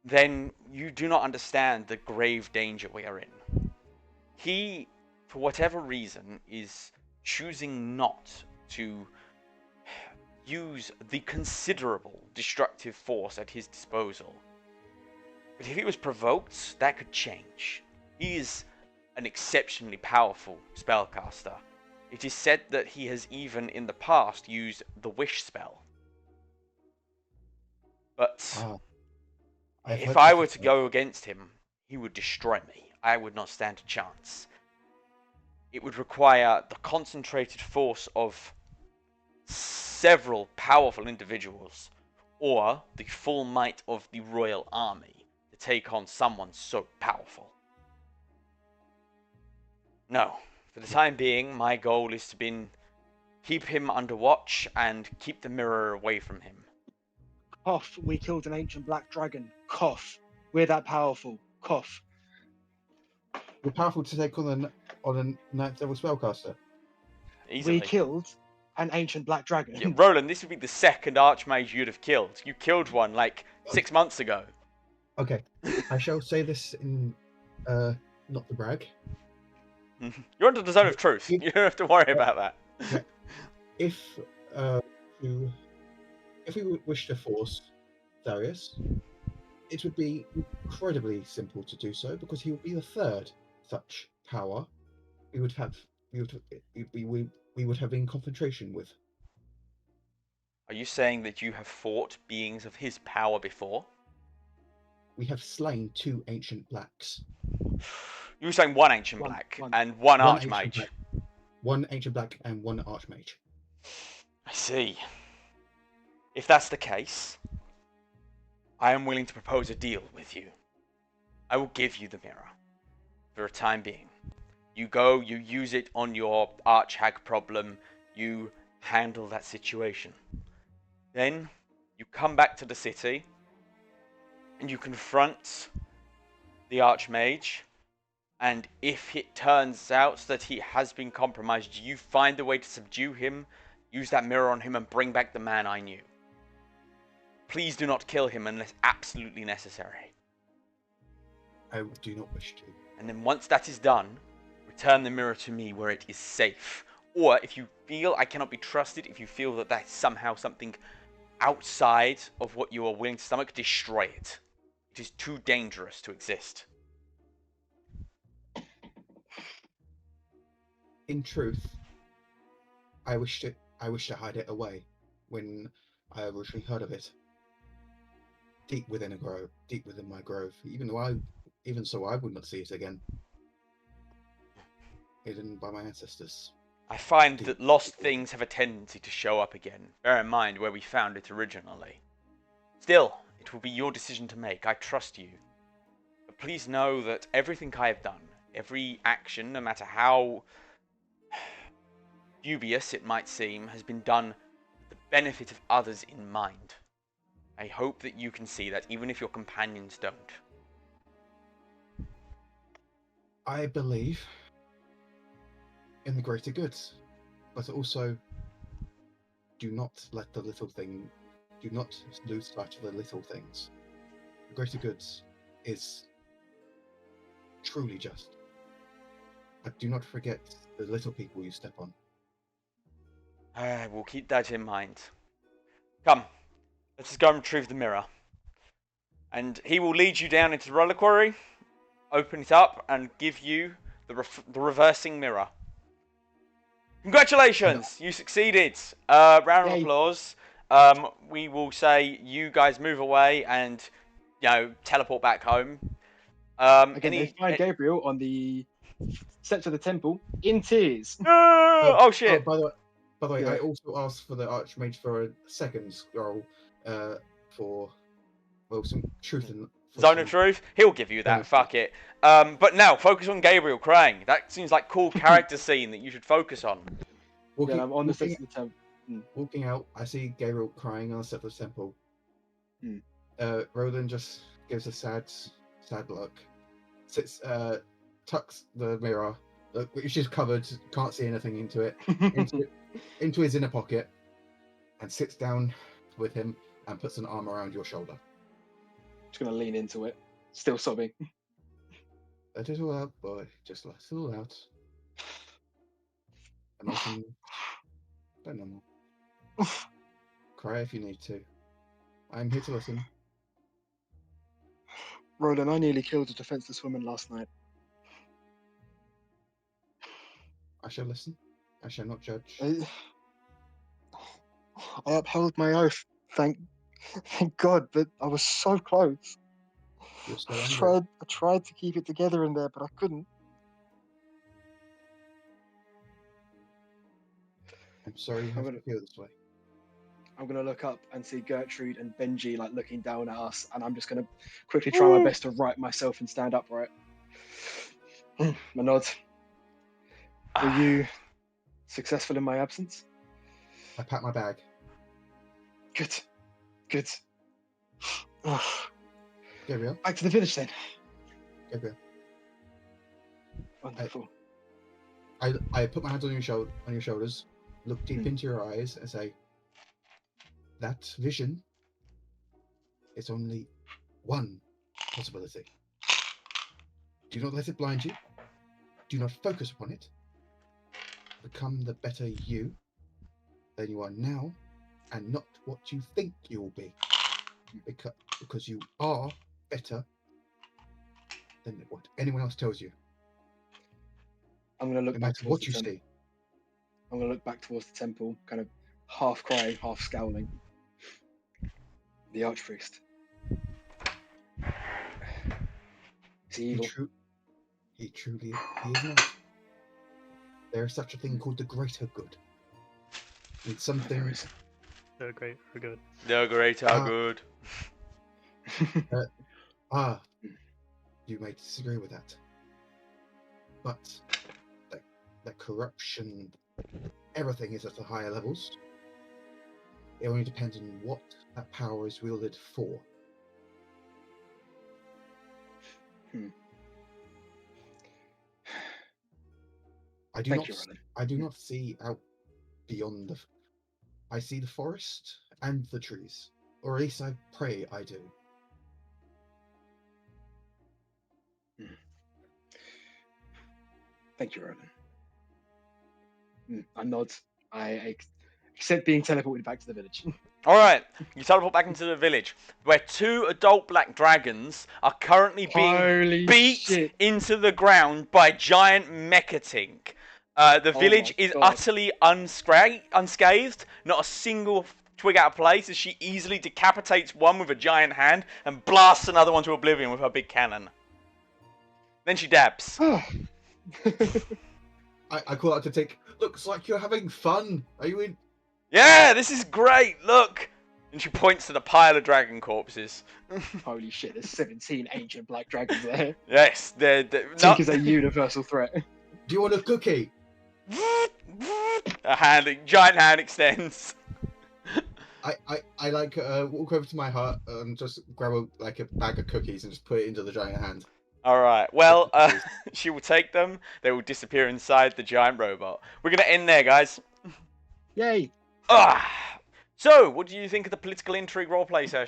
Speaker 1: then you do not understand the grave danger we are in. He, for whatever reason, is choosing not to use the considerable destructive force at his disposal. But if he was provoked, that could change. He is an exceptionally powerful spellcaster. It is said that he has even in the past used the wish spell. But if I were to go against him, he would destroy me. I would not stand a chance. It would require the concentrated force of several powerful individuals, or the full might of the royal army to take on someone so powerful. No, for the time being, my goal is to keep him under watch and keep the mirror away from him.
Speaker 2: Cough. We killed an ancient black dragon. Cough. We're that powerful. Cough.
Speaker 5: You're powerful to take on a ninth level spellcaster.
Speaker 1: Easily.
Speaker 2: We killed an ancient black dragon.
Speaker 1: Yeah, Roland, this would be the second archmage you'd have killed. You killed one like 6 months ago.
Speaker 5: Okay, I shall say this in not to brag.
Speaker 1: You're under the zone of truth. You don't have to worry about that.
Speaker 5: If we wish to force Darius, it would be incredibly simple to do so because he would be the third such power we would have in confrontation with.
Speaker 1: Are you saying that you have fought beings of his power before?
Speaker 5: We have slain 2 ancient blacks.
Speaker 1: You were saying one ancient black
Speaker 2: one.
Speaker 1: and one
Speaker 5: One ancient
Speaker 1: archmage.
Speaker 5: black. 1 ancient black and 1 archmage.
Speaker 1: I see. If that's the case, I am willing to propose a deal with you. I will give you the mirror for a time being. You go, you use it on your archhag problem, you handle that situation. Then you come back to the city and you confront the archmage, and if it turns out that he has been compromised, you find a way to subdue him, use that mirror on him and bring back the man I knew. Please do not kill him unless absolutely necessary.
Speaker 5: I do not wish to.
Speaker 1: And then once that is done, return the mirror to me where it is safe. Or if you feel I cannot be trusted, if you feel that that's somehow something outside of what you are willing to stomach, destroy it. It is too dangerous to exist.
Speaker 5: In truth, I wish to hide it away when I originally heard of it. Deep within a grove, deep within my grove, even so I would not see it again. Hidden by my ancestors.
Speaker 1: I find that lost things have a tendency to show up again. Bear in mind where we found it originally. Still, it will be your decision to make. I trust you. But please know that everything I have done, every action, no matter how dubious it might seem, has been done with the benefit of others in mind. I hope that you can see that, even if your companions don't.
Speaker 5: I believe in the greater good, but also do not lose sight of the little things. The greater good is truly just, but do not forget the little people you step on.
Speaker 1: I will keep that in mind. Come, let's go and retrieve the mirror. And he will lead you down into the reliquary, open it up, and give you the reversing mirror. Congratulations! You succeeded. Round of
Speaker 2: Yay.
Speaker 1: applause. We will say you guys move away and, teleport back home.
Speaker 2: Again, they find Gabriel on the steps of the temple in tears.
Speaker 1: Oh shit!
Speaker 5: By the way,
Speaker 2: Yeah.
Speaker 5: I also asked for the Archmage for a second scroll for some truth in
Speaker 1: Zone of Truth. He'll give you that.
Speaker 5: Yeah.
Speaker 1: Fuck it. But now focus on Gabriel crying. That seems like cool character scene that you should focus on.
Speaker 2: Yeah, I'm on the steps of the temple.
Speaker 5: Walking out, I see Gabriel crying on the step of the temple.
Speaker 2: Hmm.
Speaker 5: Roland just gives a sad look. Sits, tucks the mirror, which is covered, can't see anything into it, into his inner pocket, and sits down with him and puts an arm around your shoulder.
Speaker 2: Just gonna lean into it, still sobbing.
Speaker 5: Let it all out, boy. Just let it all out. Emotion. Don't know more. Cry if you need to. I'm here to listen.
Speaker 2: Roland, I nearly killed a defenseless woman last night.
Speaker 5: I shall listen. I shall not judge.
Speaker 2: I upheld my oath, thank God, but I was so close.
Speaker 5: You're still angry.
Speaker 2: I tried to keep it together in there, but I couldn't.
Speaker 5: I'm sorry you have to feel this way.
Speaker 2: I'm gonna look up and see Gertrude and Benji looking down at us, and I'm just gonna quickly try my best to right myself and stand upright. My nod. Were you successful in my absence?
Speaker 5: I pack my bag.
Speaker 2: Good. Good. Oh,
Speaker 5: Gabriel,
Speaker 2: back to the village then.
Speaker 5: Gabriel.
Speaker 2: Wonderful.
Speaker 5: I put my hands on your shoulders, look deep into your eyes, and say, "That vision is only one possibility. Do not let it blind you. Do not focus upon it. Become the better you than you are now, and not what you think you will be, because you are better than what anyone else tells you.
Speaker 2: I'm gonna look
Speaker 5: No
Speaker 2: back
Speaker 5: matter
Speaker 2: towards
Speaker 5: what
Speaker 2: the
Speaker 5: you
Speaker 2: temple.
Speaker 5: see."
Speaker 2: I'm gonna look back towards the temple, kind of half crying, half scowling. The archpriest. Is he evil?
Speaker 5: He is not. There is such a thing called the greater good. And
Speaker 2: There
Speaker 5: something
Speaker 2: is.
Speaker 4: They're great. We're good.
Speaker 1: The great are good.
Speaker 5: you may disagree with that. But the corruption, everything is at the higher levels. It only depends on what that power is wielded for. I do
Speaker 2: Thank you, Roland.
Speaker 5: not see out beyond I see the forest and the trees. Or at least I pray I do.
Speaker 2: Thank you, Roland. I nod. I accept being teleported back to the village.
Speaker 1: Alright, you teleport back into the village, where 2 adult black dragons are currently being
Speaker 2: Holy
Speaker 1: beat
Speaker 2: shit.
Speaker 1: into the ground by giant Mechatink. The
Speaker 2: Oh
Speaker 1: village
Speaker 2: my
Speaker 1: is
Speaker 2: God.
Speaker 1: utterly unscathed, not a single twig out of place, as she easily decapitates one with a giant hand and blasts another one to oblivion with her big cannon. Then she dabs.
Speaker 5: I call out to Tick. Looks like you're having fun. Are you in?
Speaker 1: Yeah, this is great, look! And she points to the pile of dragon corpses.
Speaker 2: Holy shit, there's 17 ancient black dragons there.
Speaker 1: Yes, they're
Speaker 2: Tink is a universal threat.
Speaker 5: Do you want a cookie?
Speaker 1: Giant hand extends.
Speaker 5: I like walk over to my hut and just grab a bag of cookies and just put it into the giant hand.
Speaker 1: Alright, well, she will take them. They will disappear inside the giant robot. We're going to end there, guys.
Speaker 2: Yay!
Speaker 1: So, what do you think of the political intrigue roleplay session?